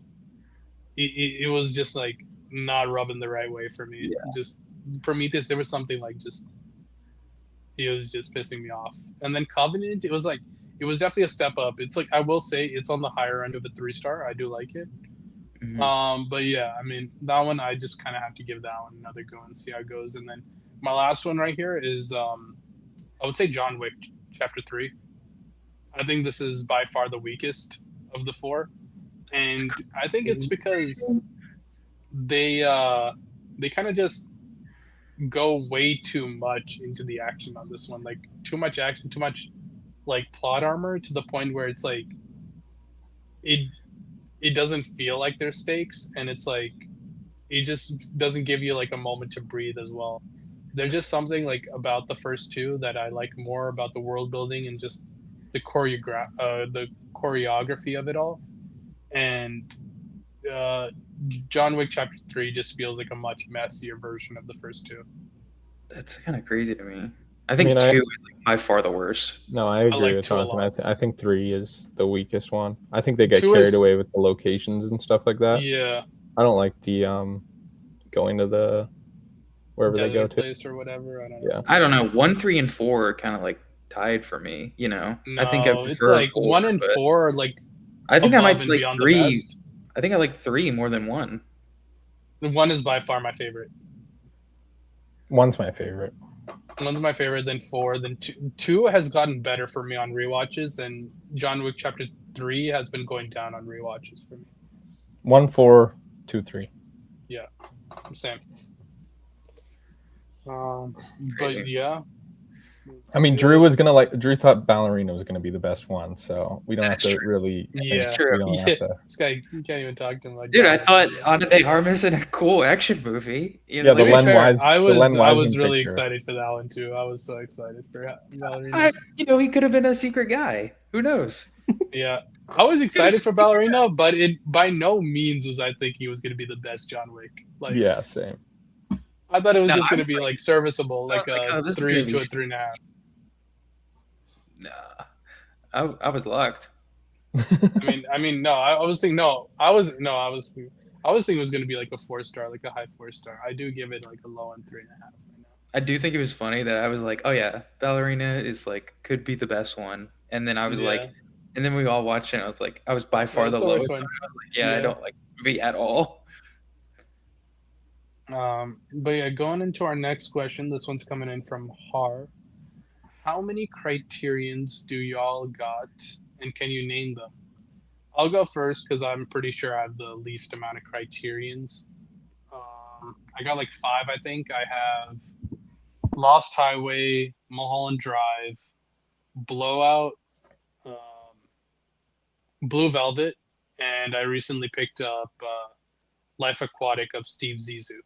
It was just like not rubbing the right way for me. Yeah. Just Prometheus, there was something like just he was just pissing me off. And then Covenant, it was like it was definitely a step up. It's like I will say it's on the higher end of a 3 star. I do like it. Hmm. But yeah, I mean that one I just kind of have to give that one another go and see how it goes. And then my last one right here is I would say John Wick Chapter 3. I think this is by far the weakest of the four, It's and I think it's crazy. because they kind of just go way too much into the action on this one. Like too much action, too much like plot armor to the point where it's like it it doesn't feel like there's stakes, and it's like it just doesn't give you like a moment to breathe as well. There's just something like about the first two that I like more about the world building and just the choreography of it all. And uh, John Wick Chapter 3 just feels like a much messier version of the first two. That's kind of crazy to me. I I mean, think two is like by far the worst. no, I I agree like with 2 a Jonathan. lot. I think three is the weakest one. I think they get 2 carried is, away with the locations and stuff like that. yeah, I don't like the going to the wherever they go desert to. place or whatever. I don't know. Yeah. I don't know. One, three, and four are kind of like tied for me. You know, I think I No, it's prefer like 4, 1 and but 4 are like I think I above might and like beyond the 3. best. I think I like 3 more than 1. 1 is by far my favorite. 1's my favorite. 1's my favorite, then 4, then 2. 2 has gotten better for me on rewatches, and John Wick Chapter 3 has been going down on rewatches for me. 1, 4, 2, 3. Yeah, same. But Crazy. yeah, I mean, Drew thought Ballerina was gonna be the best one, so we don't have That's to true. really. That's yeah, true. We don't yeah. have to. This guy, you can't even talk to him like Dude, I John Wick. thought Ana de Armas in a cool action movie. You know, Yeah, like To be fair, the Len I was Wiseman really picture. excited for that one too. I was so excited for Ballerina. you know, he could have been a secret guy. Who knows? Yeah, I was excited for Ballerina, but it by no means was I think he was going to be the best John Wick. Like, Yeah, same. I thought it was No, just I going to was be like, like serviceable, I like was like, a oh, this is gonna 3 be. to a 3.5. Nah, I was locked. No, I was thinking no, I was no, I was thinking it was going to be like a 4-star, like a high 4-star. I do give it like a low end 3.5 right now. I do think it was funny that I was like, oh yeah, Ballerina is like could be the best one, and then I was Yeah, like, and then we all watched it. And I was like, I was by far the that's the worst lowest one. one. I was like, yeah, I Yeah. don't like this movie at all. But yeah, going into our next question, this one's coming in from Har. How many criterions do y'all got, and can you name them? I'll go first because I'm pretty sure I have the least amount of criterions. I got like 5, I think. I have Lost Highway, Mulholland Drive, Blowout, um, Blue Velvet, and I recently picked up Life Aquatic of Steve Zissou.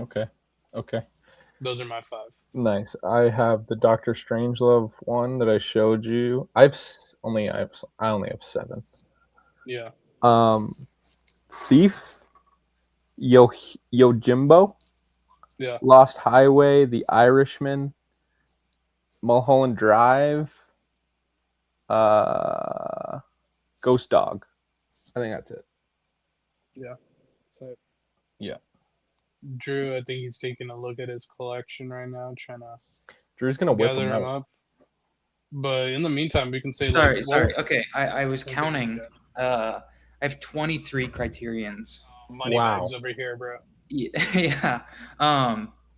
Okay. Okay. Those are my 5. Nice. I have the Doctor Strangelove one that I showed you. I only have 7. Yeah. Thief, Yojimbo, Yeah. Lost Highway, The Irishman, Mulholland Drive, Ghost Dog. I think that's it. Yeah. So, Yeah. Drew, I think he's taking a look at his collection right now, trying to Drew's gonna whip gather them him out. up. But in the meantime, we can say Sorry, like, sorry. Okay, I was okay, counting. yeah. I have 23 criterions. Money Wow. bags over here, bro. Yeah.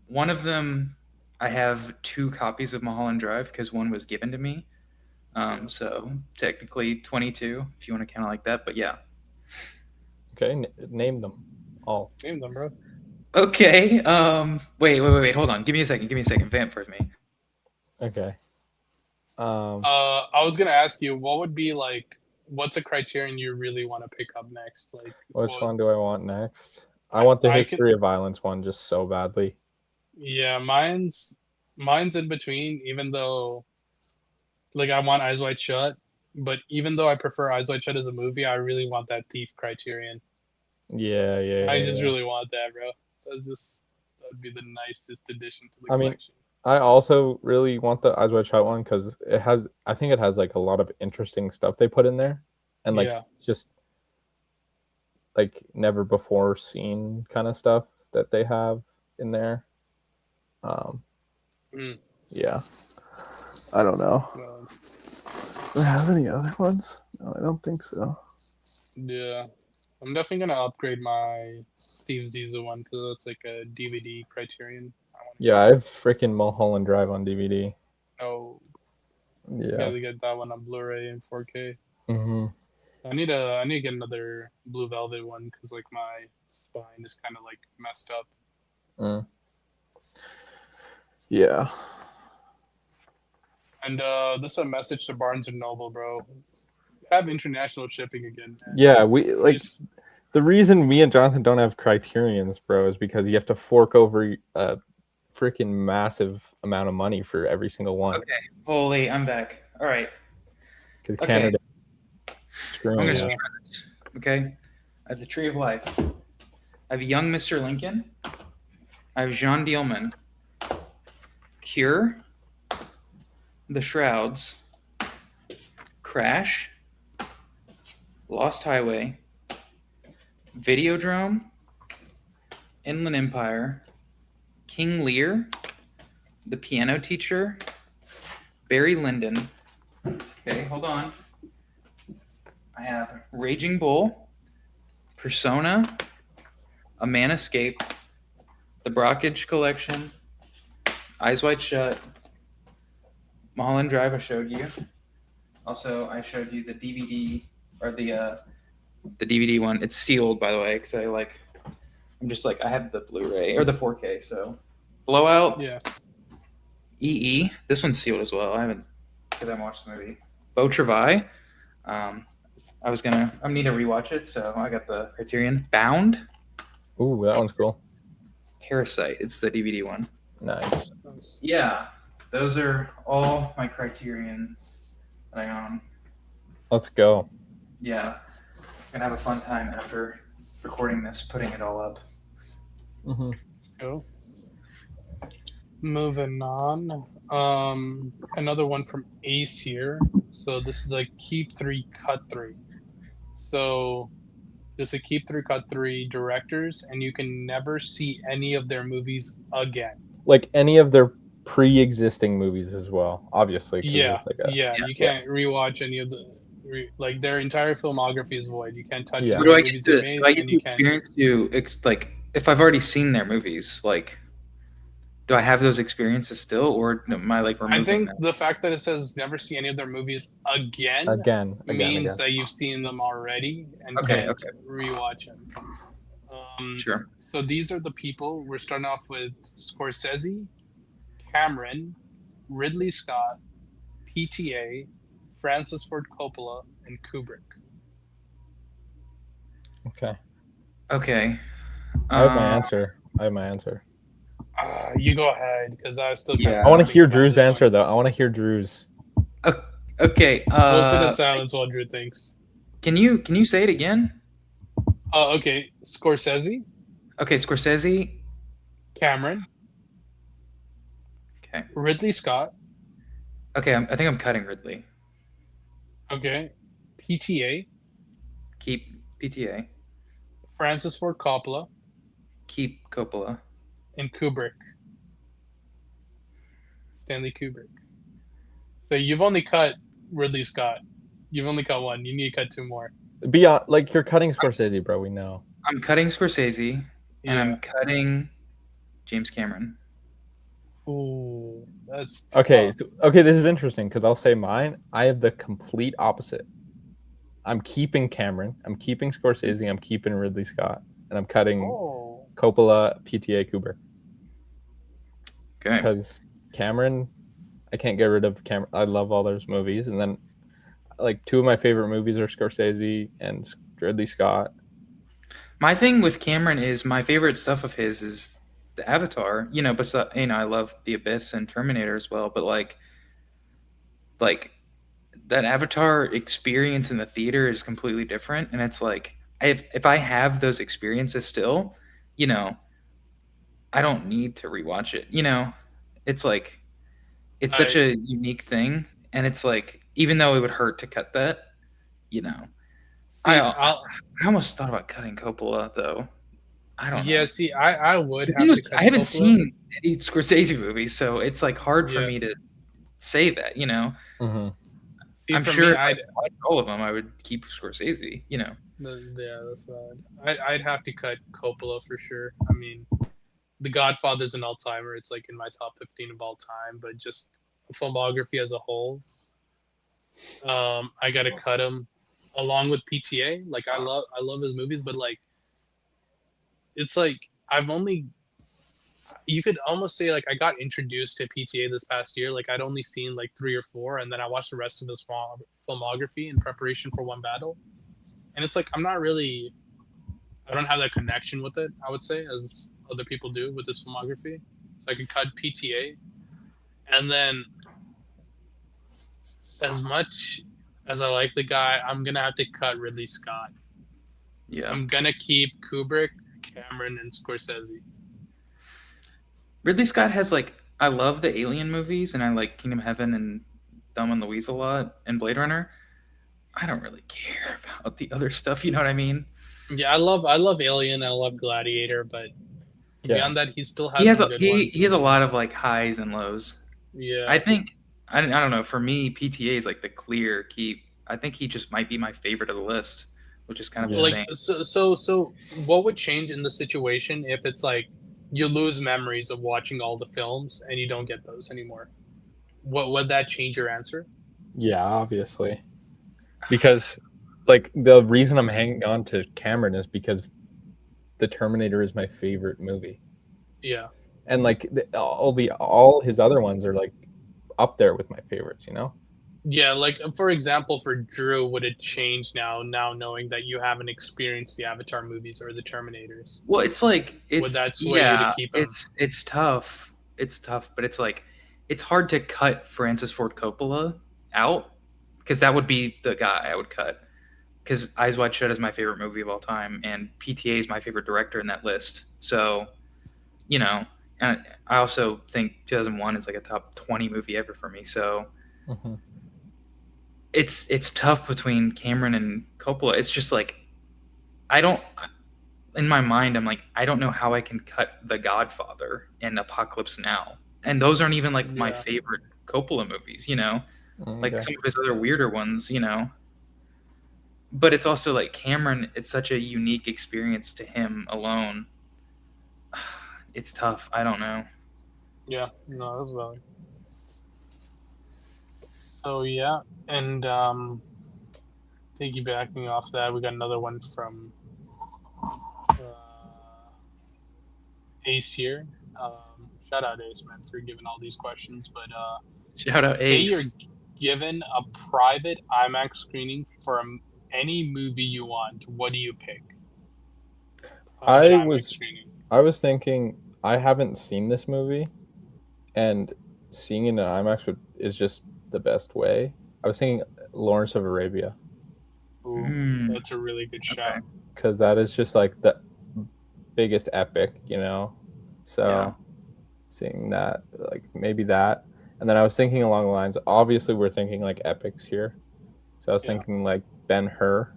One of them, I have 2 copies of Mulholland Drive because one was given to me. So technically 22 if you want to count it like that. But yeah. Okay, name them all. Name them, bro. Okay. Wait. Hold on. Give me a second. Vamp for me. Okay. I was gonna ask you, what would be like, what's a criterion you really want to pick up next? Like, Which one do I want next? I want the I History of Violence one just so badly. Yeah, mine's in between. Even though, like, I want Eyes Wide Shut, but even though I prefer Eyes Wide Shut as a movie, I really want that Thief criterion. Yeah. I just really want that, bro. That'd be the nicest addition to the I mean, collection. I also really want the Eyes Wide Shut one because I think it has like a lot of interesting stuff they put in there, and like just like never before seen kind of stuff that they have in there. Yeah, I don't know. Do I have any other ones? No, I don't think so. Yeah, I'm definitely gonna upgrade my Steve Zissou one because it's like a DVD criterion. Yeah, I have freaking Mulholland Drive on DVD. Oh, Yeah, gotta get that one on Blu-ray and 4K. Mm-hmm. I need to get another Blue Velvet one because like my spine is kind of like messed up. Yeah. And this is a message to Barnes and Noble, bro. Have international shipping again, man. Yeah, we like the reason me and Jonathan don't have criterions, bro, is because you have to fork over a freaking massive amount of money for every single one. Okay. Holy, I'm back. All right. Because Canada. I'm gonna start this. Okay. I have the Tree of Life. I have Young Mr. Lincoln. I have Jean Dielman. Cure. The Shrouds. Crash. Lost Highway. Videodrome. Inland Empire. King Lear. The Piano Teacher. Barry Lyndon. Okay, hold on. I have Raging Bull, Persona, A Man Escaped, The Brockage Collection, Eyes Wide Shut, Mulholland Drive. I showed you. Also, I showed you the DVD or the DVD one. It's sealed, by the way, because I'm just like I have the Blu-ray or the 4K. So, Blowout. Yeah. EE. This one's sealed as well. I haven't because I haven't watched the movie. Beau Travail. I need to rewatch it, so I got the Criterion. Bound. Ooh, that one's cool. Parasite. It's the DVD one. Nice. Yeah, those are all my Criterion that I own. Let's go. Yeah, gonna have a fun time after recording this, putting it all up. Mm-hmm. Cool. Moving on. Another one from Ace here. So this is a keep 3, cut 3. So there's a keep 3, cut 3 directors, and you can never see any of their movies again. Like any of their pre-existing movies as well, obviously. Yeah, like you can't rewatch any of the like their entire filmography is void. You can't touch Yeah. any Do I of the get movies to? they made, Do I get and the you can't. experience to if I've already seen their movies? Like, do I have those experiences still, or am I like removing I think them? the fact that it says never see any of their movies again means that you've seen them already and can't rewatch them. Sure. So these are the people. We're starting off with Scorsese, Cameron, Ridley Scott, PTA, Francis Ford Coppola, and Kubrick. Okay. Okay. I have my answer. You go ahead, because I still. Yeah. I want to hear Drew's answer, though. I want to hear Drew's. Okay. We'll sit in silence while Drew thinks. Can you say it again? Okay. Scorsese, Okay, Scorsese. Cameron, Okay. Ridley Scott, Okay, I think I'm cutting Ridley. okay, PTA, Keep PTA. Francis Ford Coppola, Keep Coppola. and Kubrick. Stanley Kubrick. So you've only cut Ridley Scott. You've only cut one. You need to cut 2 more. Beyond, like you're cutting Scorsese, bro. We know. I'm cutting Scorsese, and I'm Yeah. cutting James Cameron. Ooh, that's Okay. tough. Okay, this is interesting because I'll say mine. I have the complete opposite. I'm keeping Cameron. I'm keeping Scorsese. I'm keeping Ridley Scott, and I'm cutting Coppola, PTA, Kubrick. Okay. Because Cameron, I can't get rid of Cameron. I love all those movies, and then like 2 of my favorite movies are Scorsese and Ridley Scott. My thing with Cameron is my favorite stuff of his is the Avatar. But I love The Abyss and Terminator as well. But like that Avatar experience in the theater is completely different, and it's like if I have those experiences still, I don't need to rewatch it. It's like it's such a unique thing, and it's like even though it would hurt to cut that, I almost thought about cutting Coppola though. I don't know. Yeah, see, I would have to cut I haven't Coppola. seen any Scorsese movies, so it's like hard for me to say that. Mm-hmm. See, I'm for sure me, I'd watch all of them. I would keep Scorsese. Yeah, that's valid. I'd have to cut Coppola for sure. I mean, The Godfather's an all-timer. It's like in my top 15 of all time, but just filmography as a whole, I gotta cut him along with PTA. Like I love his movies, but like it's like you could almost say like I got introduced to PTA this past year. Like I'd only seen like 3 or 4, and then I watched the rest of his filmography in preparation for One Battle. And it's like I don't have that connection with it, I would say, as other people do with this filmography. So I could cut PTA. And then as much as I like the guy, I'm gonna have to cut Ridley Scott. Yeah. I'm gonna keep Kubrick, Cameron, and Scorsese. Ridley Scott has I love the Alien movies, and I like Kingdom Heaven and Thelma and Louise a lot, and Blade Runner. I don't really care about the other stuff. You know what I mean? Yeah, I love Alien. I love Gladiator, but beyond that, he still has he has some good ones. he has a lot of highs and lows. Yeah, I think I don't know. For me, PTA is like the clear keep. I think he just might be my favorite of the list, which is kind of Yeah. Like insane. so what would change in the situation if it's like you lose memories of watching all the films and you don't get those anymore? What would that change your answer? Yeah, obviously. Because like the reason I'm hanging on to Cameron is because The Terminator is my favorite movie. Yeah. And like all his other ones are like up there with my favorites, you know? Yeah, like for example, for Drew, would it change now knowing that you haven't experienced the Avatar movies or the Terminators? Well, it's like Would it's that sway you to yeah, keep him? it's tough. It's tough, but it's like it's hard to cut Francis Ford Coppola out because that would be the guy I would cut. Because Eyes Wide Shut is my favorite movie of all time, and PTA is my favorite director in that list. So you know, and I also think 2001 is like a top 20 movie ever for me. So Mm-hmm. it's tough between Cameron and Coppola. It's just like I don't in my mind I'm like I don't know how I can cut The Godfather and Apocalypse Now. And those aren't even like my Yeah, favorite Coppola movies, you know? Like Okay. some of his other weirder ones, you know. But it's also like Cameron, it's such a unique experience to him alone. It's tough. I don't know. yeah, no, that's valid. So yeah, and piggybacking off that, we got another one from Ace here. Shout out Ace, man, for giving all these questions. But Shout out say you're Ace. given a private IMAX screening for any movie you want, what do you pick? Private I IMAX was screening. I was thinking I haven't seen this movie and seeing it in IMAX is just the best way. I was thinking Lawrence of Arabia Ooh, Mm, that's a really good okay. shout. because that is just like the biggest epic, you know. Yeah. So seeing that, like maybe that, and then I was thinking along the lines. Obviously, we're thinking like epics here, so I was Yeah. thinking like Ben Hur,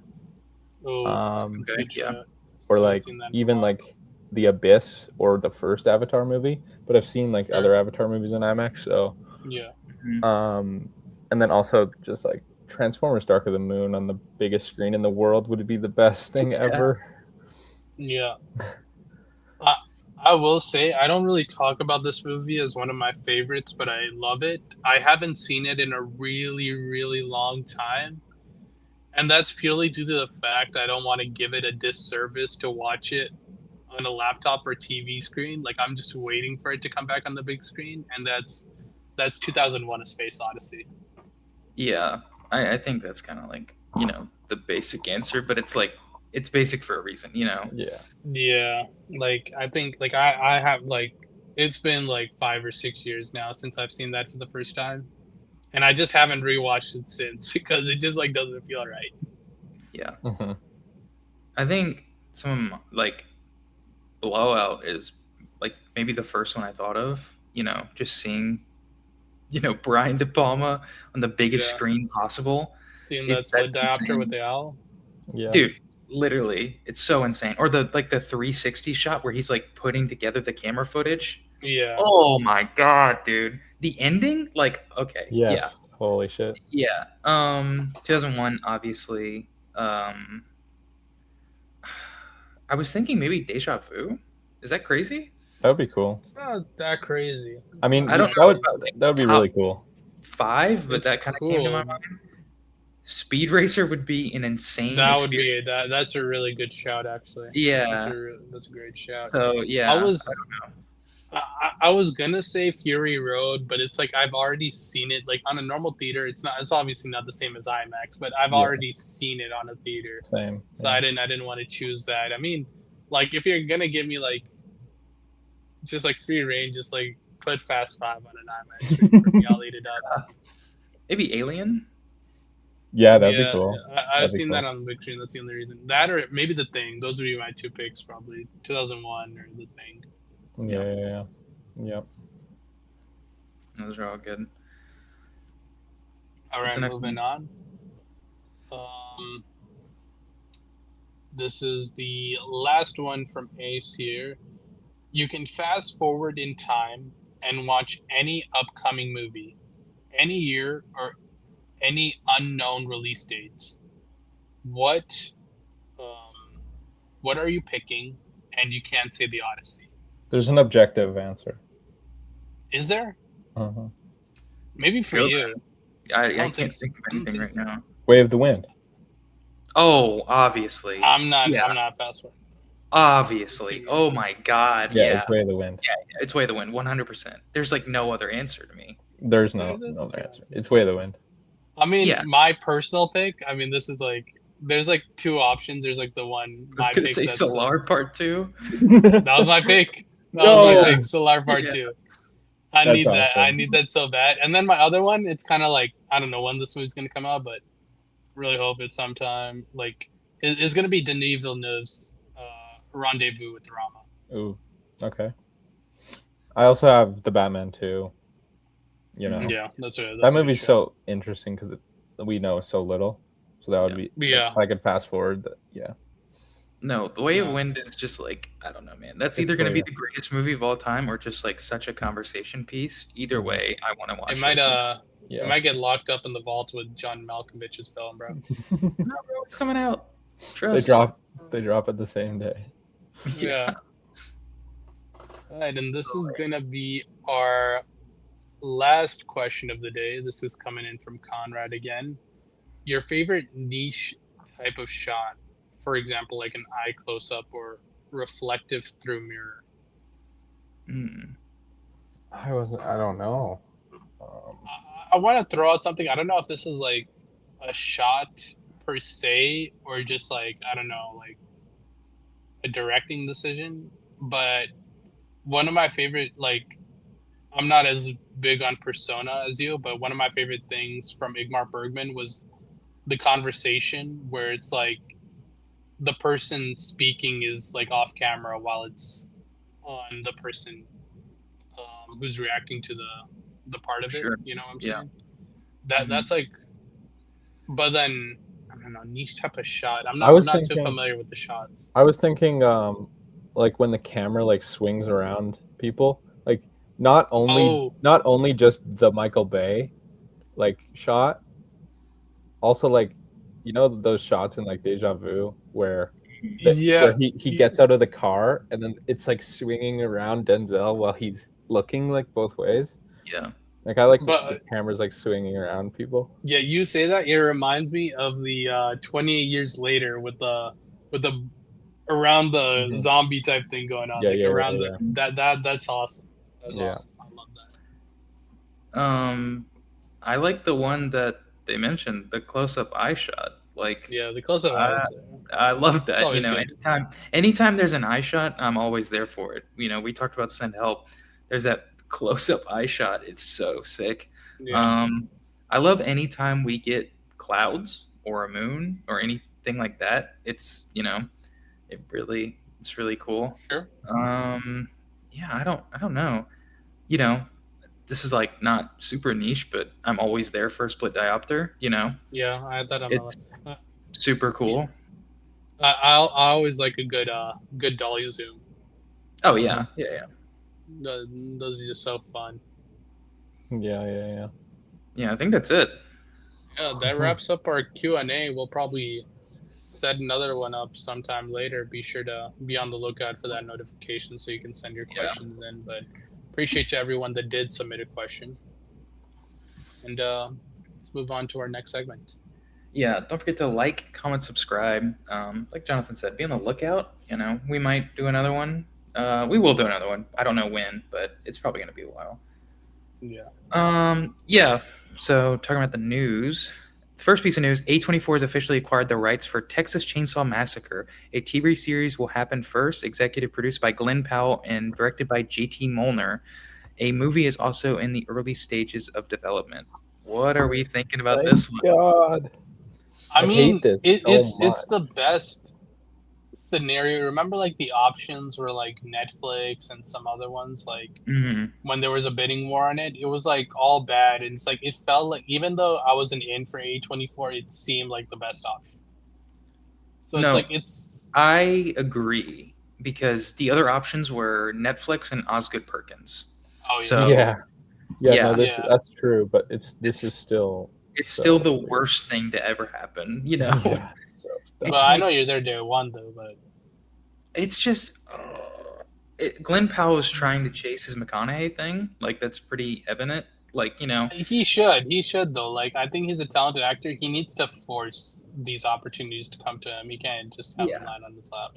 Oh, um, that's a Okay. good Yeah. shout. or I haven't like seen that in a even while. like The Abyss or the first Avatar movie. But I've seen like Sure. other Avatar movies in IMAX, so Yeah. Mhm. and then also just like Transformers: Dark of the Moon on the biggest screen in the world would be the best thing Yeah. ever. Yeah. I I will say I don't really talk about this movie as one of my favorites, but I love it. I haven't seen it in a really, really long time. And that's purely due to the fact I don't want to give it a disservice to watch it on a laptop or TV screen. Like I'm just waiting for it to come back on the big screen, and that's 2001: A Space Odyssey. Yeah. I think that's kind of like, the basic answer, but it's like, it's basic for a reason, you know? Yeah. Yeah, like I think like I have like it's been like 5 or 6 years now since I've seen that for the first time, and I just haven't rewatched it since because it just like doesn't feel right. Yeah. Hmm. I think some like Blowout is like maybe the first one I thought of, just seeing, Brian De Palma on the biggest Yeah, screen possible. seeing that split That's diopter with insane. the owl. Yeah. Dude, literally, it's so insane. Or the 360 shot where he's like putting together the camera footage. Yeah, Oh my god, dude. The ending, like, okay, yeah. Yes. Holy shit. Yeah. 2001 obviously. I was thinking maybe Deja Vu. Is that crazy? That would be cool. it's not that crazy. I It's mean, I not. don't that know would about like that would be really top cool. 5, but It's that kind of came to my cool. mind. Speed Racer would be an insane That would be experience. that's a really good shout actually. Yeah. That's a great shout. So, I yeah, I was don't know. I was gonna say Fury Road, but it's like I've already seen it. Like on a normal theater, it's not. It's obviously not the same as IMAX, but I've Yeah. already seen it on a theater, Same. so Yeah. I didn't want to choose that. I mean, like if you're gonna give me like just like free range, just like put Fast Five on an IMAX screen for me. I'll eat it up. Maybe Alien? Yeah, that'd be Yeah, cool. I've That'd be seen that cool. on the big screen. That's the only reason. That or maybe The Thing. Those would be my two picks, probably 2001 or The Thing. Yeah, Yeah. Yeah. Yep. those are all good. All What's right, the next moving one? on. Um, This is the last one from Ace here. You can fast forward in time and watch any upcoming movie. any year or any unknown release dates, what what are you picking? And you can't say the Odyssey. There's an objective answer. Is there? Uh-huh. Maybe for Go you. I don't can't think so. think of I don't anything think right so. now. Way of the Wind. Oh, obviously. I'm not Yeah, a fast one. obviously. Oh my God. Yeah, Yeah. it's Way of the Wind. It's Way of the Wind, 100%. There's like no other answer to me. There's no other answer. It's Way of the Wind. I mean, Yeah. my personal pick, I mean, this is like, there's like two options. There's like the one, I was my going to pick say that's Solar Part 2. that was my pick. That was No. my pick, Solar Part Yeah. 2. I That's need that. awesome. I need that so bad. And then my other one, it's kind of like, I don't know when this movie's going to come out, but really hope it's sometime. Like, it's going to be Denis Villeneuve's Rendezvous with Rama. Ooh, okay. I also have the Batman 2. You know, Yeah, that's a that movie's so interesting because we know so little. So that would be Yeah. If I could fast forward. Yeah. No, The Way of the Wind is just like, I don't know, man. That's It's either going to be clear. the greatest movie of all time or just like such a conversation piece. Either way, I want to watch It it. might Yeah. it might get locked up in the vault with John Malkovich's film, bro. No, bro, it's coming out. They Trust. drop it the same day. Yeah. All right, and this is gonna be our last question of the day. This is coming in from Conrad again. Your favorite niche type of shot, for example, like an eye close up or reflective through mirror. Mm. I don't know. I want to throw out something. I don't know if this is like a shot per se or just like, I don't know, like a directing decision. But one of my favorite, like, I'm not as big on Persona as you, but one of my favorite things from Igmar Bergman was the conversation where it's like the person speaking is like off camera while it's on the person who's reacting to the part of Sure. it. You know what I'm Yeah. saying? That's like, but then I don't know, niche type of shot. I'm not too familiar with the shots. I was thinking, like when the camera like swings around people, like not only just the Michael Bay, like shot, also like, you know those shots in like Deja Vu where where he gets out of the car and then it's like swinging around Denzel while he's looking like both ways. Yeah. Like I like the cameras like swinging around people. Yeah, you say that, it reminds me of the 28 years later with the around the zombie type thing going on. That's awesome. That's awesome. I love that. I like the one that they mentioned, the close-up eye shot. Like, the close-up eyes. I love that. Always You know, good. anytime there's an eye shot, I'm always there for it. You know, we talked about Send Help. There's that close-up eye shot. It's so sick. Yeah. I love anytime we get clouds or a moon or anything like that. It's, you know, it's really cool. Sure. Yeah, I don't know. You know, this is like not super niche, but I'm always there for a split diopter, you know? Yeah, I had that on It's super cool. I always like a good dolly zoom. Oh yeah. Yeah. Those are just so fun. Yeah. Yeah, I think that's it. Yeah, that wraps up our Q&A. We'll probably set another one up sometime later. Be sure to be on the lookout for that notification so you can send your questions in. But appreciate to everyone that did submit a question. And let's move on to our next segment. Yeah, don't forget to like, comment, subscribe. Like Jonathan said, be on the lookout. You know, we might do another one. We will do another one. I don't know when, but it's probably going to be a while. Yeah. Yeah. So talking about the news, the first piece of news: A24 has officially acquired the rights for Texas Chainsaw Massacre. A TV series will happen first, executive produced by Glenn Powell and directed by J.T. Molnar. A movie is also in the early stages of development. What are we thinking about this one? God. I mean, hate this it's the best scenario. Remember, like the options were like Netflix and some other ones. Like when there was a bidding war on it, it was like all bad, and it's like it felt like even though I wasn't in for A24, it seemed like the best option. So I agree because the other options were Netflix and Osgood Perkins. Oh yeah. So Yeah, Yeah. no, Yeah. that's true, but this It's is still it's so still the weird. worst thing to ever happen, you know? Yeah, so Well, It's dumb. I know like you're there day one though, but it's just Glenn Powell is trying to chase his McConaughey thing. Like that's pretty evident. Like, you know, he should. He should though. Like I think he's a talented actor. He needs to force these opportunities to come to him. He can't just have them yeah. land on his lap.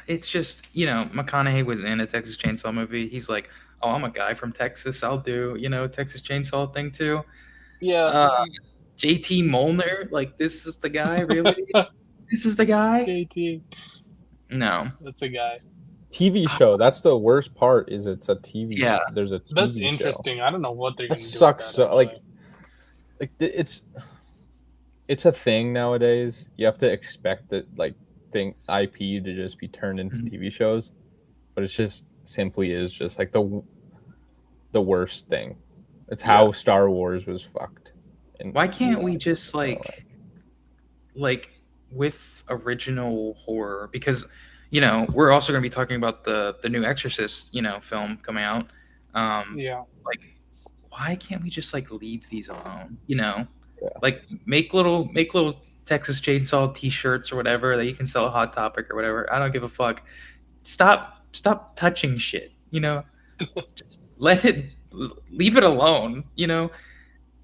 It's just, you know, McConaughey was in a Texas Chainsaw movie. He's like, "Oh, I'm a guy from Texas. I'll do, you know, Texas Chainsaw thing too." Yeah. Uh JT Molnar, like this is the guy, really? This is the guy? JT, No. that's a guy. TV show. That's the worst part. Is it's a TV. Yeah. There's a That's TV show. interesting. I don't know what they're That gonna do. sucks. With that, So actually. it's a thing nowadays. You have to expect that IP to just be turned into Mhm. TV shows, but it's just simply is just like the worst thing. It's how Star Wars was fucked. And Why can't we just like with original horror, because you know we're also going to be talking about the new Exorcist, you know, film coming out. Yeah. Like, why can't we just like leave these alone? You know, Yeah. like make little Texas Chainsaw T-shirts or whatever that you can sell at Hot Topic or whatever. I don't give a fuck. Stop touching shit. You know, just leave it alone. You know,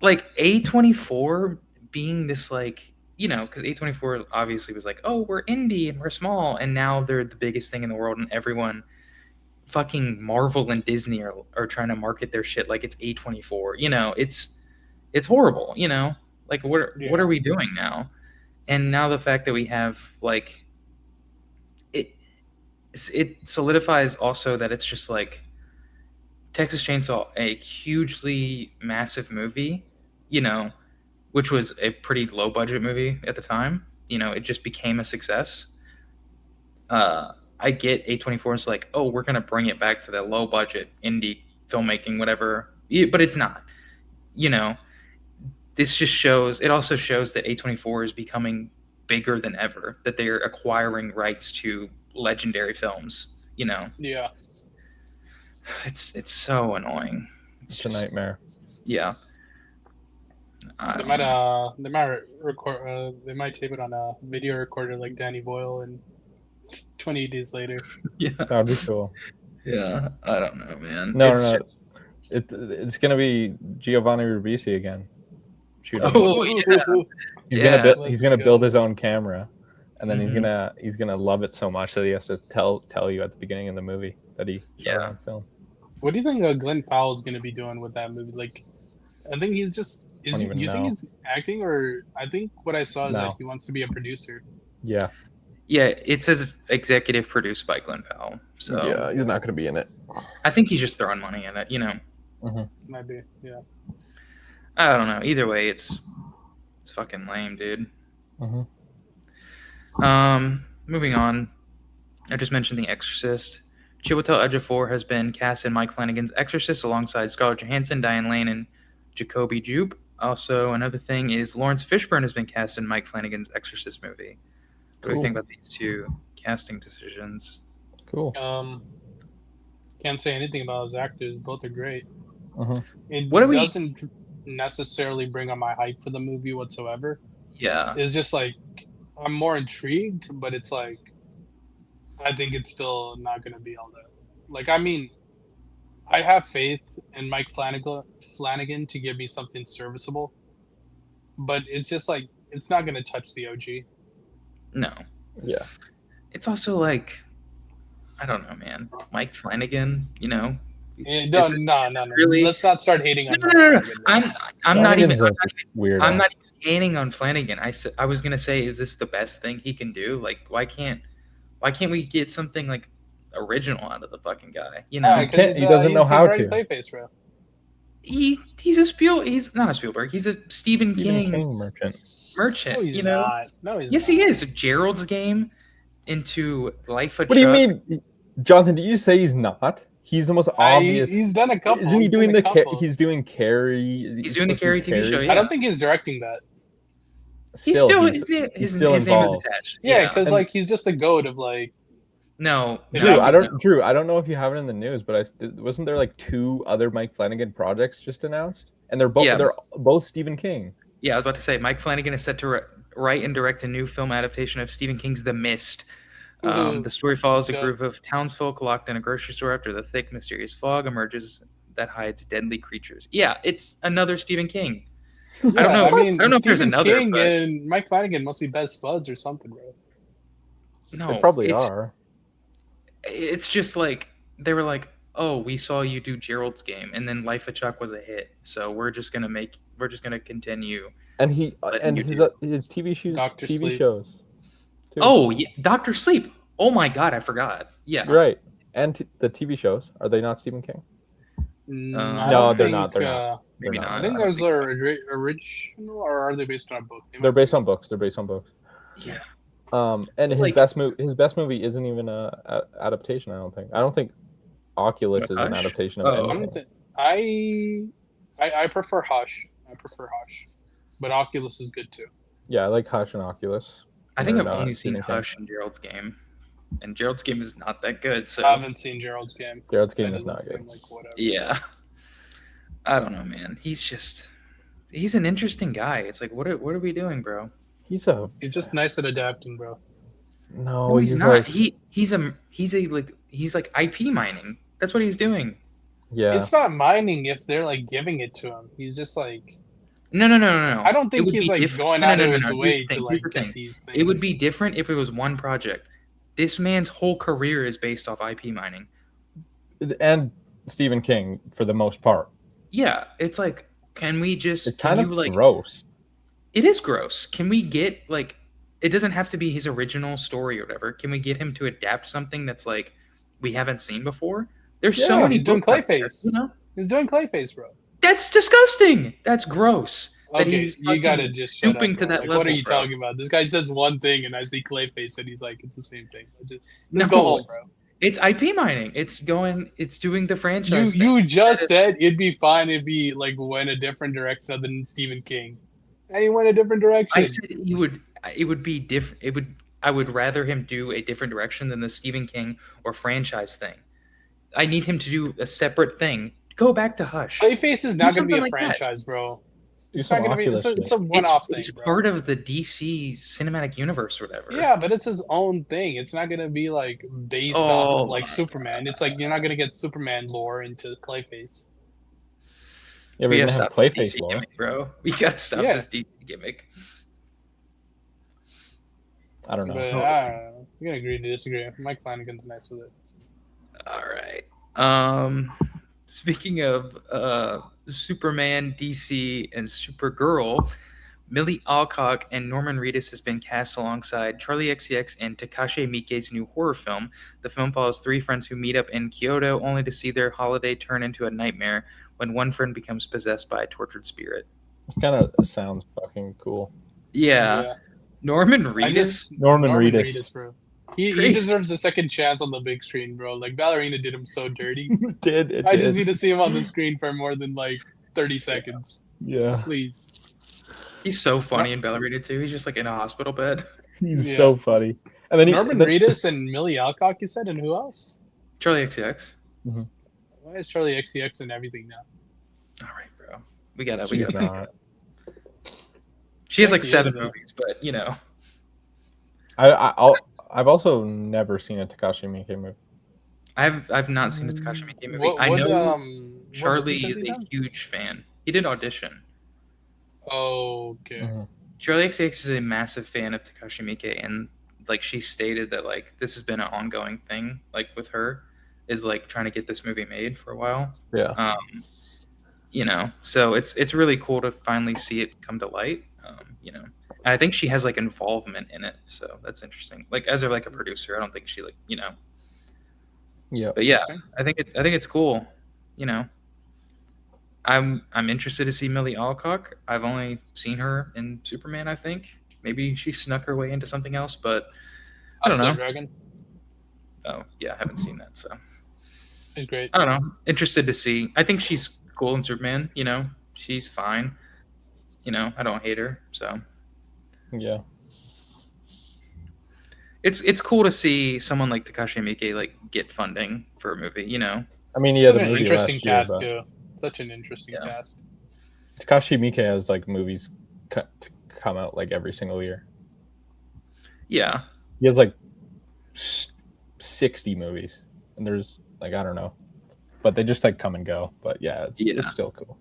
like A24 being this like, you know, because A24 obviously was like, oh, we're indie and we're small, and now they're the biggest thing in the world, and everyone, fucking Marvel and Disney are trying to market their shit like it's A24. You know, it's horrible. You know, like what are we doing now? And now the fact that we have like it solidifies also that it's just like Texas Chainsaw, a hugely massive movie, you know, which was a pretty low budget movie at the time. You know, it just became a success. I get A24 is like, oh, we're gonna bring it back to the low budget indie filmmaking, whatever, but it's not. You know, this just shows. It also shows that A24 is becoming bigger than ever. That they're acquiring rights to legendary films. You know, Yeah. it's so annoying. It's a nightmare. Yeah. They might record. They might tape it on a video recorder like Danny Boyle, and 20 days later. Yeah. That'd be cool. Yeah. I don't know, man. No, It's no. just- It's gonna be Giovanni Ribisi again. Shooting. Oh yeah. He's gonna build his own camera, and then Mhm. he's gonna love it so much that he has to tell you at the beginning of the movie that he shot on film. What do you think Glenn Powell's gonna be doing with that movie? Like, I think he's just. Don't even You think know. he's acting, or I think what I saw is No. that he wants to be a producer. Yeah. Yeah, it says executive produced by Glenn Powell. So Yeah, he's not gonna be in it. I think he's just throwing money at it, you know. Might be, yeah. I don't know. Either way, it's fucking lame, dude. Moving on. I just mentioned The Exorcist. Chiwetel Ejiofor has been cast in Mike Flanagan's Exorcist alongside Scarlett Johansson, Diane Lane, and Jacoby Jupe. Also, another thing is Lawrence Fishburne has been cast in Mike Flanagan's Exorcist movie. What do you think about these two casting decisions? Cool. Can't say anything about his actors. Both are great. It What do we- doesn't necessarily bring on my hype for the movie whatsoever. Yeah. It's just like I'm more intrigued, but it's like I think it's still not going to be all that. Like, I mean, I have faith in Mike Flanagan to give me something serviceable, but it's just like it's not going to touch the OG. No. Yeah. It's also like, I don't know, man. Mike Flanagan, you know. No. Really? Let's not start hating on. No. I'm not even. Weird. I'm not even hating on Flanagan. I was gonna say, is this the best thing he can do? Like, why can't we get something like original out of the fucking guy? You know, he doesn't know how to. Clayface, bro. He's not a Spielberg. He's a Stephen King merchant. No, he's you know. not. No, he's yes, not. he is. Gerald's Game into Life of What do you mean, Jonathan? Did you say he's not? He's the most obvious. He's done a couple. Isn't he doing he's doing Carrie? He's doing the Carrie TV show. Yeah. I don't think he's directing that. His still name involved. is attached. Yeah, because like he's just a goat of like No, It Drew, had I to. no. don't. Drew, I don't know if you have it in the news, but wasn't there like 2 other Mike Flanagan projects just announced, and Yeah, they're both Stephen King. yeah. I was about to say Mike Flanagan is set to write and direct a new film adaptation of Stephen King's The Mist. The story follows a Dope. group of townsfolk locked in a grocery store after the thick, mysterious fog emerges that hides deadly creatures. Yeah, it's another Stephen King. I don't Yeah, know. I I mean, don't know if there's Stephen another, King but and Mike Flanagan must be best buds or something, bro. They no, probably are. it's just like they were like, oh, we saw you do Gerald's Game, and then Life of Chuck was a hit, so we're just gonna continue And he letting and you do. his Doctor TV Sleep. shows too. Oh, yeah, Doctor Sleep. Oh my God, I forgot. Yeah. Right. And the TV shows, are they not Stephen King? I No, don't they're not. think. They're not. They're Maybe not. I not. think I don't those think so. are original, or are they based on a book? They They're might be based on books. They're based on books. Yeah. And But, his like, his best movie isn't even a adaptation. I don't think. I don't think Oculus is an Hush? adaptation of Oh, I don't anything. think. I prefer Hush. I prefer Hush, but Oculus is good too. Yeah, I like Hush and Oculus. I think They're I've not only seen Stephen King. Hush and Gerald's Game, and Gerald's Game is not that good. So I haven't seen Gerald's Game. Gerald's Game That is not doesn't good. seem like whatever. yeah, I don't know, man. He's an interesting guy. It's like, what are we doing, bro? He's just nice at adapting, bro. no, No, he's he's not. like He's like IP mining. That's what he's doing. yeah. It's not mining if they're like giving it to him. He's just like. No. I don't It think would he's be like different. going No, out no, of no, his no. way to Here's like the get thing. these things. It would be different if it was one project. This man's whole career is based off IP mining. And Stephen King for the most part. Yeah, it's like, can we just? It's Can kind you of like? gross. It is gross. Can we get like? It doesn't have to be his original story or whatever. Can we get him to adapt something that's like we haven't seen before? There's so Yeah, many. He's doing books out there, Clayface. you know? He's doing Clayface, bro. That's disgusting. That's gross. That Okay, he's you gotta fucking just shut up. stooping to Bro. that Like, level. what are you bro. talking about? This guy says one thing, and I see Clayface, and he's like, it's the same thing. Just No, go home, bro. it's IP mining. It's doing the franchise. You just said it'd be fine if he like went a different direction other than Stephen King, and he went a different direction. I said you would. It would be different. It would. I would rather him do a different direction than the Stephen King or franchise thing. I need him to do a separate thing. Go back to Hush. Clayface is not Do going to be something a like that. franchise, bro. Do It's some not going to be. Oculus It's a shit. one-off thing, It's bro. part of the DC cinematic universe or whatever. Yeah, but it's his own thing. It's not going to be like based off of like Superman. It's like you're not going to get Superman lore into Clayface. Yeah, We we're gotta gonna have stop this Clayface DC lore. gimmick, bro. We gotta stop Yeah. this DC gimmick. I don't know. But I don't know. We're gonna agree to disagree. Mike Flanagan's nice with it. All right. Speaking of Superman, DC, and Supergirl, Millie Alcock and Norman Reedus has been cast alongside Charlie XCX and Takashi Miike's new horror film. The film follows 3 friends who meet up in Kyoto only to see their holiday turn into a nightmare when one friend becomes possessed by a tortured spirit. It kind of sounds fucking cool. Yeah. Norman Reedus? Norman Reedus. bro. He Crazy. deserves a second chance on the big screen, bro. Like Ballerina did him so dirty. It I just need to see him on the screen for more than like 30 seconds, Yeah, please. He's so funny in Ballerina too. He's just like in a hospital bed. he's Yeah. so funny. And then Norman Reedus and Millie Alcock, you said, and who else? Charlie XCX. Why is Charlie XCX and everything now? All right, bro. We gotta. She's not. She has like He 7 is, though. movies, but you know. I've also never seen a Takashi Miike movie. I've not seen a Takashi Miike movie. What, I know what Charlie movies has is he a done? huge fan. He did Audition. Okay. Mhm. Charlie XCX is a massive fan of Takashi Miike, and like she stated that like this has been an ongoing thing, like with her, is like trying to get this movie made for a while. Yeah, You know, so it's really cool to finally see it come to light. You know, and I think she has like involvement in it, so that's interesting. Like as a producer, I don't think she like yeah. but yeah, Interesting. I think it's cool. You know, I'm interested to see Millie Alcock. I've only seen her in Superman. I think maybe she snuck her way into something else, but I don't Hustler know. Dragon. Oh yeah, I haven't seen that, so He's great. I don't know. Interested to see. I think she's cool in Superman. You know, she's fine. You know, I don't hate her, so Yeah. it's cool to see someone like Takashi Miike like get funding for a movie. You know, I mean, he had Such the an movie interesting last year, cast but too. Such an interesting yeah, cast. Takashi Miike has like movies to come out like every single year. yeah, He has like 60 movies, and there's like I don't know, but they just like come and go. But yeah, it's yeah, still cool.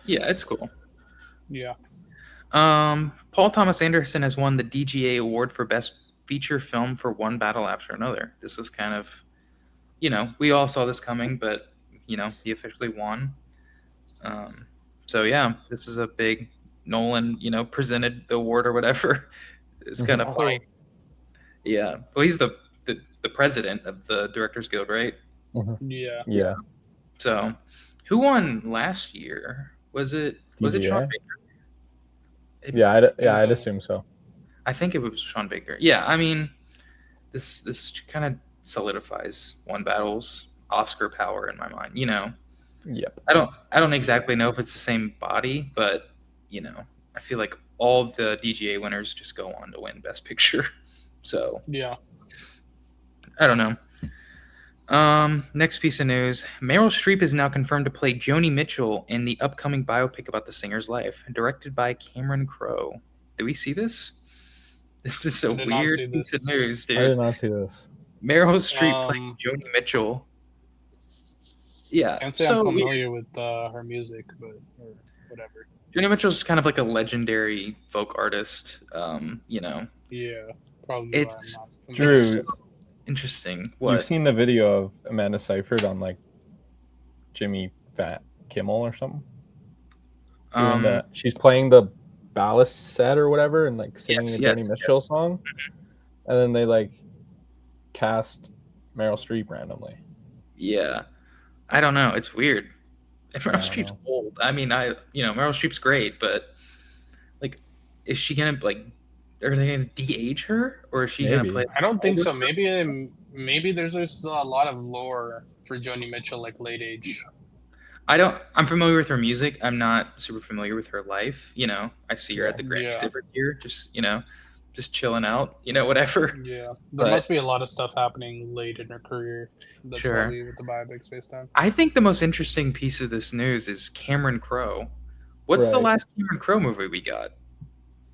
yeah. It's cool. Yeah. Paul Thomas Anderson has won the DGA award for best feature film for one battle after another. This was kind of, we all saw this coming, but he officially won. Um, so yeah, this is a big Nolan, presented the award or whatever. It's kind Hmm. of Oh, funny. cool. Yeah. Well, he's the president of the Directors Guild, right? Hmm. Yeah. Yeah. Yeah, So, who won last year? Was it Sean DGA. Baker? Yeah, I think I'd so. assume so. I think it was Sean Baker. Yeah. I mean, this kind of solidifies One Battle's Oscar power in my mind. Yep. I don't exactly know if it's the same body, but I feel like all the DGA winners just go on to win Best Picture. So Yeah. I don't know. Next piece of news: Meryl Streep is now confirmed to play Joni Mitchell in the upcoming biopic about the singer's life, directed by Cameron Crowe. Do we see this? This is a I did not weird see piece of this. news, I dude. did not see this. Meryl Streep playing Um, Joni Mitchell. Yeah, can't say I'm so weird. familiar with her music, but or whatever. Joni Mitchell's kind of like a legendary folk artist. Yeah, probably why I'm It's not familiar. it's so Drew, interesting. you've What? seen the video of Amanda Seyfried on like Jimmy Fat Kimmel or something doing Um, that. She's playing the ballast set or whatever and like singing yes, a yes, Joni Mitchell yes. song, and then they like cast Meryl Streep randomly. Yeah, I don't know. It's weird. And Yeah, Meryl I don't Streep's know. old. I mean, Meryl Streep's great, but like, is she gonna like? Are they gonna de-age her, or is she gonna play Maybe. like I an don't think older? so. Maybe there's just a lot of lore for Joni Mitchell, like late age. I don't. I'm familiar with her music. I'm not super familiar with her life. I see her Yeah. at the Grammys Yeah, every year, just chilling out. Whatever. yeah. There But must be a lot of stuff happening late in her career. That's sure. probably what the biopic's based on. I think the most interesting piece of this news is Cameron Crowe. What's the Right. last Cameron Crowe movie we got?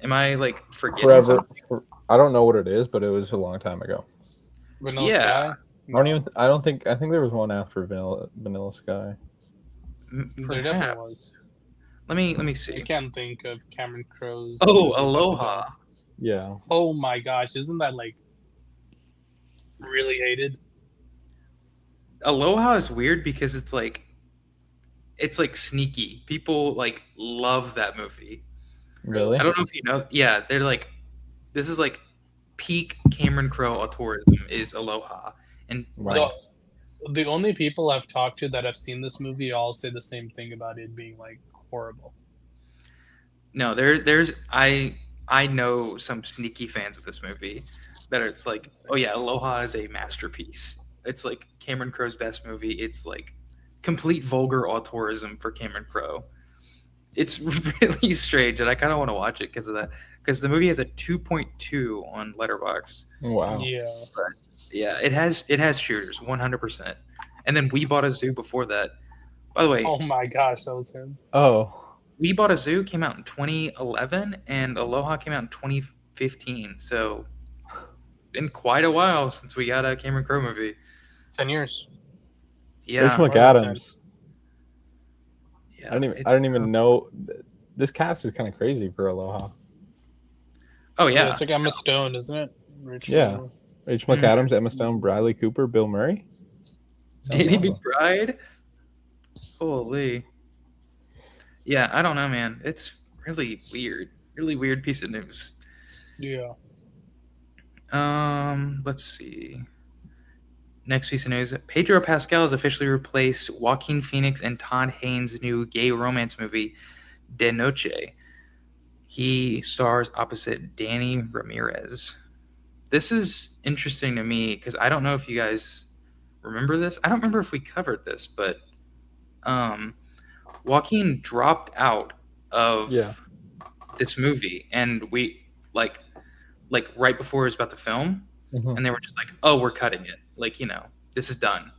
Am I like forgetting Forever. something? I don't know what it is, but it was a long time ago. Vanilla Yeah, Sky? No, I don't think. I think there was one after Vanilla Sky. there definitely perhaps. was. Let me I see. can't think of Cameron Crowe's Oh, movies off the Aloha. top. Yeah. Oh my gosh, isn't that like really hated? Aloha is weird because it's like sneaky. People like love that movie. Really? I don't know if you know. Yeah, they're like this is like peak Cameron Crowe auteurism is Aloha, and like Wow. The only people I've talked to that have seen this movie all say the same thing about it being like horrible. no, there's I know some sneaky fans of this movie that it's It's like, insane. oh yeah, Aloha is a masterpiece. It's like Cameron Crowe's best movie. It's like complete vulgar auteurism for Cameron Crowe. It's really strange, and I kind of want to watch it because of that. Because the movie has a 2.2 on Letterboxd. Wow. Yeah. But yeah, it has shooters 100%. And then We Bought a Zoo before that. By the way, Oh my gosh, that was him. Oh. We Bought a Zoo came out in 2011, and Aloha came out in 2015. So been quite a while since we got a Cameron Crowe movie. 10 years. Yeah, More than 10. McAdams. yeah. I didn't even know. This cast is kind of crazy for Aloha. Oh Yeah, yeah. it's like Emma Stone, isn't it? Rich Yeah. H. McAdams, Emma Stone, Bradley Cooper, Bill Murray. Sounds Danny awesome. McBride. Holy. Yeah, I don't know, man. It's really weird. Really weird piece of news. Yeah. Let's see. Next piece of news: Pedro Pascal has officially replaced Joaquin Phoenix and Todd Haynes' new gay romance movie, De Noche. He stars opposite Danny Ramirez. This is interesting to me because I don't know if you guys remember this. I don't remember if we covered this, but um, Joaquin dropped out of Yeah. this movie, and we like right before it was about to film. Mhm. and they were just like, "Oh, we're cutting it. Like, this is done.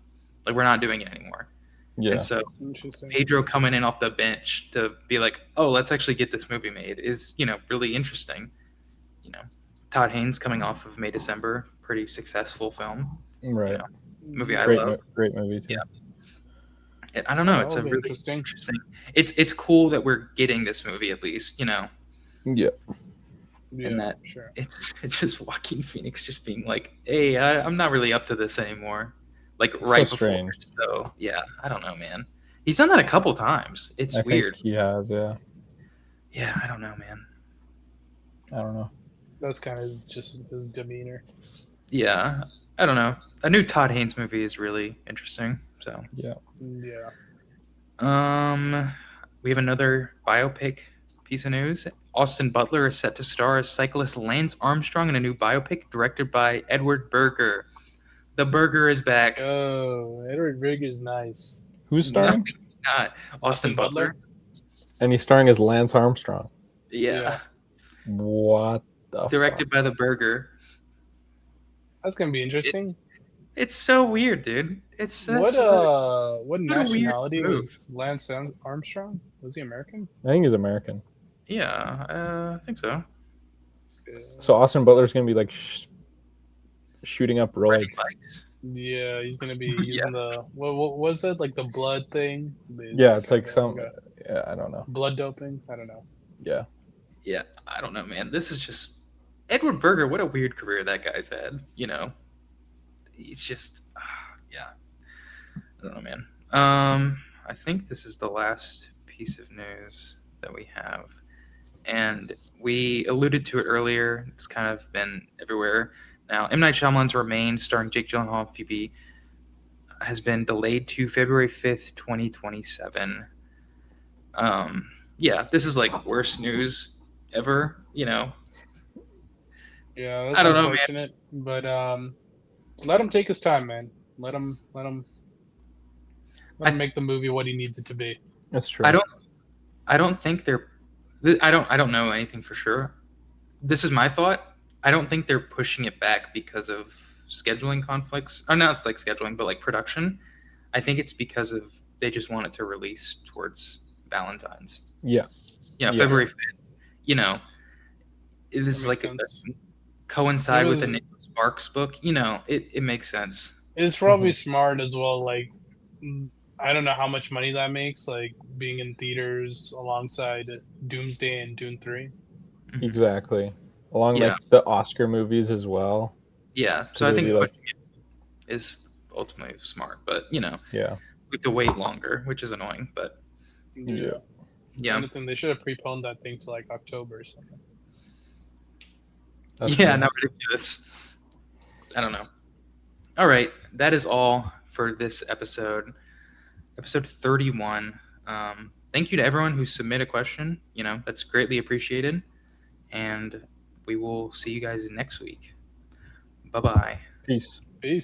Like, we're not doing it anymore." And Yeah. so Interesting. Pedro coming in off the bench to be like, "Oh, let's actually get this movie made," is really interesting. You know, Todd Haynes coming off of May December, pretty successful film. You Right. know, movie I Yeah. love. Great movie Yeah, too. I don't know. Oh, that It's would a be really interesting. interesting. It's cool that we're getting this movie at least. Yeah. And Yeah, that sure. it's just Joaquin Phoenix just being like, "Hey, I'm not really up to this anymore." Like It's so right before. strange. So yeah, I don't know, man. He's done that a couple times. It's I think weird. he has. Yeah. Yeah, I don't know, man. I don't know. That's kind of just his demeanor. Yeah, I don't know. A new Todd Haynes movie is really interesting. So, Yeah. Yeah. we have another biopic piece of news. Austin Butler is set to star as cyclist Lance Armstrong in a new biopic directed by Edward Berger. The Burger is back. Oh, Edward Rigger's nice. Who's No, starring? he's not. Austin Butler. And he's starring as Lance Armstrong. Yeah, Yeah, What the fuck? directed by the Burger. that's gonna be It's interesting. it's so weird, dude. It's What that's what what a weird nationality move. was Lance Armstrong? Was he American? I think he's American. Yeah, I think so. So Austin Butler's gonna be like shooting up Riding roids. bikes. Yeah, he's gonna be Yeah. using the what was it, like the blood thing? Yeah, it's like a- some. a Yeah, I don't know. blood doping. I don't know. Yeah. Yeah, I don't know, man. This is just Edward Berger. What a weird career that guy's had. He's just, yeah. I don't know, man. I think this is the last piece of news that we have, and we alluded to it earlier. It's kind of been everywhere. Now, M. Night Shyamalan's Remain, starring Jake Gyllenhaal and Phoebe, has been delayed to February 5th, 2027. Yeah, this is like worst news ever. Yeah, I that's don't know, man. unfortunate. But let him take his time, man. Let him make the movie what he needs it to be. That's true. I don't think they're. I don't know anything for sure. This is my thought. I don't think they're pushing it back because of scheduling conflicts. Or not like scheduling, but like production. I think it's because of they just want it to release towards Valentine's. Yeah. Yeah. February 5th. This is That makes like sense. coincide It with the was- Nicholas Sparks book. It makes sense. It's probably smart as well. Like, I don't know how much money that makes. Like being in theaters alongside Doomsday and Dune 3. Mhm. Exactly. Along Yeah. like the Oscar movies as well. Yeah. So I it'd think be like- pushing it is ultimately smart, but Yeah. we have to wait longer, which is annoying. But Yeah. yeah, Anything, they should have preponed that thing to like October or something. That's yeah, true. not ridiculous. I don't know. All right, that is all for this episode 31. Thank you to everyone who submitted a question. That's greatly appreciated, and we will see you guys next week. Bye bye. Peace.